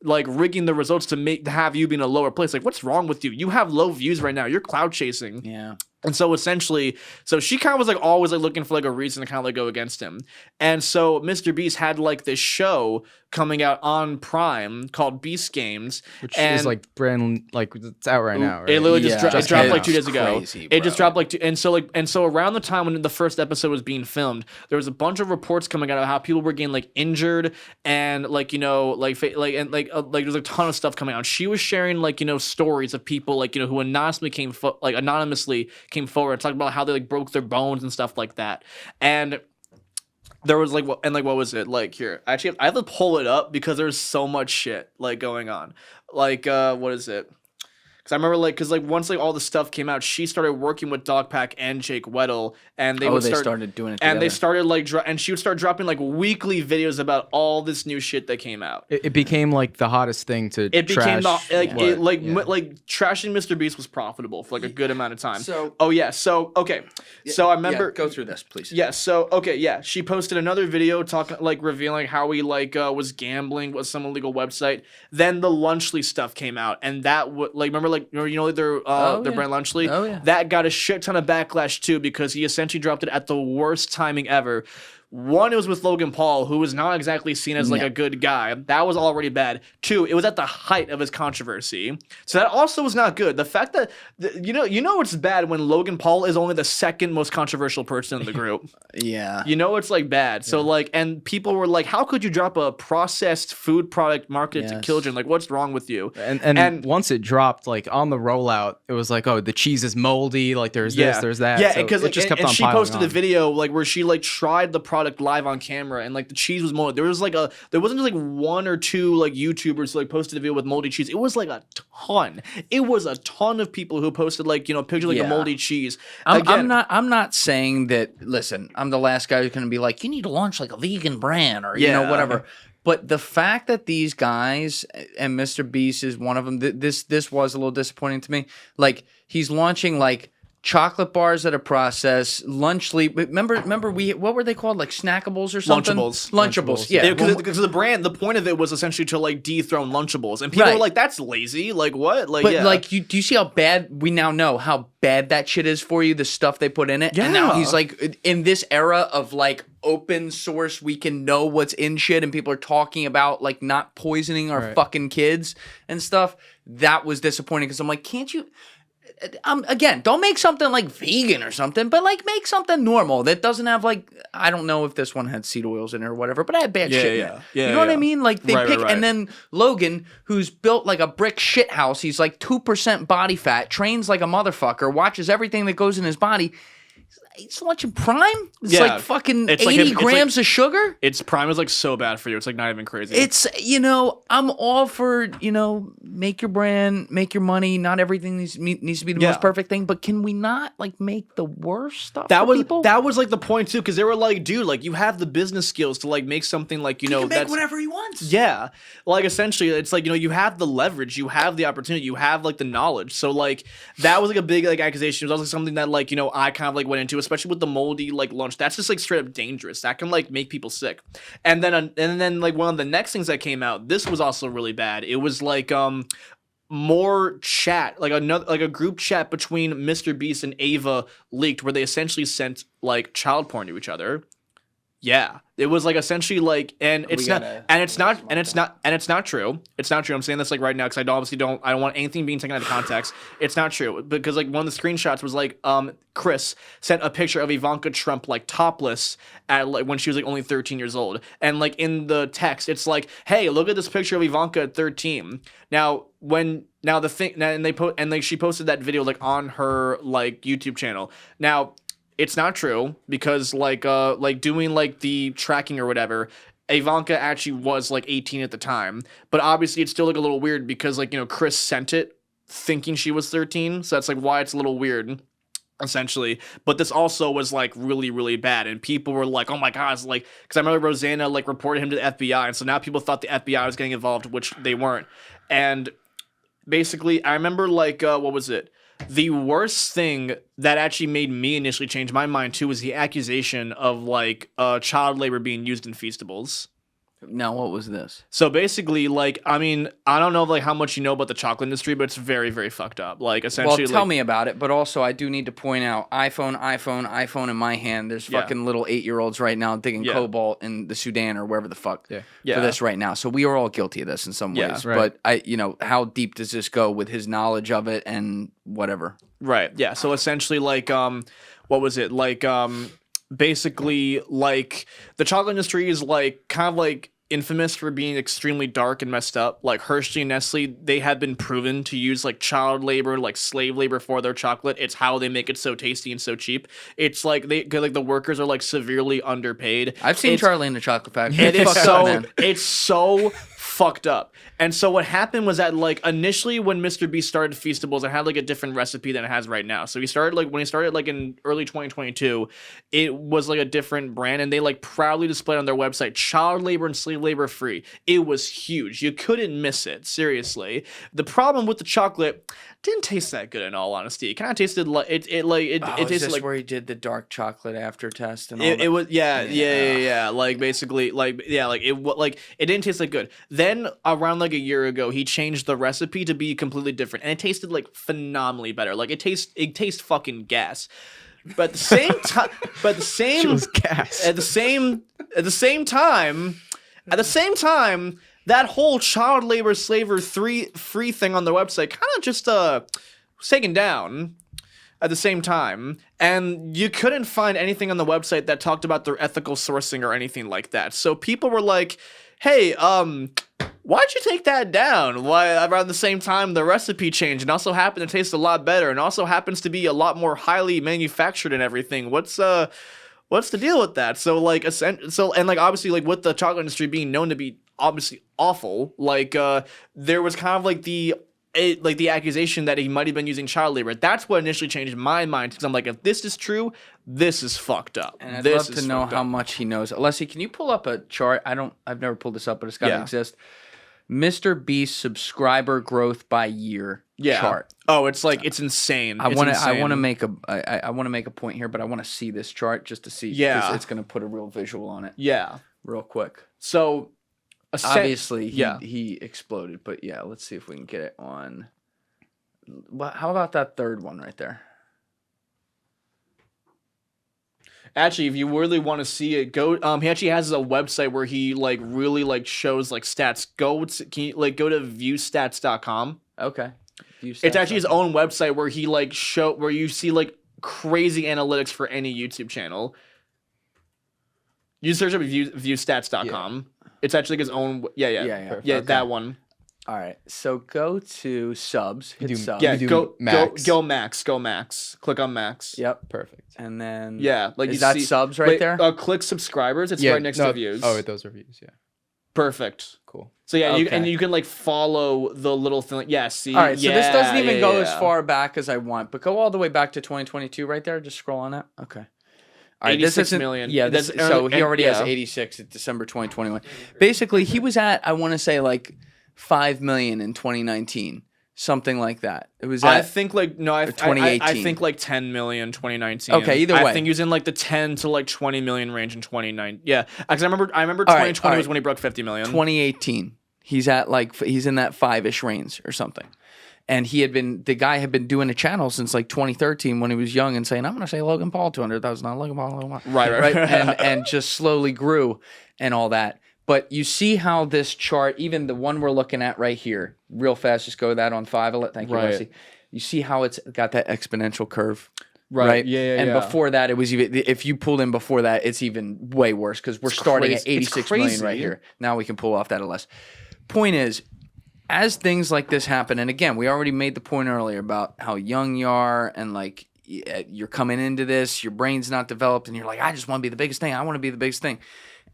like rigging the results to have you be in a lower place. Like, what's wrong with you? You have low views right now. You're cloud chasing. Yeah. And so essentially, she kind of was like always like looking for like a reason to kind of like go against him. And so MrBeast had like this show coming out on Prime called Beast Games, Which and is like brand like it's out right now. Right? it literally Yeah. it dropped like 2 days ago. Crazy, It just bro. dropped like and so around the time when the first episode was being filmed, there was a bunch of reports coming out of how people were getting like injured and like there's a ton of stuff coming out. She was sharing like stories of people like who anonymously came forward, talking about how they like broke their bones and stuff like that. And there was like what was it like here? Actually, I have to pull it up because there's so much shit like going on. Like what is it? Because I remember because once like all the stuff came out, she started working with Dogpack and Jake Weddle, and they started doing it and they together. started like and she would start dropping like weekly videos about all this new shit that came out. It became like the hottest thing to It became trash. like trashing MrBeast was profitable for like a good amount of time. So- okay. So I remember go through this, please. Yeah, so okay, yeah. She posted another video talking like revealing how he was gambling with some illegal website. Then the Lunchly stuff came out, and that remember their brand Lunchly? Oh, yeah. That got a shit ton of backlash too because he essentially dropped it at the worst timing ever. One, it was with Logan Paul, who was not exactly seen as like a good guy. That was already bad. Two, it was at the height of his controversy, so that also was not good. The fact that it's bad when Logan Paul is only the second most controversial person in the group. Yeah. It's like bad. So and people were like, how could you drop a processed food product marketed to Yes. children? Like, what's wrong with you? And once it dropped, like on the rollout, it was like, oh, the cheese is moldy. Like there's this, there's that. Yeah, So because it just kept on she piling posted on. the video where she tried the product live on camera, and the cheese was molded. There wasn't just one or two YouTubers who posted a video with moldy cheese. It was a ton. It was a ton of people who posted pictures of moldy cheese. I'm not saying that. Listen, I'm the last guy who's going to be like, you need to launch a vegan brand or whatever. But the fact that these guys, and MrBeast is one of them, this was a little disappointing to me. He's launching chocolate bars that are processed, Lunchly. Remember what were they called? Snackables or something? Lunchables. Yeah. Because the brand, the point of it was essentially to dethrone Lunchables, and people were like, "That's lazy." What? But do you see how bad we now know how bad that shit is for you? The stuff they put in it, and now he's in this era of open source, we can know what's in shit, and people are talking about not poisoning our fucking kids and stuff. That was disappointing because I'm like, can't you? Again, don't make something vegan or something, but make something normal that doesn't have I don't know if this one had seed oils in it or whatever, but I had bad shit in it. You know what I mean? They pick, and then Logan, who's built like a brick shit house, he's 2% body fat, trains like a motherfucker, watches everything that goes in his body. It's lunch and Prime. It's fucking 80 grams of sugar. Its Prime is so bad for you. It's not even crazy. It's I'm all for make your brand, make your money. Not everything needs to be the most perfect thing, but can we not make the worst stuff? That was people? that was the point too, because they were dude, you have the business skills to make something He can that's make whatever he wants. Yeah, essentially, it's you have the leverage, you have the opportunity, you have the knowledge. So that was a big accusation. It was also something that I kind of went into, especially with the moldy lunch. That's just straight up dangerous. That can make people sick. And then one of the next things that came out, this was also really bad. It was more chat, a group chat between MrBeast and Ava leaked, where they essentially sent child porn to each other. Yeah, it was like essentially like, and it's not, gotta- and it's not, and it's not, and it's not true. It's not true. I'm saying this like right now because I obviously don't, I don't want anything being taken out of context. It's not true because like one of the screenshots was like, Chris sent a picture of Ivanka Trump like topless at like when she was like only 13 years old, and like in the text, it's like, hey, look at this picture of Ivanka at 13. Now the thing, and they put, and like she posted that video like on her like YouTube channel. Now. It's not true because like doing like the tracking or whatever, Ivanka actually was like 18 at the time, but obviously it's still like a little weird because like, you know, Chris sent it thinking she was 13, so that's like why it's a little weird essentially. But this also was like really, really bad, and people were like, oh my god, it's like, because I remember Rosanna like reported him to the FBI, and so now people thought the FBI was getting involved, which they weren't. And basically I remember like what was it, the worst thing that actually made me initially change my mind too was the accusation of like child labor being used in Feastables. Now, what was this? So basically, like, I mean, I don't know like how much you know about the chocolate industry, but it's very, very fucked up. Like, essentially, Well, tell me about it. But also, I do need to point out iPhone in my hand. There's fucking little 8-year-olds right now digging cobalt in the Sudan or wherever the fuck for this right now. So we are all guilty of this in some ways. right. But how deep does this go with his knowledge of it and whatever? Right. Yeah. So essentially, like, what was it? Like, basically, like, the chocolate industry is like kind of like infamous for being extremely dark and messed up. Like Hershey and Nestle, they have been proven to use like child labor, like slave labor for their chocolate. It's how they make it so tasty and so cheap. It's like the workers are like severely underpaid. I've seen Charlie in the Chocolate Factory. And Fucked up, man. it's so fucked up. And so what happened was that like initially when MrBeast started Feastables, it had like a different recipe than it has right now. So he started like when he started like in early 2022, it was like a different brand, and they like proudly displayed on their website child labor and slave labor free. It was huge. You couldn't miss it. Seriously. The problem with the chocolate didn't taste that good in all honesty. It kind of tasted like it Is tasted this like where he did the dark chocolate after test and all it that? was yeah. Like basically like it didn't taste like good. Then around like a year ago, he changed the recipe to be completely different, and it tasted like phenomenally better. Like it tastes fucking gas. But at the same time, It was gas. at the same time, that whole child labor slaver free thing on their website kind of just was taken down at the same time, and you couldn't find anything on the website that talked about their ethical sourcing or anything like that. So people were like, hey, why'd you take that down? Why around the same time the recipe changed and also happened to taste a lot better and also happens to be a lot more highly manufactured and everything? What's the deal with that? So like and like obviously like with the chocolate industry being known to be obviously awful, like there was kind of like the accusation that he might have been using child labor. That's what initially changed my mind, because I'm like, if this is true, this is fucked up. And I'd this love to know how much he knows. Alessi, can you pull up a chart? I've never pulled this up, but it's got to exist. MrBeast subscriber growth by year chart. Oh, it's like it's insane. I want to make a point here, but I want to see this chart just to see. Yeah, it's going to put a real visual on it. Yeah, real quick. So obviously he exploded, but yeah, let's see if we can get it on. How about that third one right there? Actually, if you really want to see it, go. He actually has a website where he like really like shows like stats. Go to viewstats.com. Okay. It's actually his own website where he like where you see like crazy analytics for any YouTube channel. You search up viewstats.com. Yeah. It's actually his own. Yeah. Okay. That one. All right. So go to subs. Hit subs. Yeah. Go max. Go max. Click on max. Yep. Perfect. And then like is that subs right there? Click subscribers. It's right next to views. Oh, those are views. Yeah. Perfect. Cool. So yeah, you can like follow the little thing. Yeah. See. All right. So this doesn't even go as far back as I want, but go all the way back to 2022 right there. Just scroll on that. Okay. All right, 86 million. Yeah, so he already has 86 at December 2021. Basically, he was at, I want to say, like 5 million in 2019, something like that. It was. I think like 2018. I think like 10 million 2019. Okay, either way, I think he was in like the 10 to like 20 million range in 2019. Yeah, because I remember 2020 was when he broke 50 million. 2018, he's in that 5-ish range or something. And the guy had been doing a channel since like 2013 when he was young and saying, I'm going to say Logan Paul $200,000, Logan Paul. Right. and just slowly grew and all that. But you see how this chart, even the one we're looking at right here, real fast, just go with that on 5. Thank you, Right. Leslie. You see how it's got that exponential curve. Right. And before that, it was even, if you pulled in before that, it's even way worse because we're starting at 86 million right here. Now we can pull off that or less. Point is, as things like this happen, and again, we already made the point earlier about how young you are and like you're coming into this, your brain's not developed, and you're like, I just want to be the biggest thing. I want to be the biggest thing.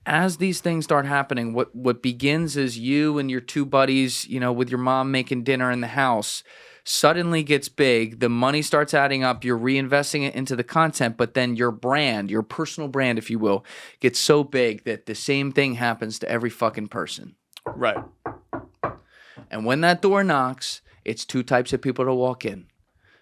As these things start happening, what begins as you and your 2 buddies, with your mom making dinner in the house, suddenly gets big. The money starts adding up. You're reinvesting it into the content, but then your brand, your personal brand, if you will, gets so big that the same thing happens to every fucking person. Right. And when that door knocks, it's 2 types of people to walk in: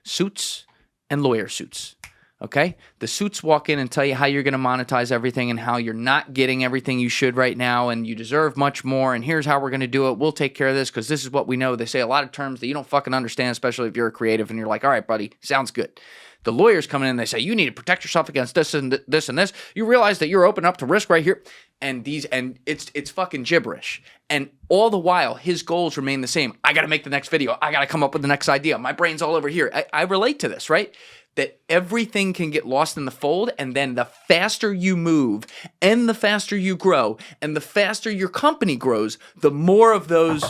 suits and lawyer suits. Okay? The suits walk in and tell you how you're going to monetize everything and how you're not getting everything you should right now and you deserve much more, and here's how we're going to do it. We'll take care of this because this is what we know. They say a lot of terms that you don't fucking understand, especially if you're a creative and you're like, all right, buddy, sounds good. The lawyers come in and they say, you need to protect yourself against this and this and this. You realize that you're open up to risk right here. And it's fucking gibberish. And all the while, his goals remain the same. I got to make the next video. I got to come up with the next idea. My brain's all over here. I relate to this, right? That everything can get lost in the fold, and then the faster you move and the faster you grow and the faster your company grows, the more of those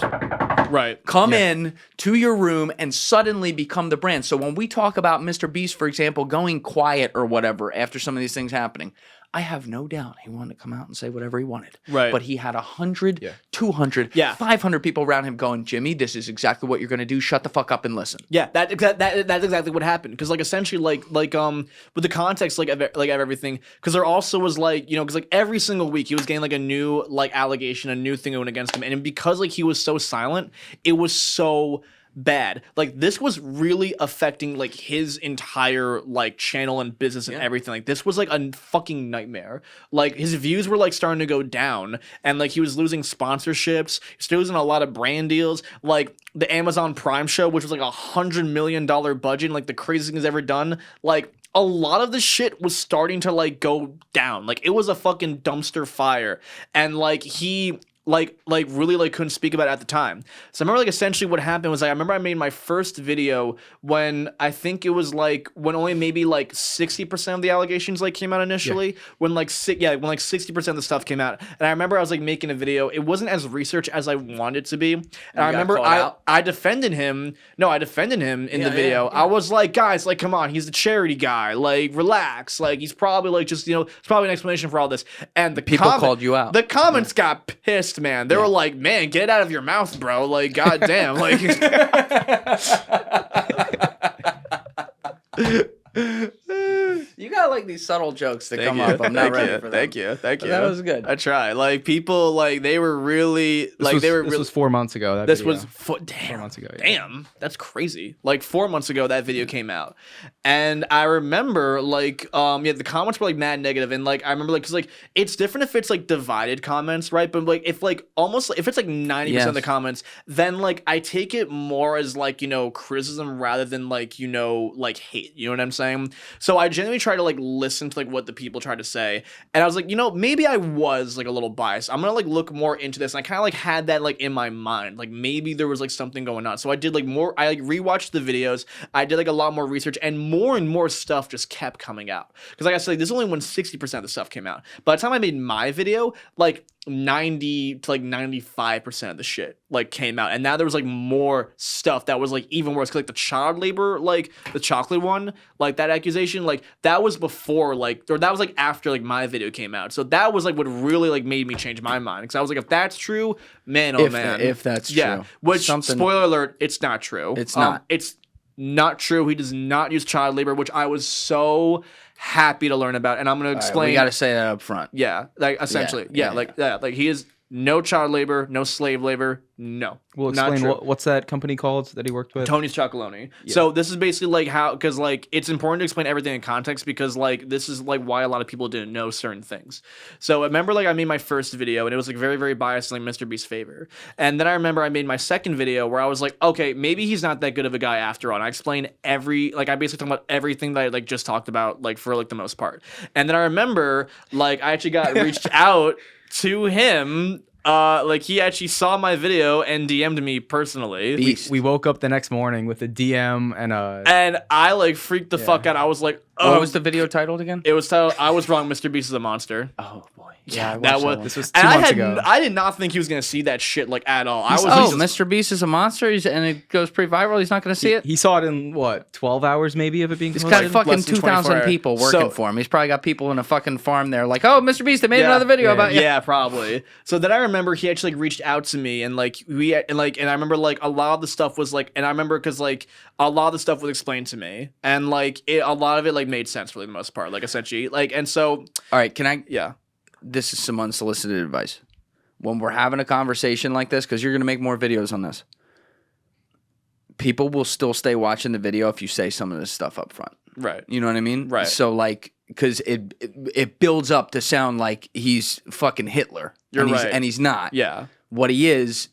come in to your room and suddenly become the brand. So when we talk about MrBeast, for example, going quiet or whatever after some of these things happening, I have no doubt he wanted to come out and say whatever he wanted. Right. But he had 100, 200, 500 people around him going, Jimmy, this is exactly what you're going to do. Shut the fuck up and listen. Yeah, that's exactly what happened. Because like essentially like with the context like of everything, because there also was like, because like every single week he was getting like a new like allegation, a new thing going against him, and because like he was so silent, it was so bad. Like this was really affecting like his entire like channel and business and everything. Like this was like a fucking nightmare. Like his views were like starting to go down, and like he was losing sponsorships. He was losing a lot of brand deals. Like the Amazon Prime show, which was like $100 million budget, and, like the craziest thing he's ever done. Like a lot of the shit was starting to like go down. Like it was a fucking dumpster fire, and like he really like couldn't speak about it at the time. So I remember like essentially what happened was like, I remember I made my first video when I think it was like when only maybe like 60% of the allegations like came out initially. When like 60% of the stuff came out. And I remember I was like making a video. It wasn't as research as I wanted it to be. And I remember I defended him. No, I defended him in the video. I was like, guys, like come on, he's the charity guy. Like relax. Like he's probably like just it's probably an explanation for all this. And the people called you out. The comments got pissed. Man, they were like, man, get it out of your mouth, bro. Like, goddamn. Like, you got like these subtle jokes that come up. I'm not ready for them. Thank you. But that was good. I try. Like people, like they were really like they were. This was 4 months ago. This video. was 4 months ago. Yeah. Damn, that's crazy. Like 4 months ago, that video came out, and I remember like the comments were like mad negative, and like I remember like because like it's different if it's like divided comments, right? But like if like almost if it's like 90% of the comments, then like I take it more as like criticism rather than like like hate. You know what I'm saying? So I genuinely try to like listen to like what the people try to say, and I was like, maybe I was like a little biased. I'm gonna like look more into this, and I kind of like had that like in my mind, like maybe there was like something going on. So I did like more. I like rewatched the videos. I did like a lot more research, and more stuff just kept coming out. Because like I said, this is only when 60% of the stuff came out. By the time I made my video, like 90 to like 95% of the shit like came out, and now there was like more stuff that was like even worse. 'Cause like the child labor, like the chocolate one, like that accusation, like that was before like, or that was like after like my video came out. So that was like what really like made me change my mind, because I was like, if that's true, man, if that's true, which spoiler alert, it's not true. It's not. It's not true. He does not use child labor, which I was so happy to learn about, and I'm gonna explain. We got to say that up front. Yeah, like essentially, like he is No child labor, no slave labor, no. We'll not explain true. what's that company called that he worked with? Tony's Chocolonely. So this is basically like how, because like it's important to explain everything in context because like this is like why a lot of people didn't know certain things. So I remember like I made my first video and it was like very, very biased in like MrBeast's favor. And then I remember I made my second video where I was like, okay, maybe he's not that good of a guy after all. And I explained I basically talked about everything that I like just talked about like for like the most part. And then I remember like I actually got reached out to him. Like he actually saw my video and DM'd me personally. We woke up the next morning with a DM and I like freaked the fuck out. I was like, oh. What was the video titled again? It was titled "I Was Wrong, MrBeast is a Monster." Oh boy. Yeah, that was. This was 2 and months ago. I did not think he was gonna see that shit like at all. MrBeast is a monster, and it goes pretty viral. He's not gonna see it. He saw it in what 12 hours maybe of it being. He's posted? got fucking less than 2,000 24 people working for him. He's probably got people in a fucking farm there, like, oh, MrBeast, they made another video about you. Yeah, probably. So then I remember he actually like reached out to me, and like and I remember like a lot of the stuff was like, and I remember because like a lot of the stuff was explained to me, and like a lot of it like made sense for the most part, like essentially, like, and so. All right, can I? Yeah. This is some unsolicited advice. When we're having a conversation like this, because you're going to make more videos on this, people will still stay watching the video if you say some of this stuff up front. Right. You know what I mean? Right. So, like, because it builds up to sound like he's fucking Hitler. You're and right. And he's not. Yeah. What he is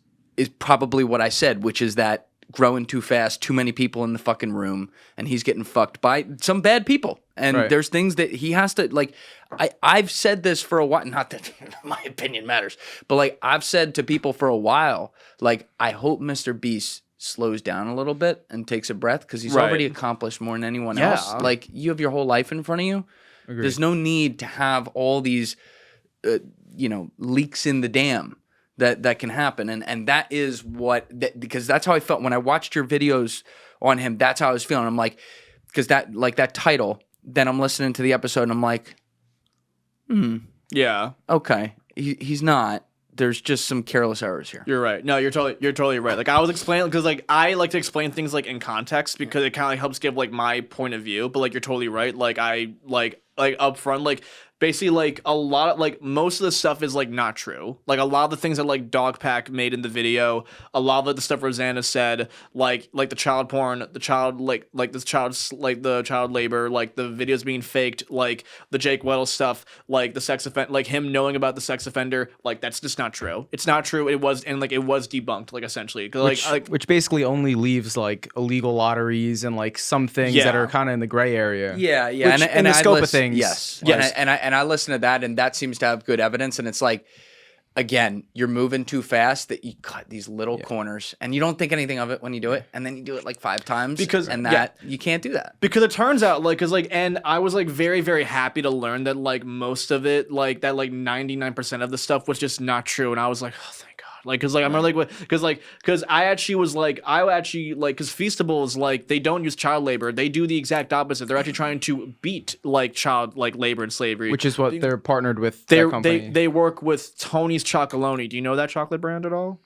probably what I said, which is that growing too fast, too many people in the fucking room, and he's getting fucked by some bad people. And there's things that he has to, like, I've said this for a while, not that my opinion matters, but like I've said to people for a while, like, I hope MrBeast slows down a little bit and takes a breath because he's already accomplished more than anyone else. Like, you have your whole life in front of you. Agreed. There's no need to have all these, leaks in the dam that can happen. And that is because that's how I felt when I watched your videos on him. That's how I was feeling. I'm like, because that title, then I'm listening to the episode and I'm like, yeah, okay, he's not. There's just some careless errors here. You're right. No, you're totally right. Like I was explaining because like I like to explain things like in context because it kind of like helps give like my point of view. But like you're totally right. Like I like up front, like basically like a lot of like most of the stuff is like not true. Like a lot of the things that like Dogpack made in the video, a lot of the stuff Rosanna said, like the child porn, the child the child labor, like the videos being faked, like the Jake Weddle stuff, like the sex offender, like him knowing about the sex offender, like that's just not true. It's not true. It was debunked, like essentially, which basically only leaves like illegal lotteries and like some things that are kind of in the gray area. Yeah, which, and the scope of things. Yes. Yes. And I listen to that, and that seems to have good evidence. And it's like, again, you're moving too fast that you cut these little corners, and you don't think anything of it when you do it, and then you do it like 5 times, you can't do that. Because it turns out, like, and I was like very, very happy to learn that like most of it, like that, like 99% of the stuff was just not true, and I was like, oh, thank God. Like, cause like I'm like, what? Cause I actually was like, cause Feastables, like they don't use child labor. They do the exact opposite. They're actually trying to beat like child like labor and slavery, which is what they're partnered with. They work with Tony's Chocolonely. Do you know that chocolate brand at all?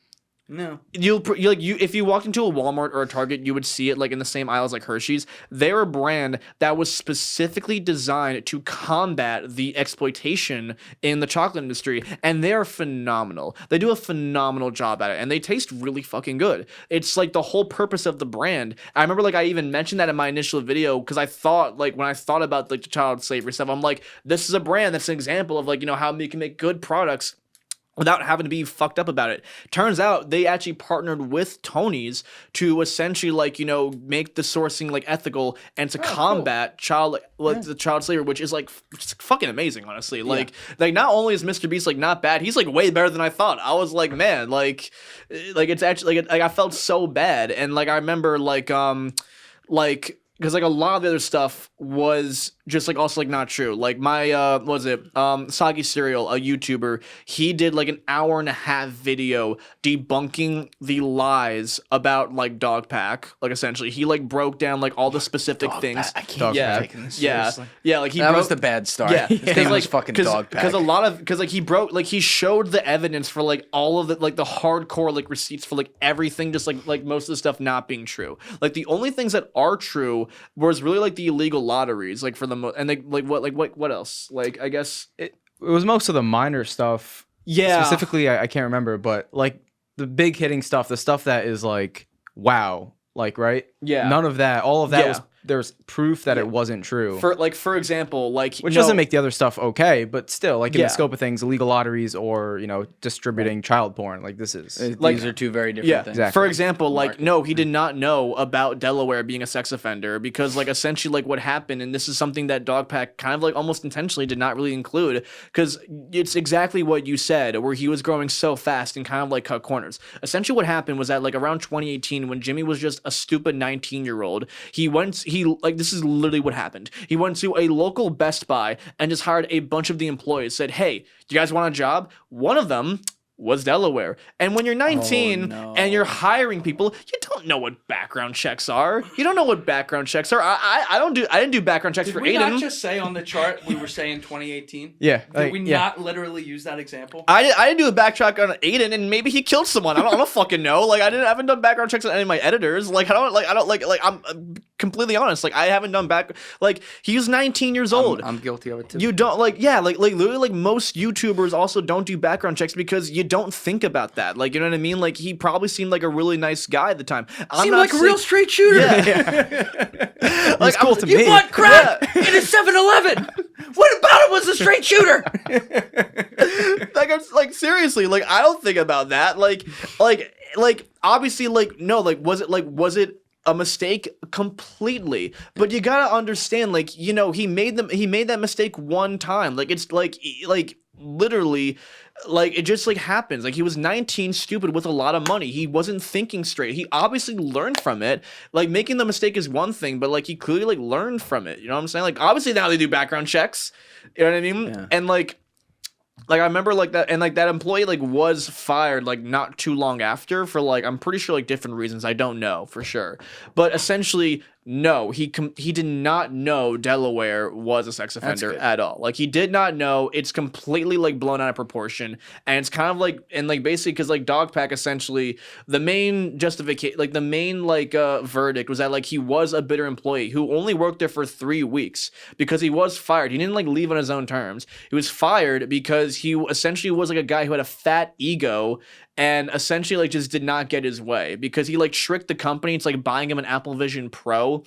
No. If you walked into a Walmart or a Target, you would see it like in the same aisles like Hershey's. They're a brand that was specifically designed to combat the exploitation in the chocolate industry, and they're phenomenal. They do a phenomenal job at it, and they taste really fucking good. It's like the whole purpose of the brand. I remember like I even mentioned that in my initial video because I thought like when I thought about like the child slavery stuff, I'm like, this is a brand that's an example of like, how we can make good products without having to be fucked up about it. Turns out they actually partnered with Tony's to essentially make the sourcing like ethical and to combat the child slavery, which is like fucking amazing, honestly. Like not only is MrBeast like not bad, he's like way better than I thought. I was like, man, like it's actually like I felt so bad, and like I remember because like a lot of the other stuff was just like also like not true. Like my Soggy Cereal, a YouTuber, he did like an 1.5-hour video debunking the lies about like Dogpack. Like essentially, he like broke down like all the specific things. I can't taking this seriously. Like that was the bad start. Yeah, his name was fucking Dogpack. Because he showed the evidence for like all of the like the hardcore like receipts for like everything, just like most of the stuff not being true. Like the only things that are true was really like the illegal lotteries, like for the and what else? Like I guess it was most of the minor stuff. Yeah. Specifically, I can't remember, but like the big hitting stuff, the stuff that is like, wow, like, right? Yeah. None of that, all of that Yeah. was, there's proof that it wasn't true. For example, like Which doesn't make the other stuff okay, but still, like in Yeah. the scope of things, illegal lotteries or, distributing child porn, like this is. These are two very different things. Exactly. For example, like, Market. no, he did not know about Delaware being a sex offender because, like, essentially, like, what happened, and this is something that Dogpack kind of, like, almost intentionally did not really include, because it's exactly what you said, where he was growing so fast and kind of, like, cut corners. Essentially, what happened was that, like, around 2018, when Jimmy was just a stupid 19-year-old, this is literally what happened. He went to a local Best Buy and just hired a bunch of the employees, said, hey, you guys want a job? One of them was Delaware. And when you're 19 and you're hiring people, you don't know what background checks are. You don't know what background checks are. I didn't do background checks for Did we Aiden. not just say on the chart we were saying 2018? Yeah. Did we not literally use that example? I didn't do a backtrack on Aiden, and maybe he killed someone. I don't fucking know. Like, I haven't done background checks on any of my editors. Like, I'm completely honest. Like, I haven't done like, he's 19 years old. I'm guilty of it too. You don't literally, like most YouTubers also don't do background checks because you don't think about that. Like, you know what I mean? Like, he probably seemed like a really nice guy at the time. Seemed like a real straight shooter. Yeah. Like, cool to You me. bought crack in a 7-Eleven. What about it was a straight shooter? Like seriously, like I don't think about that. Like obviously, like no, like was it a mistake? Completely. But you gotta understand, like, he made that mistake one time. Like, it's like literally, like, it just like happens. Like, he was 19, stupid, with a lot of money. He wasn't thinking straight. He obviously learned from it. Like, making the mistake is one thing, but like he clearly like learned from it. You know what I'm saying? Like, obviously now they do background checks. You know what I mean? Yeah. And like I remember like that, and like that employee like was fired like not too long after for like, I'm pretty sure like different reasons. I don't know for sure, but essentially, no, he did not know Delaware was a sex offender at all. Like, he did not know. It's completely like blown out of proportion, and it's kind of like, and like basically because like Dogpack, essentially the main justification, like the main like verdict was that like he was a bitter employee who only worked there for 3 weeks because he was fired. He didn't like leave on his own terms. He was fired because he essentially was like a guy who had a fat ego and essentially like just did not get his way because he like tricked the company into like buying him an Apple Vision Pro.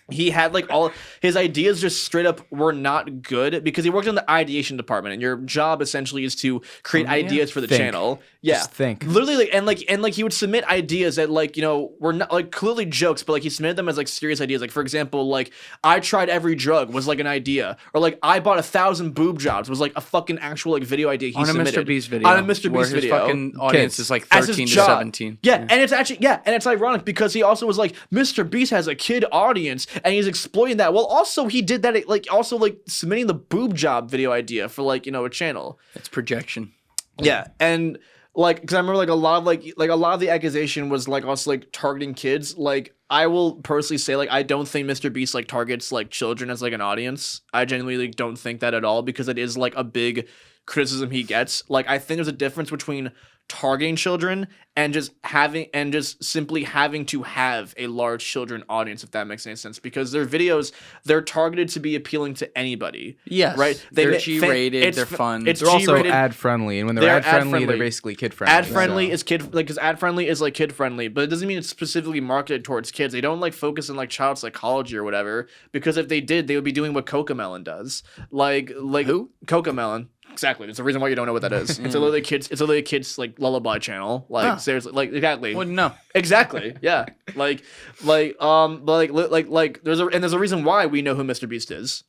He had like all his ideas just straight up were not good because he worked in the ideation department, and your job essentially is to create ideas for the channel. Yeah, Just think. Literally, like, and he would submit ideas that like were not like clearly jokes, but like he submitted them as like serious ideas. Like, for example, like I tried every drug was like an idea, or like I bought 1,000 boob jobs was like a fucking actual like video idea he on submitted. a MrBeast video. On a MrBeast where his video. fucking audience is like As his 13 to job. 17. Yeah, and it's actually and it's ironic because he also was like, MrBeast has a kid audience and he's exploiting that. Well, also he did that like also like submitting the boob job video idea for like a channel. It's projection. Yeah, and like because I remember like a lot of the accusation was like also like targeting kids. Like, I will personally say, like, I don't think MrBeast like targets like children as like an audience. I genuinely like, don't think that at all because it is like a big criticism he gets. Like, I think there's a difference between targeting children and just simply having to have a large children audience, if that makes any sense, because their videos, they're targeted to be appealing to anybody. Yes, right. They're G-rated. They're fun. They're also G-rated. ad friendly, and when they're ad friendly, they're basically kid friendly. Ad friendly is kid, like, because ad friendly is like kid friendly, but it doesn't mean it's specifically marketed towards kids. They don't like focus on like child psychology or whatever, because if they did, they would be doing what Cocomelon does. Like who? Cocomelon. Exactly. There's a reason why you don't know what that is. It's literally a kids like lullaby channel. Like, seriously, like, exactly. Wouldn't know. Exactly. Yeah. But there's a reason why we know who MrBeast is.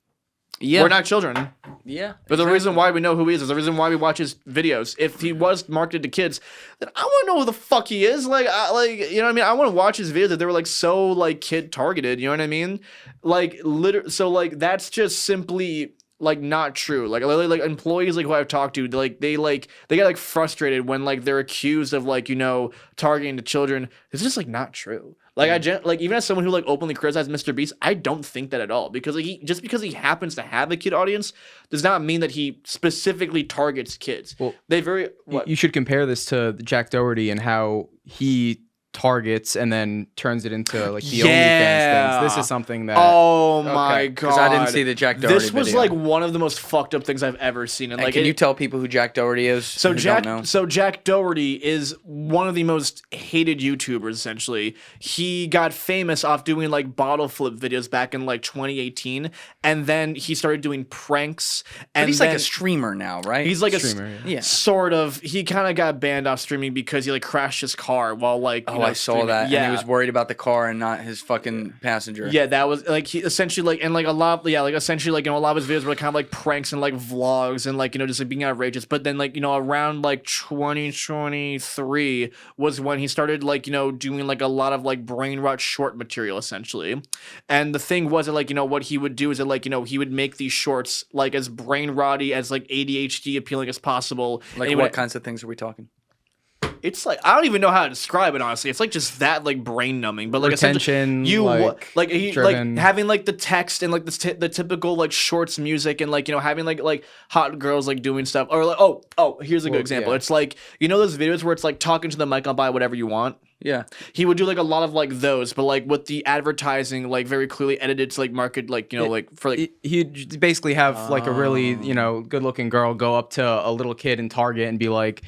Yeah. We're not children. Yeah. There's a reason why we know who he is. There's a reason why we watch his videos. If he was marketed to kids, then I want to know who the fuck he is. Like, you know what I mean? I want to watch his videos if they were like so like kid targeted. You know what I mean? Like, so like that's just simply like not true. Like, literally, like employees like who I've talked to, like they get like frustrated when like they're accused of like targeting the children. It's just like not true. Like, like even as someone who like openly criticizes MrBeast, I don't think that at all, because like just because he happens to have a kid audience does not mean that he specifically targets kids. Well, they very you should compare this to Jack Doherty and how he targets and then turns it into like the Yeah. OnlyFans things. This is something that Oh my Okay, god! 'cause I didn't see the Jack Doherty This was video. like one of the most fucked up things I've ever seen. And And like, can you tell people who Jack Doherty is? So who Jack, don't know? so Jack Doherty is one of the most hated YouTubers. Essentially, he got famous off doing like bottle flip videos back in like 2018, and then he started doing pranks. And But he's like then a streamer now, right? he's like streamer, a yeah. sort of. He kind of got banned off streaming because he like crashed his car while like. Oh, I saw that. Yeah, And he was worried about the car and not his fucking passenger. yeah, that was like he essentially like and like a lot, yeah, like essentially like a lot of his videos were kind of like pranks and like vlogs and like just like being outrageous. But then like around like 2023 was when he started like doing like a lot of like brain rot short material essentially. And the thing was that like what he would do is that like he would make these shorts like as brain rotty as like ADHD appealing as possible. Like And what kinds of things are we talking? It's like I don't even know how to describe it honestly. It's like just that like brain numbing, but like retention, like he like driven. having like the text and like the typical like shorts music and like having like hot girls like doing stuff or like oh here's a good example. yeah. It's like those videos where it's like talking to the mic, I'll buy whatever you want. Yeah. He would do like a lot of like those, but like with the advertising like very clearly edited to like market like like for like he'd basically have like a really good looking girl go up to a little kid in Target and be like,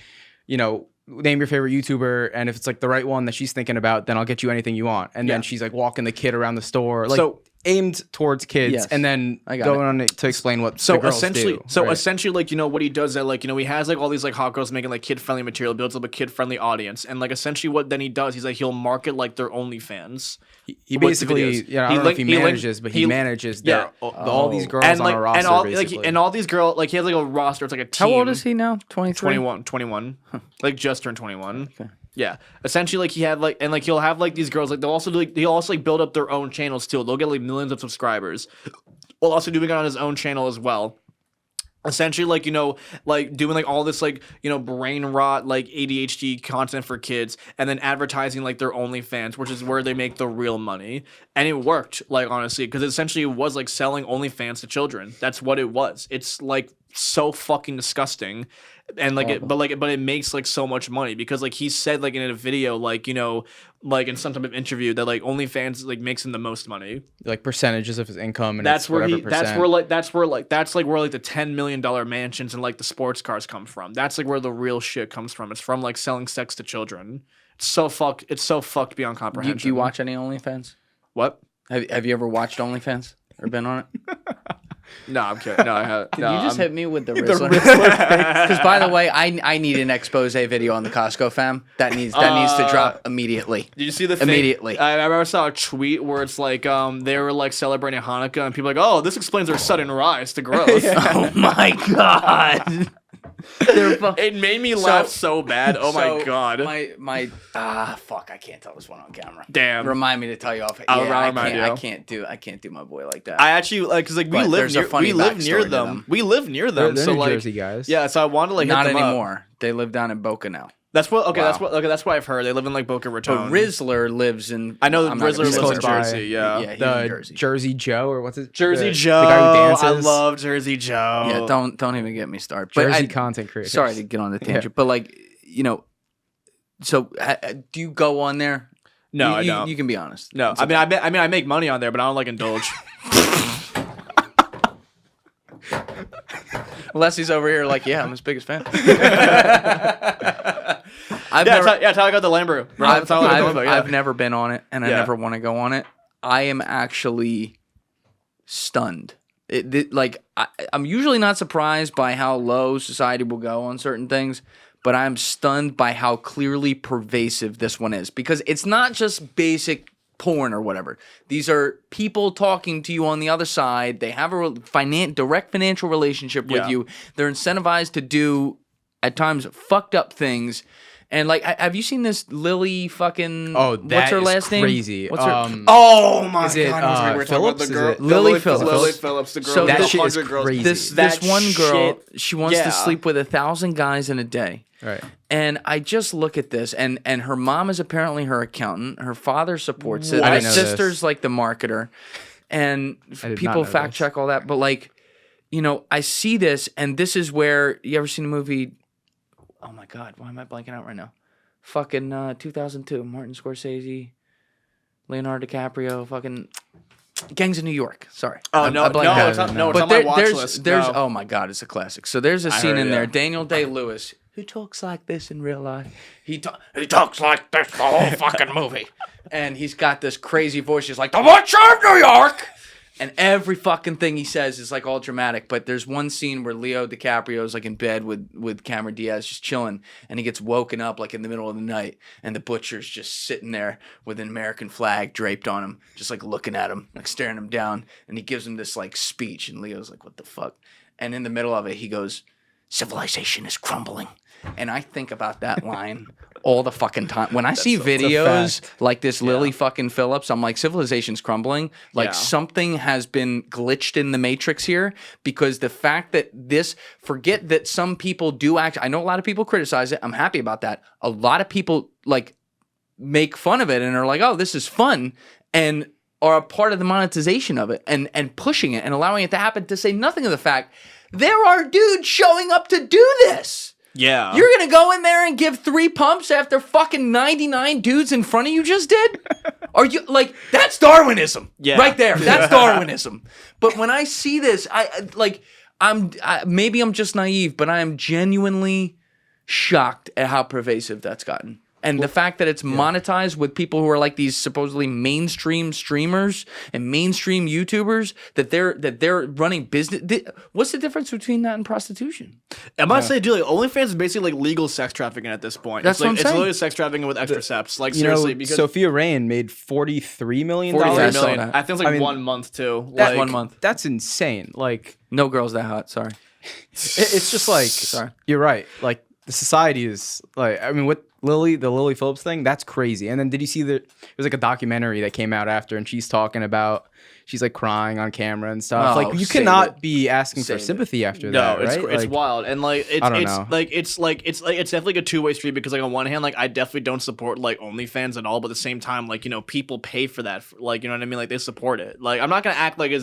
name your favorite YouTuber, and if it's like the right one that she's thinking about, then I'll get you anything you want. And then she's like walking the kid around the store, like So- aimed towards kids, Yes. and then I got going it. on to explain what So the girls essentially, do. Right. essentially, like what he does that, like he has like all these like hot girls making like kid friendly material, builds up a kid friendly audience, and like essentially what then he does, he's like he'll market like their he OnlyFans. with the basically, videos. I don't He know if link- he he link- manages, but he manages yeah. all these girls And on like a roster, and all basically. like and all these girls like he has like a roster. It's like a team. How old is he now? 23? 21. Like just turned 21. Okay. Yeah, essentially, like he had like, and like he'll have like these girls, like they'll also build up their own channels too. They'll get like millions of subscribers, while also doing it on his own channel as well. Essentially, like like doing like all this like brain rot like ADHD content for kids, and then advertising like their OnlyFans, which is where they make the real money. And it worked, like honestly, because essentially it was like selling OnlyFans to children. That's what it was. It's like so fucking disgusting. And like but it makes like so much money because like he said like in a video like like in some type of interview that like OnlyFans like makes him the most money. like percentages of his income, and That's it's where whatever percent. that's where like the $10 million mansions and like the sports cars come from. That's like where the real shit comes from. It's from like selling sex to children. It's so fucked beyond comprehension. Do you watch any OnlyFans? What? Have you ever watched OnlyFans or been on it? No, I'm kidding. No, I haven't. Did you just hit me with the Rizzler? Because by the way, I need an expose video on the Costco fam. That needs to drop immediately. Did you see the Immediately. I remember I saw a tweet where it's like they were like celebrating Hanukkah and people were like, oh, this explains their sudden rise to growth. Oh my god. It made me laugh so bad. Oh my god. Fuck, I can't tell this one on camera. Damn. Remind me to tell you off. I'll Yeah, remind you. I can't do my boy like that. I actually like because like we But live there's a near funny we live backstory near to them. them. We live near them. They're so New like Jersey guys. yeah, so I wanted to like Not hit them up. anymore. They live down in Boca now. That's what okay. Wow. That's what I've heard. They live in like Boca Raton. But Rizzler lives in. I know that I'm not gonna Rizzler say lives in where. by- Jersey. Yeah. Yeah, he's in The Jersey. Jersey Joe, or what's it? Jersey the Joe. guy who dances. I love Jersey Joe. Yeah, don't even get me started. But Jersey content creators. Sorry to get on the tangent, but like so do you go on there? No, you, I you- don't. You can be honest. No, It's I mean I make money on there, but I don't like indulge. Leslie's over here like, yeah, I'm his biggest fan. I've yeah, never, tell I got the Lambo. I've never been on it, and I Yeah. never want to go on it. I am actually stunned. I'm usually not surprised by how low society will go on certain things, but I'm stunned by how clearly pervasive this one is, because it's not just basic porn or whatever. These are people talking to you on the other side. They have a direct financial relationship with Yeah. you. They're incentivized to do, at times, fucked up things. And like, have you seen this Lily fucking? Oh, what's that her is last name? crazy. What's her? Oh my Is it, god! I was like, we're talking about Phillips? the Is girl, it- Lily Phillips. Phillips. Lily Phillips, the girl. So with that the shit is 100 girls. crazy. This That one girl, shit- she wants yeah. to sleep with 1,000 guys in a day. Right. And I just look at this, and her mom is apparently her accountant. Her father supports it. I Her didn't know this. sister's like the marketer, and I did people not know fact this. check all that. But like, I see this, and this is where you ever seen a movie? Oh my god, why am I blanking out right now? fucking 2002, Martin Scorsese, Leonardo DiCaprio, fucking Gangs of New York. Sorry. Oh I no, blanked out. it's on But my watch list. there's No. oh my god, it's a classic. So there's a scene heard, in there. yeah. Daniel Day-Lewis, who talks like this in real life. He talks like this the whole fucking movie, and he's got this crazy voice. He's like, "The Butcher of New York," and every fucking thing he says is like all dramatic. But there's one scene where Leo DiCaprio is like in bed with Cameron Diaz just chilling, and he gets woken up like in the middle of the night, and the butcher's just sitting there with an American flag draped on him, just like looking at him, like staring him down, and he gives him this like speech, and Leo's like, "What the fuck?" And in the middle of it, he goes, "Civilization is crumbling." And I think about that line all the fucking time. When I see videos like this Lily fucking Phillips, I'm like, civilization's crumbling. Like something has been glitched in the matrix here, because the fact that forget that some people do I know a lot of people criticize it. I'm happy about that. A lot of people like make fun of it and are like, oh, this is fun, and are a part of the monetization of it and pushing it and allowing it to happen, to say nothing of the fact there are dudes showing up to do this. Yeah. You're going to go in there and give 3 pumps after fucking 99 dudes in front of you just did? Are you like, that's Darwinism. Yeah. Right there. That's Darwinism. But when I see this, maybe I'm just naive, but I am genuinely shocked at how pervasive that's gotten. And the fact that it's monetized with people who are like these supposedly mainstream streamers and mainstream YouTubers, that they're running business. What's the difference between that and prostitution? I'm about to say, dude, like, OnlyFans is basically like legal sex trafficking at this point. That's it's like, what I'm it's saying. literally sex trafficking with extra steps. Like You seriously, know, because Sophia Rain made $43 million. 43 I saw million. that. I think it's like I mean, 1 month too. That's Like, 1 month. That's insane. Like, No girl's that hot. Sorry. it's just like, Sorry. you're right. Like, the society is like, I mean, with the Lily Phillips thing, that's crazy. And then did you see that? It was like a documentary that came out after, and she's talking about, she's like crying on camera and stuff. Oh, like, you save cannot it. be asking Save for it. sympathy after No, that, right? it's Like, wild, and like it's I don't it's know. like it's definitely like a two-way street, because like on one hand, like I definitely don't support like OnlyFans at all, but at the same time, like, you know, people pay for that, like, you know what I mean, like they support it. Like I'm not gonna act like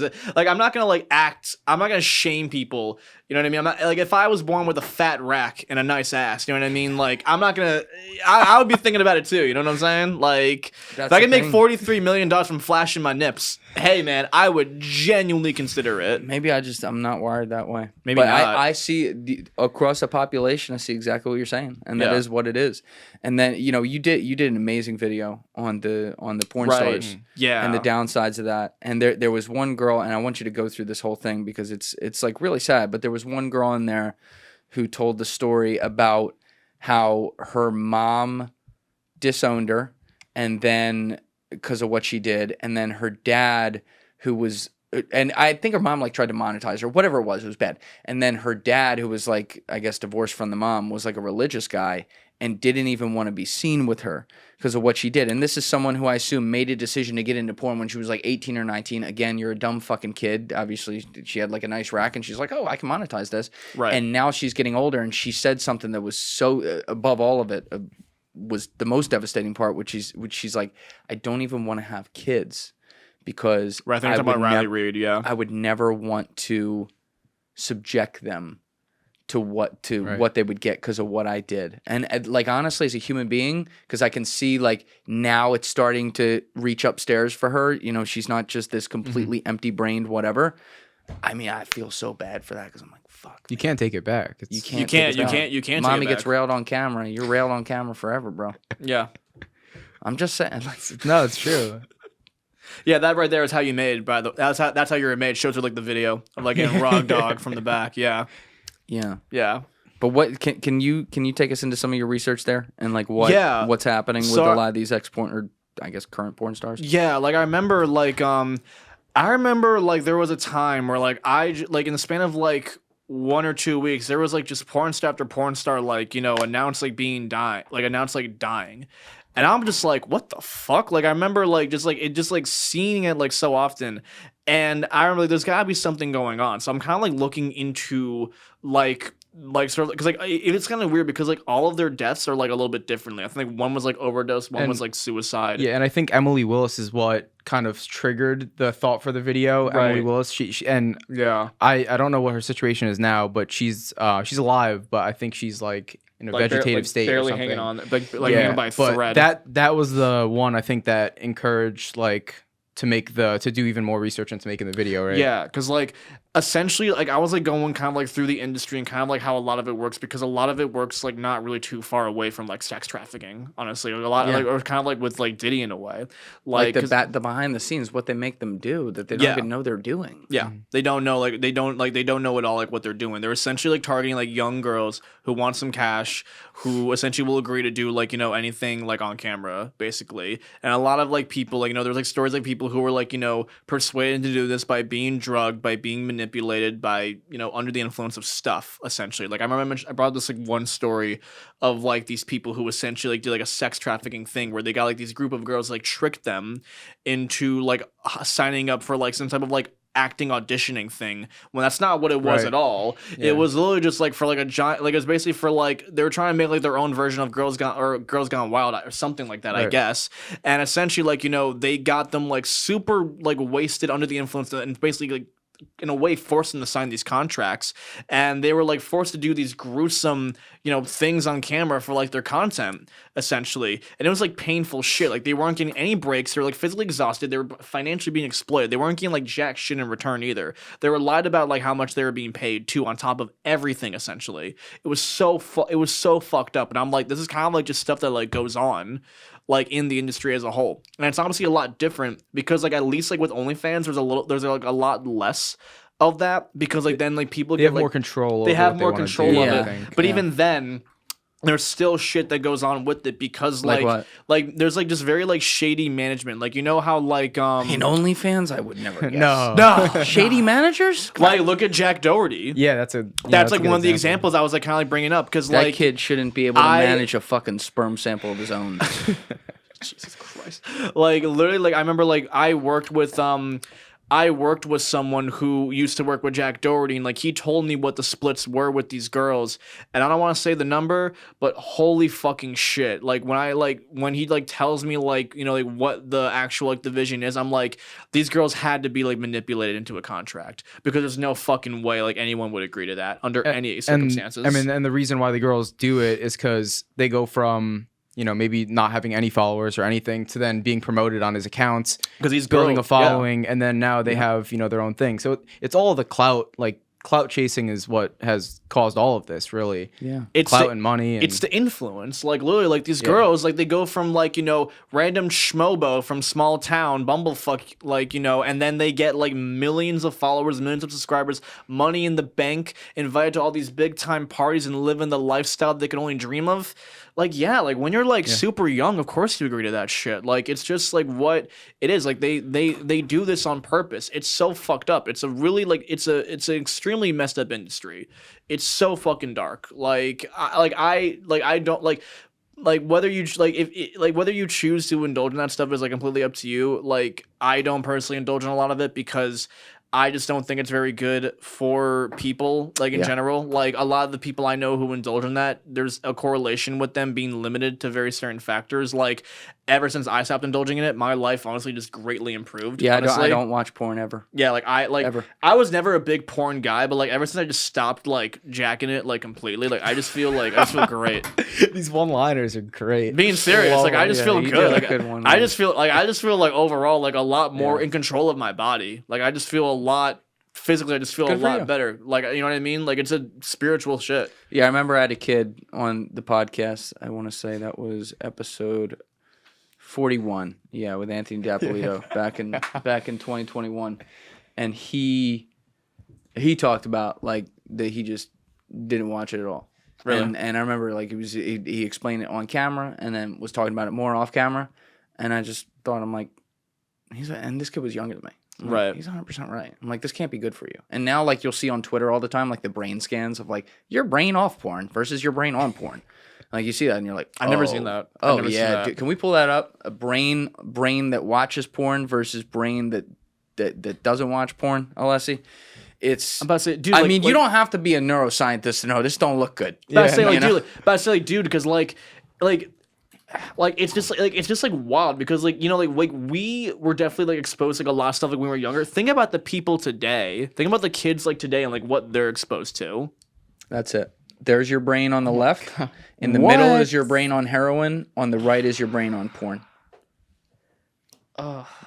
I'm not gonna shame people. You know what I mean? I'm not like, if I was born with a fat rack and a nice ass, you know what I mean? Like I'm not gonna. I would be thinking about it too. You know what I'm saying? Like That's if I the could make thing. $43 million from flashing my nips, hey man, I would genuinely consider it. Maybe I'm not wired that way. Maybe but not. I see across the population, I see exactly what you're saying, and that Yeah. is what it is. And then, you know, you did an amazing video on the porn Right. stars, Yeah. and the downsides of that. And there was one girl, and I want you to go through this whole thing because it's like really sad. But there was one girl in there who told the story about how her mom disowned her, and then because of what she did, and then her dad, who was, and I think her mom like tried to monetize her, whatever it was bad. And then her dad, who was like, I guess divorced from the mom, was like a religious guy and didn't even want to be seen with her because of what she did. And this is someone who I assume made a decision to get into porn when she was like 18 or 19. Again, you're a dumb fucking kid. Obviously, she had like a nice rack and she's like, oh, I can monetize this. Right. And now she's getting older, and she said something that was so above all of it, was the most devastating part, which she's like, I don't even want to have kids because Right, I think we're talking about Riley Reid, yeah. I would never want to subject them to what Right. they would get because of what I did. And like, honestly, as a human being, because I can see like now it's starting to reach upstairs for her. You know, she's not just this completely empty-brained whatever. I mean, I feel so bad for that because I'm like, fuck. you can't take it back. It's, You can't. You take it back. can't. Mommy take it gets back. railed on camera. You're railed on camera forever, bro. Yeah. I'm just saying. Like, No, it's true. Yeah, that right there is how you made. By the that's how you were made. Shows her like the video of like getting rog dog from the back. Yeah, yeah. yeah. But what can you take us into some of your research there and like what's happening with So- a lot of these ex-porn, or I guess current porn stars? Yeah, like I remember there was a time where like in the span of like 1 or 2 weeks, there was like just porn star after porn star, like, you know, announced dying. And I'm just like, what the fuck? Like I remember like seeing it like so often. And I remember like, there's gotta be something going on. So I'm kind of like looking into like sort of, because like it's kind of weird because like all of their deaths are like a little bit differently. I think like one was like overdose, one was like suicide. Yeah, and I think Emily Willis is what kind of triggered the thought for the video. Right. Emily Willis, she Yeah. I don't know what her situation is now, but she's alive, but I think she's like in a Like, vegetative state, barely or something. hanging on, like hanging by a but thread. that was the one I think that encouraged like to do even more research into making the video, right? Yeah, because like essentially, like I was like going kind of like through the industry and kind of like how a lot of it works, because a lot of it works like not really too far away from like sex trafficking, honestly. Like, a lot like, or kind of like with like Diddy in a way, like the behind the scenes, what they make them do that they don't even know they're doing. Yeah, they don't know, like they don't know at all like what they're doing. They're essentially like targeting like young girls who want some cash, who essentially will agree to do like, you know, anything like on camera, basically. And a lot of like people, like, you know, there's like stories like people who were like, you know, persuaded to do this by being drugged, by being manipulated, by, you know, under the influence of stuff, essentially. Like I remember I brought this like one story of like these people who essentially like did like a sex trafficking thing where they got like these group of girls, like tricked them into like signing up for like some type of like acting auditioning thing, when that's not what it was at all. It was literally just like for like a giant, like it was basically for like they were trying to make like their own version of Girls Gone Wild or something like that, I guess. And essentially, like, you know, they got them like super like wasted under the influence and basically like in a way forced them to sign these contracts, and they were like forced to do these gruesome, you know, things on camera for like their content, essentially. And it was like painful shit. Like they weren't getting any breaks. They were like physically exhausted. They were financially being exploited. They weren't getting like jack shit in return either. They were lied about like how much they were being paid too, on top of everything, essentially. It was so fucked up. And I'm like, this is kind of like just stuff that like goes on like in the industry as a whole. And it's honestly a lot different because like at least like with OnlyFans there's like a lot less of that, because like then like people have like, more control. They over have what more wanna control do, of I it. think. But even then, there's still shit that goes on with it, because Like what? like there's like just very like shady management. Like, you know how like In OnlyFans, I would never guess. No. Shady managers? like look at Jack Doherty. Yeah, that's That's like one of the examples I was like kind of like bringing up, because That like kid shouldn't be able to manage a fucking sperm sample of his own. Jesus Christ. Like literally, like I remember like I worked with someone who used to work with Jack Doherty, and like he told me what the splits were with these girls, and I don't want to say the number, but holy fucking shit. Like when he like tells me like, you know, like what the actual like division is, I'm like, these girls had to be like manipulated into a contract, because there's no fucking way like anyone would agree to that under any circumstances. I mean, and the reason why the girls do it is because they go from, you know, maybe not having any followers or anything to then being promoted on his accounts, because he's building a following, and then now they have, you know, their own thing. So it's all the clout, like clout chasing is what has caused all of this, really. Yeah. It's clout and money. And it's the influence. Like literally, like these girls, like they go from like, you know, random schmobo from small town, bumblefuck, like, you know, and then they get like millions of followers, millions of subscribers, money in the bank, invited to all these big time parties, and living the lifestyle they can only dream of. Like, yeah, like when you're like super young, of course you agree to that shit. Like, it's just like what it is. Like they do this on purpose. It's so fucked up. It's a really like it's an extremely messed up industry. It's so fucking dark. Like I don't like whether you like if like whether you choose to indulge in that stuff is like completely up to you. Like I don't personally indulge in a lot of it, because I just don't think it's very good for people, like in general. Like a lot of the people I know who indulge in that, there's a correlation with them being limited to very certain factors. Like ever since I stopped indulging in it, my life honestly just greatly improved. Yeah, honestly. I don't watch porn ever. Yeah, like Ever. I was never a big porn guy, but like ever since I just stopped like jacking it like completely, like I just feel great. these one-liners are great. Being serious, like I just feel you good. do Like have good one, I just feel like overall like a lot more in control of my body. Like I just feel a lot physically. I just feel a Good for lot you. better. Like, you know what I mean? Like it's a spiritual shit. Yeah, I remember I had a kid on the podcast. I want to say that was episode 41. Yeah, with Anthony Dapolito back in 2021, and he talked about like that he just didn't watch it at all. Really? And I remember like he explained it on camera and then was talking about it more off camera, and I just thought, I'm like, and this kid was younger than me. I'm like, Right. he's 100% right. I'm like, this can't be good for you. And now, like, you'll see on Twitter all the time, like, the brain scans of, like, your brain off porn versus your brain on porn. Like, you see that, and you're like, I've never seen that. I've Oh, never seen yeah. that. Dude, can we pull that up? A brain that watches porn versus brain that doesn't watch porn, Alessi? It's... I'm about to say, dude. I like, mean, you like, don't have to be a neuroscientist to know this don't look good. About to say, You like, know? dude, because like it's just like wild, because like, you know, like we were definitely like exposed to like a lot of stuff like when we were younger. Think about the people today. Think about the kids like today and like what they're exposed to. That's it. there's your brain on the left. In the middle is your brain on heroin. On the right is your brain on porn.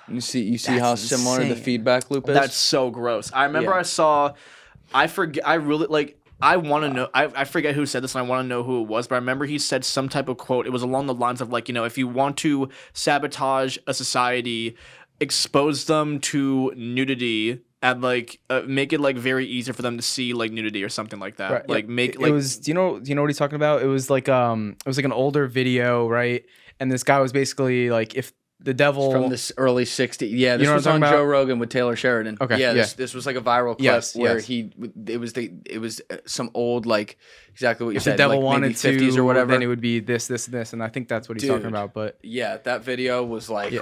You see how similar the feedback loop is? That's so gross. I remember I forget. I really like. I want to know. I forget who said this, and I want to know who it was. But I remember he said some type of quote. It was along the lines of like, if you want to sabotage a society, expose them to nudity and like make it like very easy for them to see like nudity or something like that. Right. Like make it like was. Do you know what he's talking about? It was like an older video, right? And this guy was basically like, if the devil from this early 60s. Yeah, this was on Joe Rogan with Taylor Sheridan. Okay. Yeah, this was like a viral clip where it was some old, like, exactly what you said. If the devil like wanted maybe 50s to, or whatever, then it would be this, and I think that's what he's talking about. But yeah, that video was like,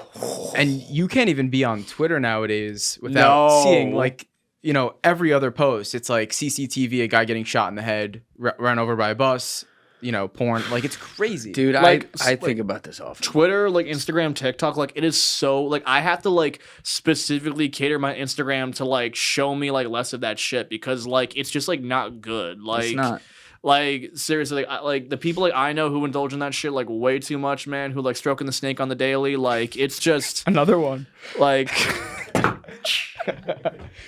and you can't even be on Twitter nowadays without seeing like, every other post. It's like CCTV, a guy getting shot in the head, run over by a bus. Porn, like, it's crazy, dude. Like, I think about this often. Twitter, like Instagram, TikTok, like it is so like I have to like specifically cater my Instagram to like show me like less of that shit because like it's just like not good. Like it's not. Like seriously, like the people like I know who indulge in that shit like way too much, man. Who like stroking the snake on the daily, like it's just another one. Like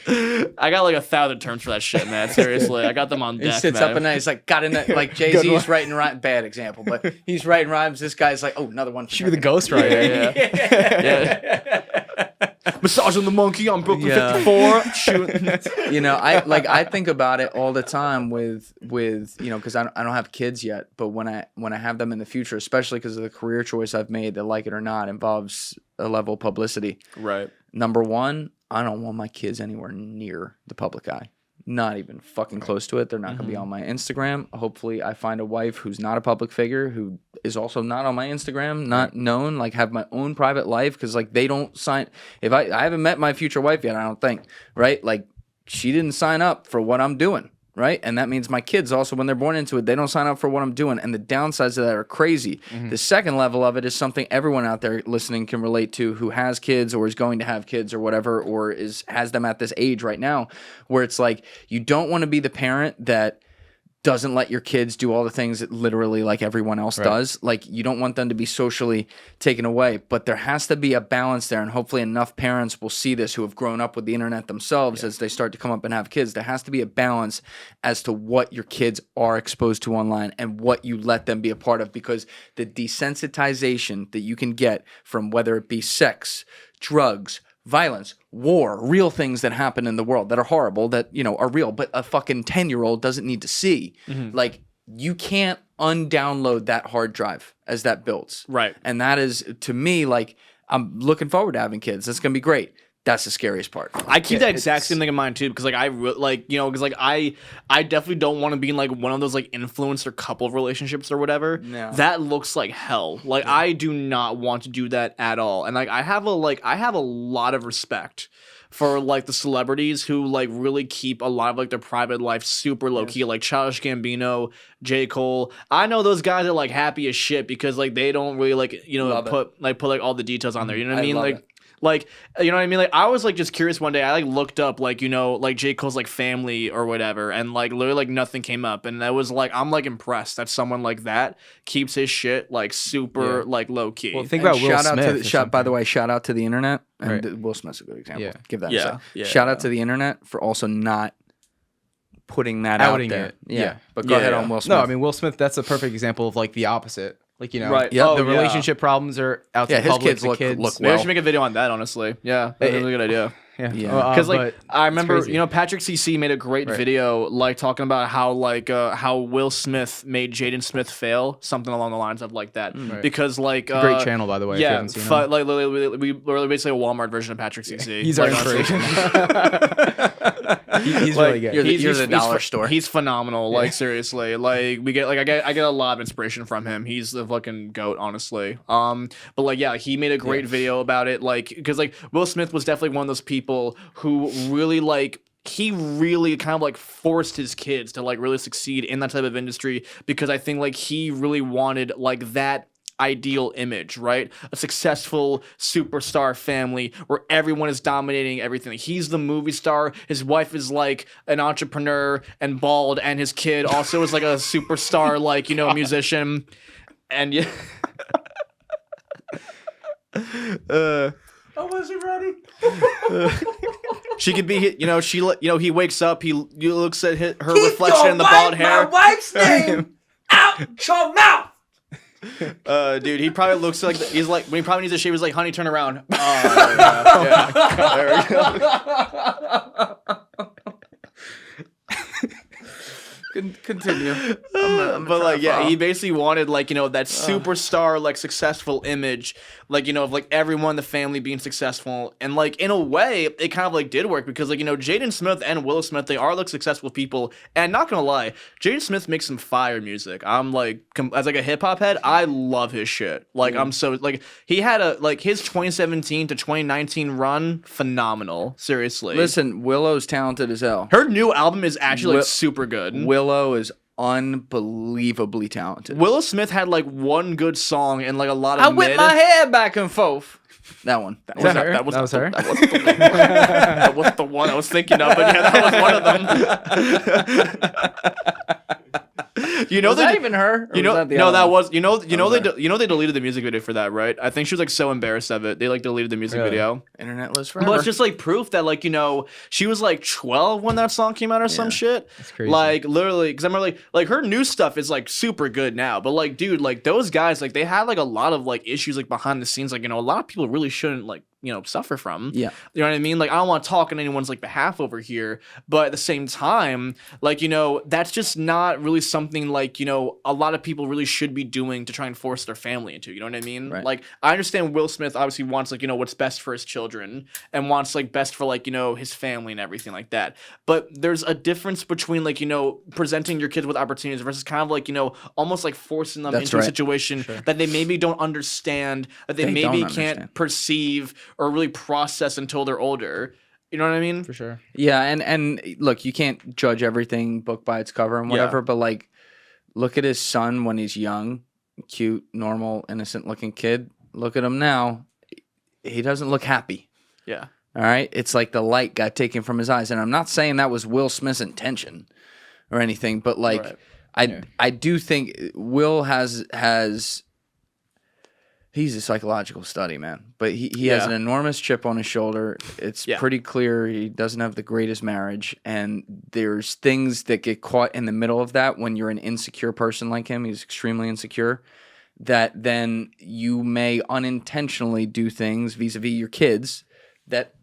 I got like 1,000 terms for that shit, man. Seriously, I got them on deck. He sits up at night. He's like, got in that. Like Jay-Z's writing rhymes. Bad example, but he's writing rhymes. This guy's like, oh, another one. Should be the ghostwriter. Yeah. Massaging the monkey on Brooklyn 54. Shooting. I think about it all the time with because I don't have kids yet, but when I have them in the future, especially because of the career choice I've made, that like it or not involves a level of publicity. Right. Number one, I don't want my kids anywhere near the public eye. Not even fucking close to it. They're not going to be on my Instagram. Hopefully, I find a wife who's not a public figure, who is also not on my Instagram, not known, like have my own private life. Because like they don't sign. If I haven't met my future wife yet, I don't think, right? Like she didn't sign up for what I'm doing. Right. And that means my kids also, when they're born into it, they don't sign up for what I'm doing. And the downsides of that are crazy. The second level of it is something everyone out there listening can relate to who has kids or is going to have kids or whatever, or has them at this age right now, where it's like you don't want to be the parent that doesn't let your kids do all the things that literally like everyone else does. Like you don't want them to be socially taken away, but there has to be a balance there. And hopefully enough parents will see this who have grown up with the internet themselves as they start to come up and have kids. There has to be a balance as to what your kids are exposed to online and what you let them be a part of, because the desensitization that you can get from whether it be sex, drugs, violence, war, real things that happen in the world that are horrible, that, are real, but a fucking 10-year-old doesn't need to see. Like, you can't undownload that hard drive as that builds. Right. And that is, to me, like, I'm looking forward to having kids. That's going to be great. That's the scariest part. I keep that exact same thing in mind too, because like I definitely don't want to be in like one of those like influencer couple relationships or whatever. No. That looks like hell. Like I do not want to do that at all. And like I have a lot of respect for like the celebrities who like really keep a lot of like their private life super low key, like Childish Gambino, J. Cole. I know those guys are like happy as shit because like they don't really like put like all the details on there. You know what I mean? Like, you know what I mean? Like, I was, like, just curious one day. I, like, looked up, like, like, J. Cole's, like, family or whatever. And, like, literally, like, nothing came up. And that was, like, I'm, like, impressed that someone like that keeps his shit, like, super, like, low-key. Well, think about Will Smith. By the way, shout out to the internet. And Will Smith's a good example. Yeah. Give that a second. Shout out to the internet for also not putting that out there. Yeah. But go ahead on Will Smith. No, I mean, Will Smith, that's a perfect example of, like, the opposite. Like, right. The relationship problems are out to the public. His kids look Maybe I should make a video on that, honestly. Yeah, that's a good idea. Yeah. Because, like, I remember, Patrick CC made a great video, like, talking about how, like, how Will Smith made Jaden Smith fail, something along the lines of, like, that. Because, like... great channel, by the way, if you haven't seen him. Like, we're basically a Walmart version of Patrick CC. He's our inspiration. He's really good. You're the dollar store. He's phenomenal. Like seriously, like we get like I get a lot of inspiration from him. He's the fucking goat, honestly. But like he made a great video about it. Like because like Will Smith was definitely one of those people who really like. He really kind of like forced his kids to like really succeed in that type of industry because I think like he really wanted like that ideal image, right? A successful superstar family where everyone is dominating everything. He's the movie star. His wife is like an entrepreneur and bald, and his kid also is like a superstar, like, you know, musician. And yeah. I wasn't ready. She could be, you know, he wakes up, he looks at her reflection in the bald hair. My wife's name out your mouth. Dude, he probably looks like he's like when he probably needs to shave. He's like, honey, turn around. Oh, yeah. There we go. Continue. But like, yeah, he basically wanted like, you know, that superstar like successful image, like, you know, of like everyone in the family being successful. And like in a way it kind of like did work because like, you know, Jaden Smith and Willow Smith, they are like successful people. And not gonna lie, Jaden Smith makes some fire music. I'm like, as like a hip hop head, I love his shit. Like I'm so like, he had a like his 2017 to 2019 run, phenomenal. Seriously. Listen, Willow's talented as hell. Her new album is actually like super good. Willow is unbelievably talented. Willow Smith had like one good song and like a lot of I whip my hair back and forth. That one. That was her? That was her? That wasn't the one. That wasn't the one I was thinking of, but yeah, that was one of them. You know, was that even her? You know, was that no, that one? was. You know, they deleted the music video for that, right? I think she was like so embarrassed of it. They like deleted the music video. Internet lives forever. But it's just like proof that like, you know, she was like 12 when that song came out or some shit. That's crazy. Like literally, because I remember like her new stuff is like super good now. But like, dude, like those guys, like they had like a lot of like issues like behind the scenes. Like, you know, a lot of people really shouldn't like, you know, suffer from. Yeah. You know what I mean? Like, I don't want to talk on anyone's like behalf over here, but at the same time, like, you know, that's just not really something like, you know, a lot of people really should be doing to try and force their family into. You know what I mean? Right. Like, I understand Will Smith obviously wants like, you know, what's best for his children and wants like best for like, you know, his family and everything like that. But there's a difference between like, you know, presenting your kids with opportunities versus kind of like, you know, almost like forcing them into a situation that they maybe don't understand, that they maybe can't perceive or really process until they're older. You know what I mean? For sure. Yeah, and look, you can't judge everything book by its cover and whatever, but like, look at his son when he's young, cute, normal, innocent-looking kid. Look at him now. He doesn't look happy. Yeah. All right? It's like the light got taken from his eyes. And I'm not saying that was Will Smith's intention or anything, but like, I do think Will has he's a psychological study, man. But he has an enormous chip on his shoulder. It's pretty clear he doesn't have the greatest marriage. And there's things that get caught in the middle of that when you're an insecure person like him. He's extremely insecure. That then you may unintentionally do things vis-a-vis your kids that,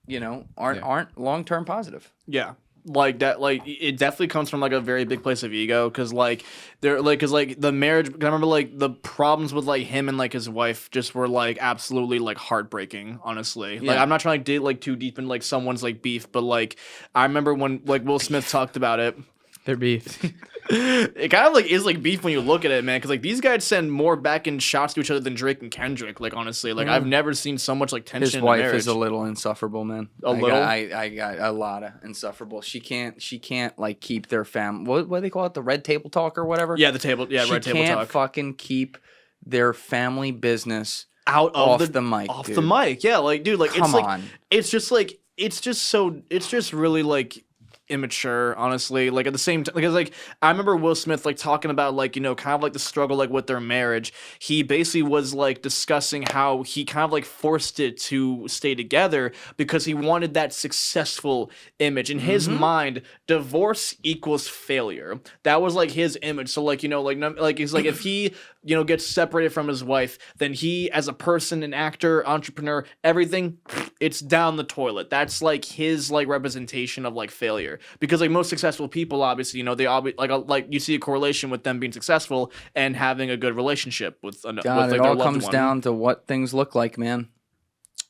you know, aren't long-term positive. Yeah. Like that, like it definitely comes from like a very big place of ego, because like they're like, because like the marriage, I remember like the problems with like him and like his wife just were like absolutely like heartbreaking, honestly. Like I'm not trying to dig like too deep in like someone's like beef, but like I remember when like Will Smith talked about it. Their beef. It kind of like is like beef when you look at it, man, because like these guys send more back end shots to each other than Drake and Kendrick. Like honestly, like I've never seen so much like tension. His wife in marriage. is a little insufferable, man. I got a lot of insufferable. She can't like keep their what do they call it? The red table talk or whatever. Yeah, the table. Yeah, red table talk. She can't fucking keep their family business out of the mic. Off the mic. Yeah, like dude, like Come on. It's just really like immature, honestly. Like at the same time, because like I remember Will Smith like talking about like, you know, kind of like the struggle like with their marriage. He basically was like discussing how he kind of like forced it to stay together because he wanted that successful image. In his mind, divorce equals failure. That was like his image. So like, you know, like it's like if he, you know, gets separated from his wife, then he as a person, an actor, entrepreneur, everything, it's down the toilet. That's like his like representation of like failure. Because like most successful people, obviously, you know, they like you see a correlation with them being successful and having a good relationship with like, it all their loved comes one. down to what things look like, man.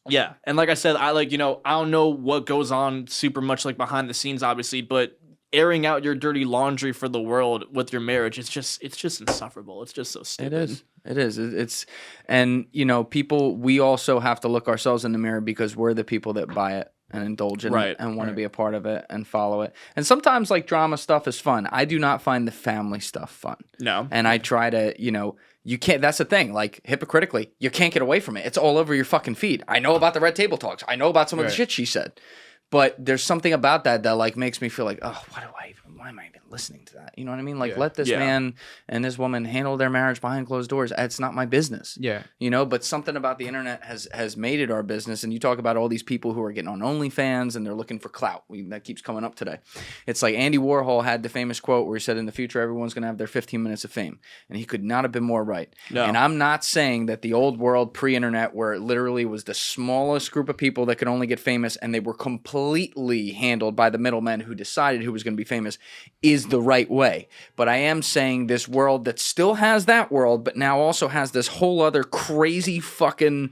Yeah, and like I said, I like, you know, I don't know what goes on super much like behind the scenes, obviously, but airing out your dirty laundry for the world with your marriage, it's just insufferable. It's just so stupid. It is. It's and you know, people, we also have to look ourselves in the mirror because we're the people that buy it. and indulge in Right, it and want to be a part of it and follow it. And sometimes like drama stuff is fun. I do not find the family stuff fun. No. And I try to, you can't, that's the thing, like hypocritically, you can't get away from it. It's all over your fucking feed. I know about the Red Table Talks. I know about some of the shit she said. But there's something about that like makes me feel like, oh, why am I even listening to that? You know what I mean? Like, let this man and this woman handle their marriage behind closed doors. It's not my business. Yeah. But something about the internet has made it our business. And you talk about all these people who are getting on OnlyFans and they're looking for clout. That keeps coming up today. It's like Andy Warhol had the famous quote where he said, in the future, everyone's going to have their 15 minutes of fame. And he could not have been more right. No. And I'm not saying that the old world pre-internet, where it literally was the smallest group of people that could only get famous and they were completely handled by the middlemen who decided who was going to be famous, is the right way. But I am saying this world that still has that world, but now also has this whole other crazy fucking,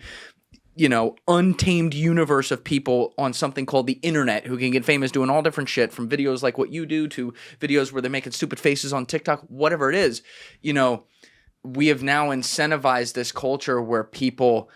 untamed universe of people on something called the internet who can get famous doing all different shit, from videos like what you do to videos where they're making stupid faces on TikTok, whatever it is. We have now incentivized this culture where people,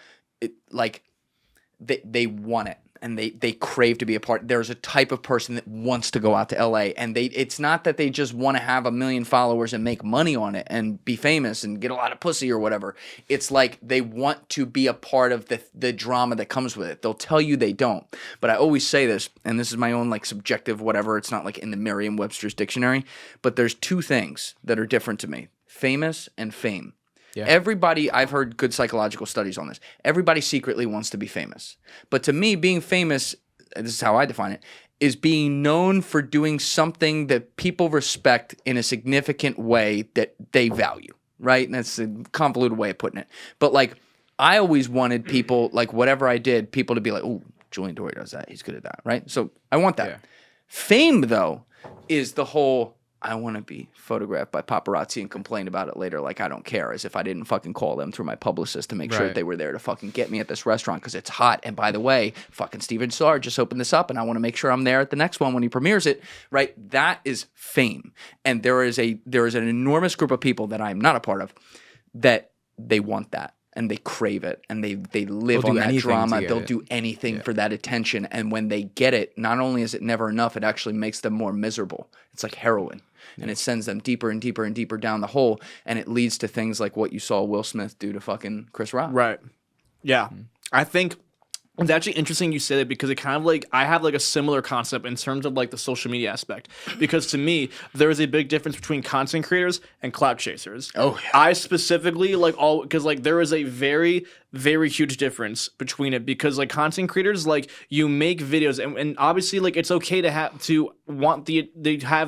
they want it. And they crave to be a part. There's a type of person that wants to go out to LA, and it's not that they just want to have 1 million followers and make money on it and be famous and get a lot of pussy or whatever. It's like they want to be a part of the drama that comes with it. They'll tell you they don't. But I always say this, and this is my own like subjective whatever. It's not like in the Merriam-Webster's dictionary, but there's two things that are different to me: famous and fame. Yeah. Everybody, I've heard good psychological studies on this. Everybody secretly wants to be famous. But to me, being famous, this is how I define it, is being known for doing something that people respect in a significant way that they value, right? And that's a convoluted way of putting it. But like, I always wanted people, like whatever I did, people to be like, oh, Julian Dorey does that. He's good at that, right? So I want that. Yeah. Fame, though, is the whole, I want to be photographed by paparazzi and complain about it later like I don't care, as if I didn't fucking call them through my publicist to make sure that they were there to fucking get me at this restaurant because it's hot. And by the way, fucking Steven Starr just opened this up and I want to make sure I'm there at the next one when he premieres it, right? That is fame. And there is an enormous group of people that I'm not a part of that they want that. And they crave it, and they live on that drama. They'll do anything for that attention. And when they get it, not only is it never enough, it actually makes them more miserable. It's like heroin. And it sends them deeper and deeper and deeper down the hole. And it leads to things like what you saw Will Smith do to fucking Chris Rock. Right. Yeah. Mm-hmm. I think it's actually interesting you say that, because it kind of like, I have like a similar concept in terms of like the social media aspect, because to me, there is a big difference between content creators and clout chasers. Oh, yeah. I specifically because like there is a very, very huge difference between it, because like content creators, like you make videos and obviously like it's okay to have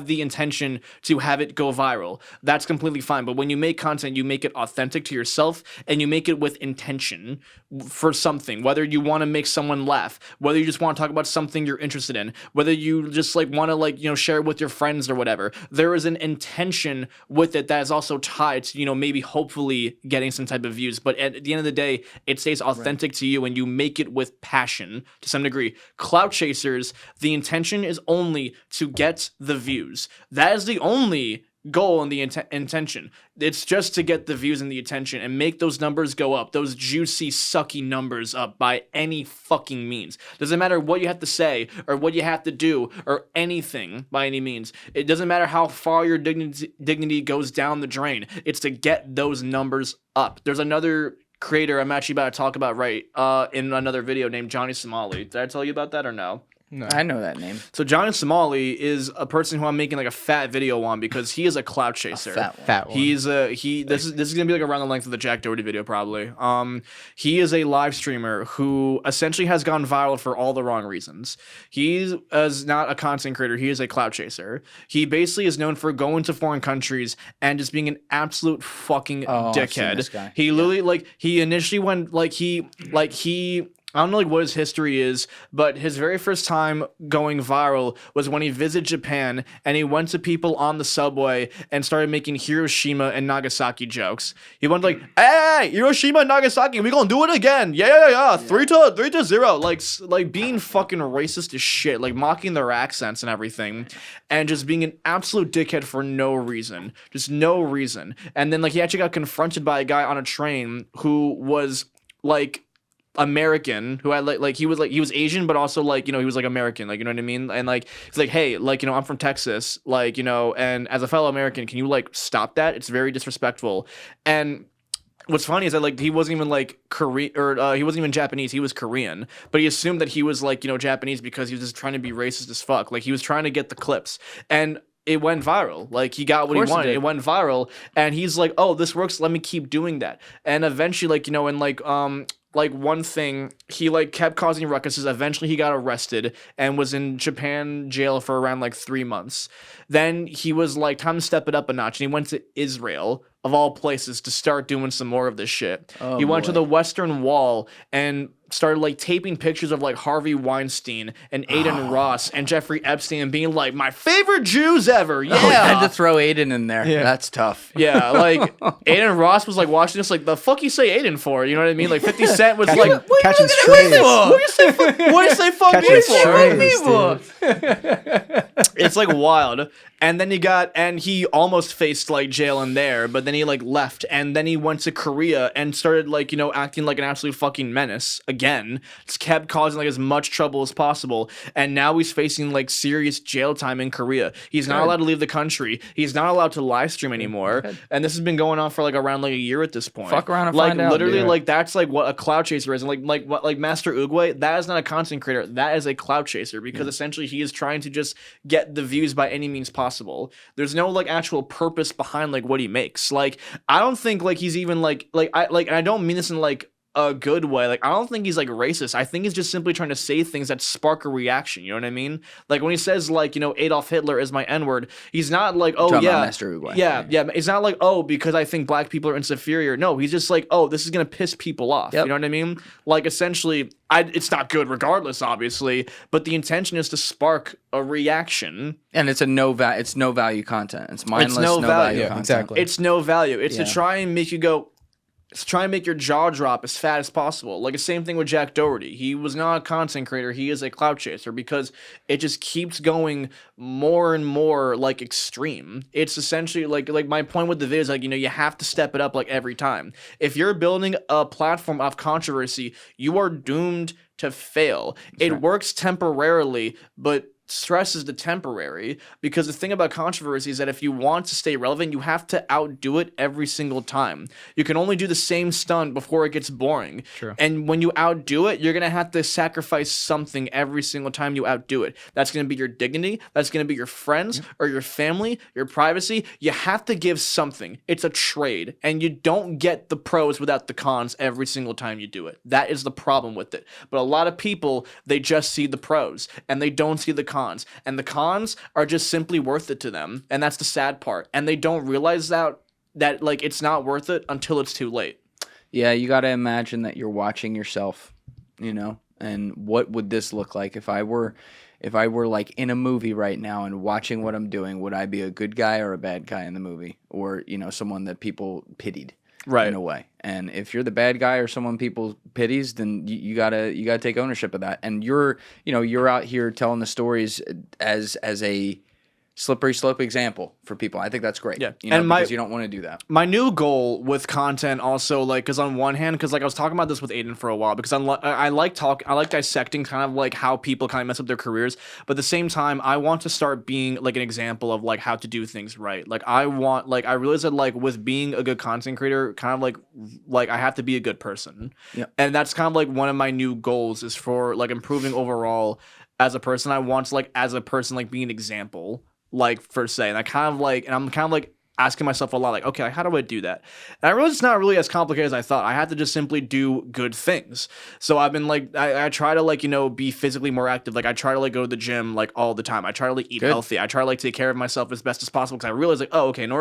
the intention to have it go viral. That's completely fine. But when you make content, you make it authentic to yourself and you make it with intention for something, whether you want to make someone laugh, whether you just want to talk about something you're interested in, whether you just like want to like, share it with your friends or whatever. There is an intention with it that is also tied to, maybe hopefully getting some type of views. But at the end of the day, it stays authentic to you and you make it with passion to some degree. Clout chasers, the intention is only to get the views. That is the only goal and the intention. It's just to get the views and the attention and make those numbers go up, those juicy, sucky numbers up by any fucking means. Doesn't matter what you have to say or what you have to do or anything by any means. It doesn't matter how far your dignity goes down the drain. It's to get those numbers up. There's another creator I'm actually about to talk about in another video named Johnny Sommali. Did I tell you about that or no? No. I know that name. So Johnny Sommali is a person who I'm making like a fat video on because he is a clout chaser. Fat one. This is gonna be like around the length of the Jack Doherty video probably. He is a live streamer who essentially has gone viral for all the wrong reasons. He is not a content creator. He is a clout chaser. He basically is known for going to foreign countries and just being an absolute fucking dickhead. I've seen this guy. He literally he initially went I don't know like what his history is, but his very first time going viral was when he visited Japan and he went to people on the subway and started making Hiroshima and Nagasaki jokes. He went like, "Hey, Hiroshima and Nagasaki, we gonna do it again? Yeah. 3-0, like being fucking racist as shit, like mocking their accents and everything, and just being an absolute dickhead for no reason, just no reason. And then like he actually got confronted by a guy on a train who was like American who had he was Asian, but also like, you know, he was like American, like, you know what I mean? And like he's like, hey, like, you know, I'm from Texas, like, you know, and as a fellow American, can you like stop that? It's very disrespectful. And what's funny is that like he wasn't even like Korean, or he wasn't even Japanese. He was Korean, but he assumed that he was like, you know, Japanese because he was just trying to be racist as fuck. Like he was trying to get the clips, and it went viral. Like he got what he wanted. It went viral, and he's like, oh, this works. Let me keep doing that. And eventually, like, you know, and like one thing, he like kept causing ruckuses. Eventually he got arrested and was in Japan jail for around like 3 months. Then he was like, time to step it up a notch, and he went to Israel, of all places, to start doing some more of this shit. He went to the Western Wall and started like taping pictures of like Harvey Weinstein and Aiden Ross and Jeffrey Epstein and being like, my favorite Jews ever. Yeah. Had to throw Aiden in there. Yeah. That's tough. Yeah, like Aiden Ross was like watching this, like, the fuck you say Aiden for? You know what I mean? Like 50 Cent was like, catching strays. What do you say fuck me for? It's like wild. And then he almost faced like jail in there, but then he like left, and then he went to Korea and started like, you know, acting like an absolute fucking menace again. Just kept causing like as much trouble as possible, and now he's facing like serious jail time in Korea. He's not allowed to leave the country. He's not allowed to live stream anymore, and this has been going on for like around like a year at this point. Fuck around and like find out. Literally, like that's like what a clout chaser is, and like Master Oogway, that is not a content creator. That is a clout chaser, because essentially he is trying to just get the views by any means possible. There's no like actual purpose behind like what he makes. Like I don't think like he's even and I don't mean this in like a good way. Like I don't think he's like racist. I think he's just simply trying to say things that spark a reaction. You know what I mean? Like when he says like, you know, Adolf Hitler is my N-word, he's not like, oh yeah, Master Oogway. Yeah. It's not like, oh, because I think black people are inferior. No, he's just like, oh, this is gonna piss people off. You know what I mean? Like essentially, it's not good regardless, obviously, but the intention is to spark a reaction. And it's no value content. It's mindless, no value content. Exactly. It's no value. It's to try and make you go, try and make your jaw drop as fat as possible. Like the same thing with Jack Doherty. He was not a content creator. He is a clout chaser, because it just keeps going more and more like extreme. It's essentially like my point with the video is like, you know, you have to step it up like every time. If you're building a platform of controversy, you are doomed to fail. It works temporarily, but stress is the temporary, because the thing about controversy is that if you want to stay relevant, you have to outdo it every single time. You can only do the same stunt before it gets boring. True. And when you outdo it, you're going to have to sacrifice something every single time you outdo it. That's going to be your dignity. That's going to be your friends or your family, your privacy. You have to give something. It's a trade. And you don't get the pros without the cons every single time you do it. That is the problem with it. But a lot of people, they just see the pros and they don't see the cons. And the cons are just simply worth it to them. And that's the sad part. And they don't realize that like it's not worth it until it's too late. Yeah, you got to imagine that you're watching yourself, you know? And what would this look like if I were like in a movie right now and watching what I'm doing? Would I be a good guy or a bad guy in the movie? Or, you know, someone that people pitied? Right. In a way. And if you're the bad guy or someone people pities, then you gotta take ownership of that. And you're out here telling the stories as a slippery slope example for people. I think that's great. Yeah. You know, because you don't want to do that. My new goal with content also, like, because on one hand, because like I was talking about this with Aiden for a while, because I like dissecting kind of like how people kind of mess up their careers, but at the same time, I want to start being like an example of like how to do things right. Like I realize that like with being a good content creator, kind of like I have to be a good person. Yeah. And that's kind of like one of my new goals is for like improving overall as a person. I want to like as a person like be an example. Like per se, and I'm kind of like asking myself a lot, like, okay, how do I do that? And I realize it's not really as complicated as I thought. I had to just simply do good things. So I've been like, I try to like, you know, be physically more active. Like I try to like go to the gym like all the time. I try to like eat healthy. I try to like take care of myself as best as possible, because I realize like, oh, okay, in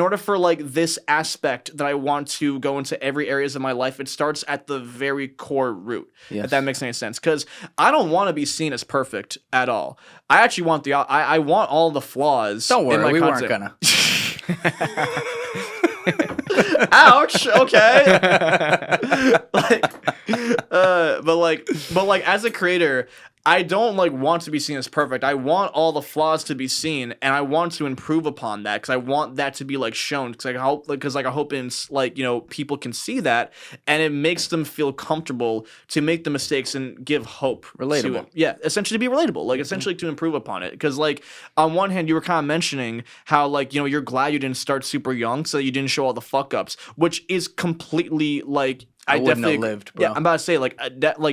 order for like this aspect that I want to go into every areas of my life, it starts at the very core root. Yes. If that makes any sense. Because I don't want to be seen as perfect at all. I actually want I want all the flaws. Don't worry, in my we content. weren't gonna. Ouch. Okay. But as a creator, I don't like want to be seen as perfect. I want all the flaws to be seen, and I want to improve upon that because I want that to be like shown. Because I hope in like people can see that, and it makes them feel comfortable to make the mistakes and give hope. Relatable. Yeah, essentially to be relatable, like essentially to improve upon it. Because like on one hand, you were kind of mentioning how like you're glad you didn't start super young, so that you didn't show all the fuck ups, which is completely like. I wouldn't definitely have lived, bro. Yeah, I'm about to say like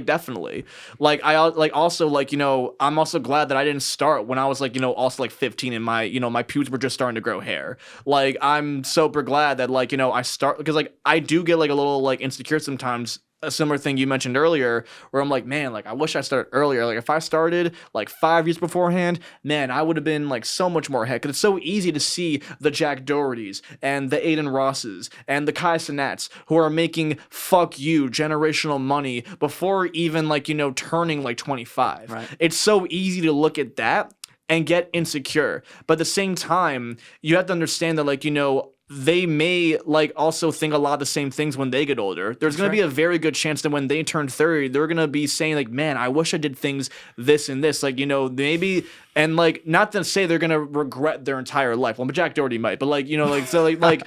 definitely. Like I like also like I'm also glad that I didn't start when I was like also like 15 and my my pubes were just starting to grow hair. Like I'm super glad that like I start because like I do get like a little like insecure sometimes. A similar thing you mentioned earlier where I'm like, man, like I wish I started earlier. Like if I started like 5 years beforehand, man, I would have been like so much more ahead. Cause it's so easy to see the Jack Dohertys and the Aiden Rosses and the Kai Cenats who are making fuck you generational money before even like, turning like 25. Right. It's so easy to look at that and get insecure. But at the same time, you have to understand that like, they may like also think a lot of the same things when they get older. There's going to be a very good chance that when they turn 30, they're going to be saying like, man, I wish I did things this and this. Like, maybe, and like, not to say they're going to regret their entire life. Well, Jack Doherty might, but like, like, so like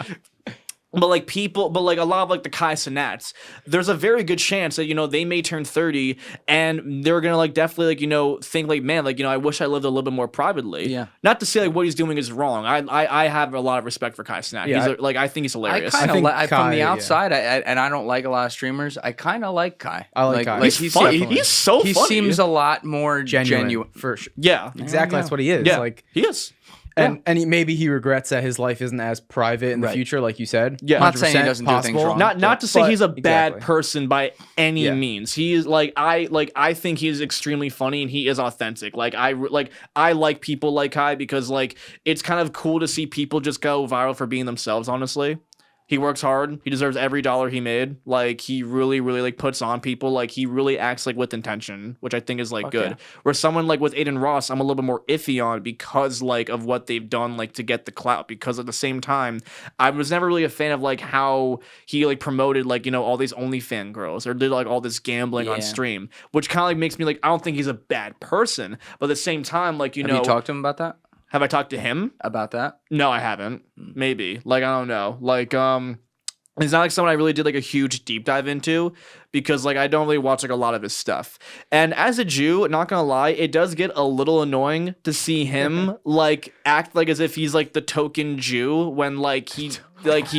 but like people, but like a lot of like the Kai Cenats, there's a very good chance that, they may turn 30 and they're going to like definitely like, think like, man, like, I wish I lived a little bit more privately. Yeah. Not to say like what he's doing is wrong. I have a lot of respect for Kai Cenat. Yeah, I think he's hilarious. I kind of from the Kai, outside, and I don't like a lot of streamers. I kind of like Kai. I like Kai. He's funny. He's so he funny. seems a lot more genuine. for sure. Yeah. Exactly, that's what he is. Yeah. Like, he is. and maybe he regrets that his life isn't as private in the future, like you said. Yeah. I'm not saying he doesn't do things possible. wrong. Not to say But- he's a bad exactly. person by any Yeah. means. He is I think he's extremely funny and he is authentic. I like people like Kai because like it's kind of cool to see people just go viral for being themselves, honestly. He works hard. He deserves every dollar he made. Like he really, really like puts on people. Like he really acts like with intention, which I think is like good. yeah. Where someone like with Aiden Ross, I'm a little bit more iffy on because like of what they've done like to get the clout. Because at the same time, I was never really a fan of like how he like promoted like all these OnlyFans girls or did like all this gambling on Yeah. stream, which kind of like makes me like I don't think he's a bad person, but at the same time like Have you talked to him about that? have I talked to him? About that? No, I haven't. Maybe. Like, I don't know. Like, it's not like someone I really did like a huge deep dive into because like I don't really watch like a lot of his stuff. And as a Jew, not gonna lie, it does get a little annoying to see him like act like as if he's like the token Jew when like he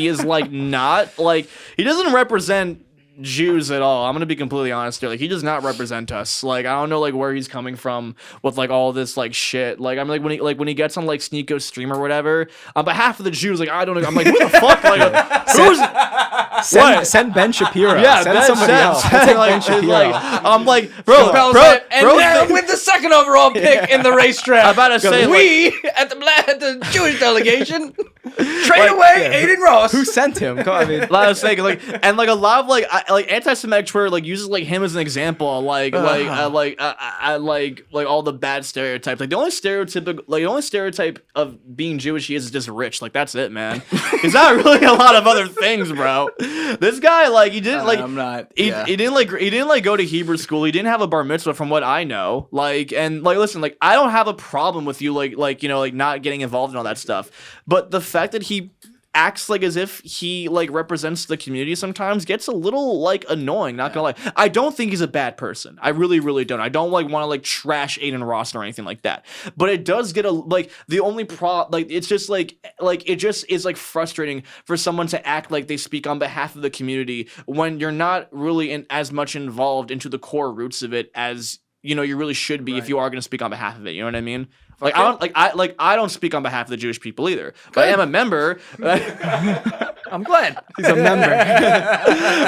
is like not like he doesn't represent Jews at all. I'm gonna be completely honest here. Like he does not represent us. Like I don't know like where he's coming from with like all this like shit. Like I'm like when he gets on like Sneako's stream or whatever, on behalf of the Jews, like I don't know. I'm like who the fuck? Like who's Send Ben Shapiro. yeah? Send somebody else. Take Ben Shapiro. I'm like bro, with the second overall pick in the racetrack. I'm about to say we at the Jewish delegation trade away Aiden Ross. Who sent him? Come on, I mean, a lot of saying like and like a lot of like anti-Semitic Twitter like uses like him as an example like all the bad stereotypes. Like the only stereotype of being Jewish he is just rich. Like that's it, man. He's not really a lot of other things, bro. This guy like he didn't like I'm not. he Yeah. didn't go to Hebrew school. He didn't have a bar mitzvah from what I know. Like and like listen, like I don't have a problem with you like not getting involved in all that stuff. But the fact that he acts like as if he like represents the community sometimes gets a little like annoying, not gonna lie. I don't think he's a bad person. I really, really don't. I don't like want to like trash Aiden Ross or anything like that. But it does get a like the only like it's just like it just is like frustrating for someone to act like they speak on behalf of the community when you're not really as much involved into the core roots of it as you really should be if you are going to speak on behalf of it. You know what I mean? Like I don't speak on behalf of the Jewish people either, but I am a member. I'm glad. he's a member.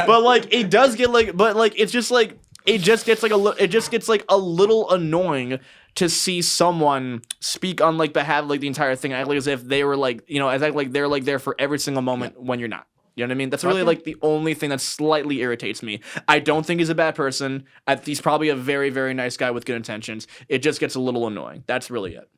But like it does get like, but like it's just like it just gets like a little annoying to see someone speak on like behalf of like the entire thing, act like as if they were like as act like they're like there for every single moment when you're not. You know what I mean? That's really like the only thing that slightly irritates me. I don't think he's a bad person. He's probably a very, very nice guy with good intentions. It just gets a little annoying. That's really it.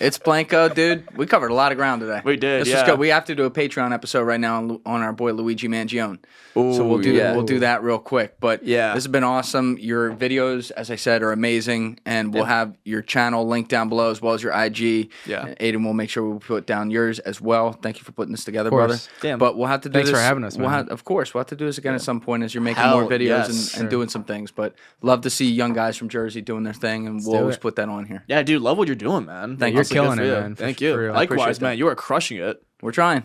It's Blanko, dude. We covered a lot of ground today. We did, This yeah. was good. We have to do a Patreon episode right now on our boy Luigi Mangione. So we'll do that real quick. But Yeah. this has been awesome. Your videos, as I said, are amazing, and we'll have your channel linked down below as well as your IG. Yeah. And Aiden will make sure we put down yours as well. Thank you for putting this together, course. brother. Damn. But we'll have to do Thanks this. for having us, man. Of course, we'll have to do this again at some point as you're making Hell, more videos yes. and doing some things. But love to see young guys from Jersey doing their thing, and we'll do always it. put that on here. Yeah, dude, love what you're doing, man. Thank you. You're Honestly, good killing for it, you. man. Thank For you. real. I appreciate Likewise, that. man. You are crushing it. We're trying.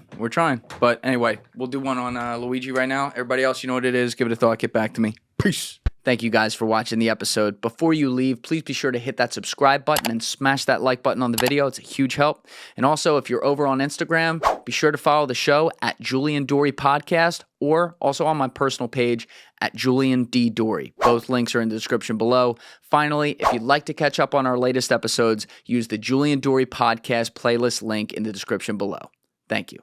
But anyway, we'll do one on Luigi right now. Everybody else, you know what it is. Give it a thought. Get back to me. Peace. Thank you guys for watching the episode. Before you leave, please be sure to hit that subscribe button and smash that like button on the video. It's a huge help. And also, if you're over on Instagram, be sure to follow the show at Julian Dorey Podcast, or also on my personal page at Julian D. Dorey. Both links are in the description below. Finally, if you'd like to catch up on our latest episodes, use the Julian Dorey Podcast playlist link in the description below. Thank you.